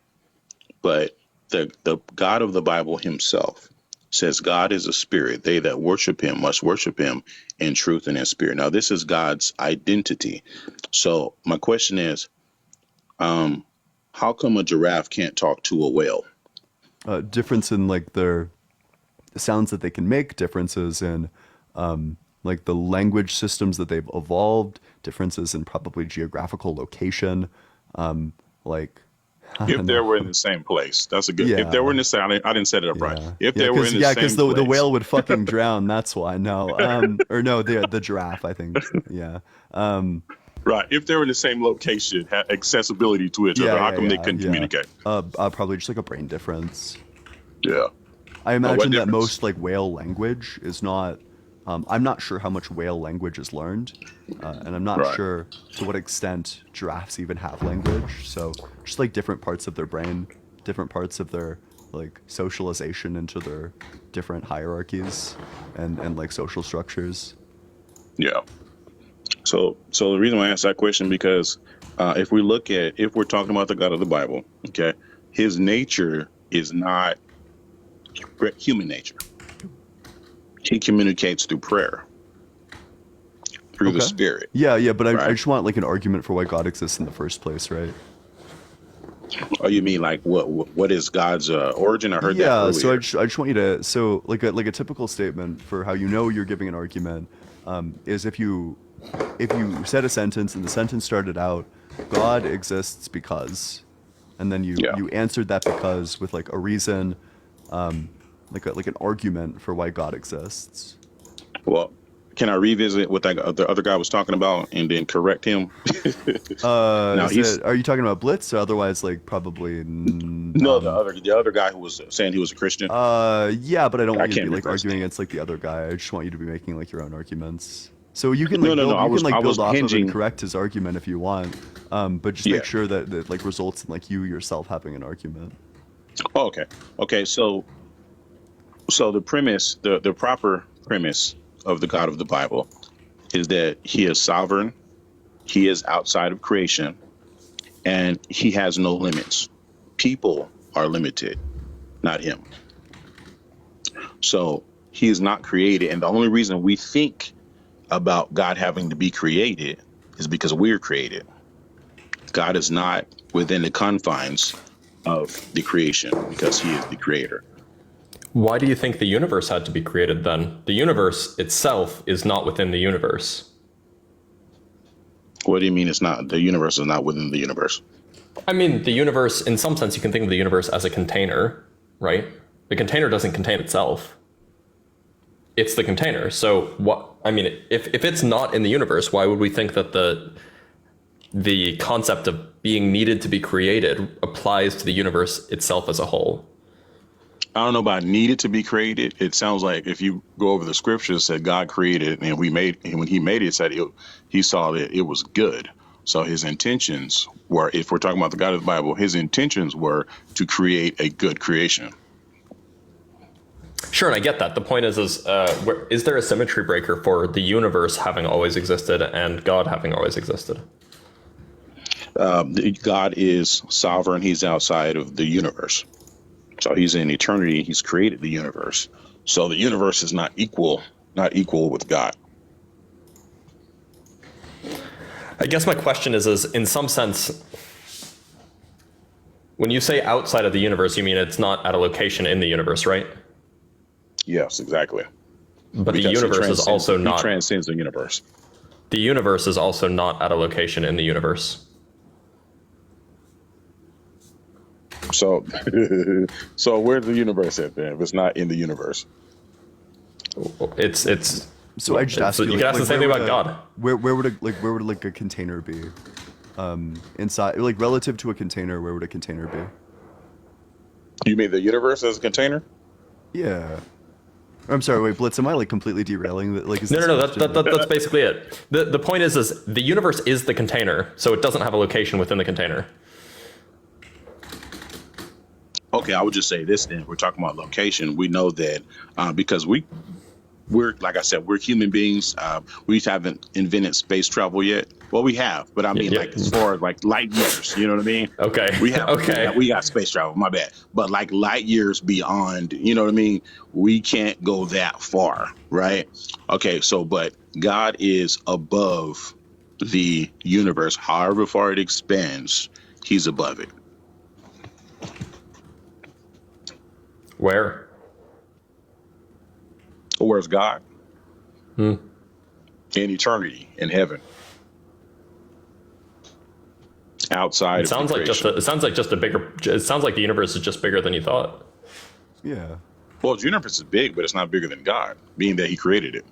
but the God of the Bible himself says God is a spirit. They that worship him must worship him in truth and in spirit. Now, this is God's identity. So my question is, how come a giraffe can't talk to a whale? Difference in like the sounds that they can make, differences in like the language systems that they've evolved, differences in probably geographical location, like If they were in the same place, that's a good. Yeah. If they were in the same, I didn't set it up right. If they were in the yeah, same because place, the whale would fucking drown. That's why. No, or no, the giraffe. I think. Yeah. Right. If they were in the same location, had accessibility to each other, how come they couldn't communicate? Probably just like a brain difference. Yeah. I what imagine that difference? most like whale language is not. I'm not sure how much whale language is learned, and I'm not Right. sure to what extent giraffes even have language. So just like different parts of their brain, different parts of their like socialization into their different hierarchies and like social structures. Yeah. So the reason why I asked that question, because if we're talking about the God of the Bible, okay, his nature is not human nature. He communicates through prayer. through the Spirit. Yeah, but I Right. just want like an argument for why God exists in the first place, right? Oh, you mean like what is God's origin? I heard that Yeah, earlier. so I just want you to, so like a typical statement for how you know you're giving an argument is if you said a sentence and the sentence started out, God exists because, and then you answered that because with like a reason, like an argument for why God exists. Well, can I revisit what the other guy was talking about and then correct him? No, Are you talking about Blitz or otherwise like probably? No, the other guy who was saying he was a Christian. Yeah, but I don't want you to can't be like remember his arguing name. against like the other guy. I just want you to be making like your own arguments. So you can No, like no, no, build, I you was- can I like was build off of hinging- and correct his argument if you want. But just Yeah. make sure that it like results in like you yourself having an argument. Oh, okay. So the premise, the proper premise of the God of the Bible is that He is sovereign, He is outside of creation, and He has no limits. People are limited, not Him. So He is not created, and the only reason we think about God having to be created is because we're created. God is not within the confines of the creation because He is the creator. Why do you think the universe had to be created then? The universe itself is not within the universe. What do you mean it's not? The universe is not within the universe. I mean, the universe, in some sense, you can think of the universe as a container, right? The container doesn't contain itself. It's the container. So what, I mean, if it's not in the universe, why would we think that the concept of being needed to be created applies to the universe itself as a whole? I don't know about needed to be created. It sounds like if you go over the scriptures, said God created, and when He made it, said He saw that it was good. So His intentions were, if we're talking about the God of the Bible, His intentions were to create a good creation. Sure, and I get that. The point is there a symmetry breaker for the universe having always existed and God having always existed? God is sovereign. He's outside of the universe. So He's in eternity. He's created the universe. So the universe is not equal with God. I guess my question is in some sense, when you say outside of the universe, you mean it's not at a location in the universe, right? Yes, exactly. But Because the he universe is also He not. transcends the universe. The universe is also not at a location in the universe. So, so where's the universe at then? If it's not in the universe, It's. So I just asked you. You can ask the same thing where about would God. Where would like a container be? Inside, like relative to a container, where would a container be? you mean the universe as a container? Yeah. I'm sorry. Wait, Blitz. Am I like completely derailing? Like, is No, this no, question- that's basically it. The point is the universe is the container, so it doesn't have a location within the container. Okay, I would just say this then. We're talking about location. We know that because we're like I said, we're human beings. We haven't invented space travel yet. Well, we have, but I mean, Yeah. like as far as like light years, you know what I mean? Okay. We have. Okay. We got space travel. My bad. But like light years beyond, you know what I mean? We can't go that far, right? Okay. So, but God is above the universe. However far it expands, He's above it. Where? Where's God? In eternity, in heaven. Outside It sounds of like creation. it sounds like the universe is just bigger than you thought. Yeah. Well, the universe is big, but it's not bigger than God, being that He created it.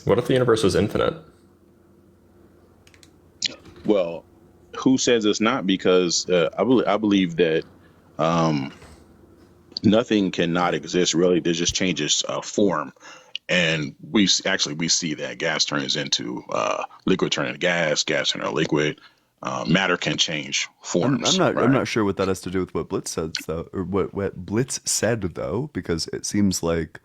What if the universe was infinite? Well, who says it's not? Because I believe that nothing cannot exist. Really, it just changes form, and we see that gas turns into liquid, turning to gas turning to liquid. Matter can change forms. I'm not sure what that has to do with what Blitz said though, or what Blitz said though, because it seems like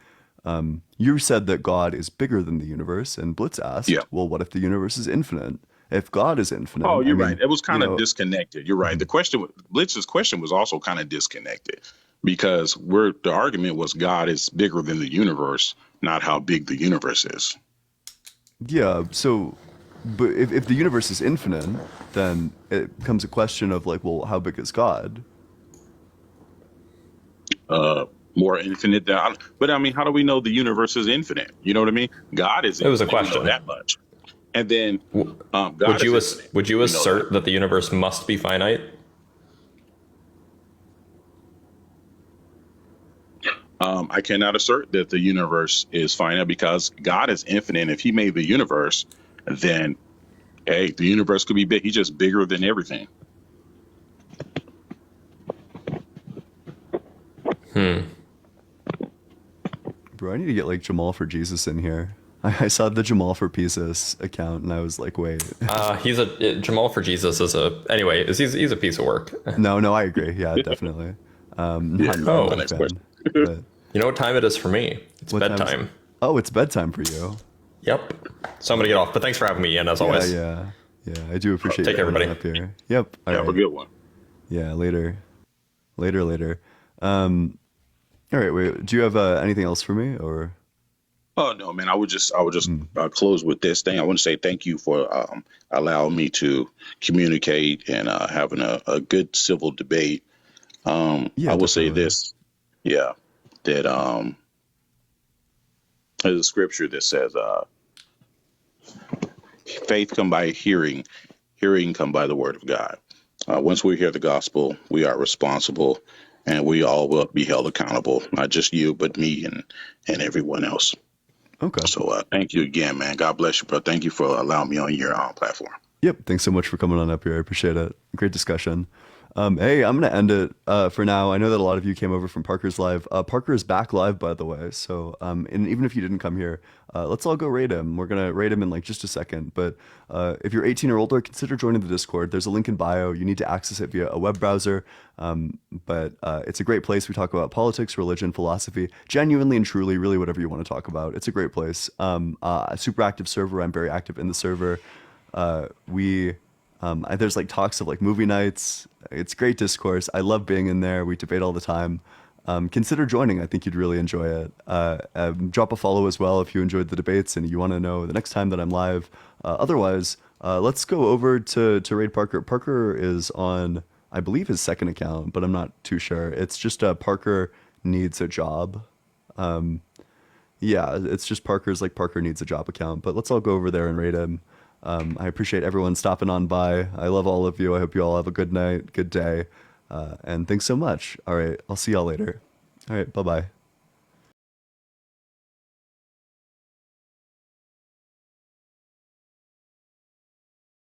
you said that God is bigger than the universe, and Blitz asked, well, what if the universe is infinite? If God is infinite, Oh, you're I mean, right. It was kind you of know, disconnected. You're right. The question, Blitz's question, was also kind of disconnected because the argument was God is bigger than the universe, not how big the universe is. Yeah. So, but if the universe is infinite, then it becomes a question of like, well, how big is God? More infinite than, but I mean, how do we know the universe is infinite? You know what I mean? God is It was a infinite. We know question. that much. And then God Would you is infinite. would you We know assert that the universe must be finite? I cannot assert that the universe is finite because God is infinite. If he made the universe, then hey, the universe could be big. He's just bigger than everything. Bro, I need to get like Jamal for Jesus in here. I saw the Jamal for Jesus account and I was like, wait. Jamal for Jesus is he's a piece of work. No, I agree. Yeah, definitely. Not a next fan, question. but You know what time it is for me? It's what time is bedtime. it? Oh, it's bedtime for you. Yep. So I'm gonna get off. But thanks for having me in as always. Yeah. I do appreciate Take you care, coming everybody. up here. Yep. All Have a right. good one. Yeah, later. All right, wait. Do you have anything else for me, or? Oh no, man! I would just close with this thing. I want to say thank you for allowing me to communicate and having a good civil debate. I will say this, that there's a scripture that says, "Faith come by hearing, hearing come by the word of God." Once we hear the gospel, we are responsible, and we all will be held accountable. Not just you, but me and everyone else. Okay. So thank you again, man. God bless you, bro. Thank you for allowing me on your platform. Yep. Thanks so much for coming on up here. I appreciate it. Great discussion. Hey, I'm going to end it for now. I know that a lot of you came over from Parker's Live. Parker is back live, by the way. So, and even if you didn't come here, let's all go raid him. We're going to raid him in like just a second. But if you're 18 or older, consider joining the Discord. There's a link in bio. You need to access it via a web browser. But it's a great place. We talk about politics, religion, philosophy, genuinely and truly, really whatever you want to talk about. It's a great place. A super active server. I'm very active in the server. There's like talks of like movie nights. It's great discourse. I love being in there. We debate all the time. Consider joining. I think you'd really enjoy it. Drop a follow as well if you enjoyed the debates and you want to know the next time that I'm live. Otherwise, let's go over to raid Parker. Parker is on, I believe, his second account, but I'm not too sure. It's just Parker needs a job. Yeah, it's just Parker's like Parker needs a job account. But let's all go over there and raid him. I appreciate everyone stopping on by. I love all of you. I hope you all have a good night, good day. And thanks so much. All right. I'll see y'all later. All right. Bye-bye.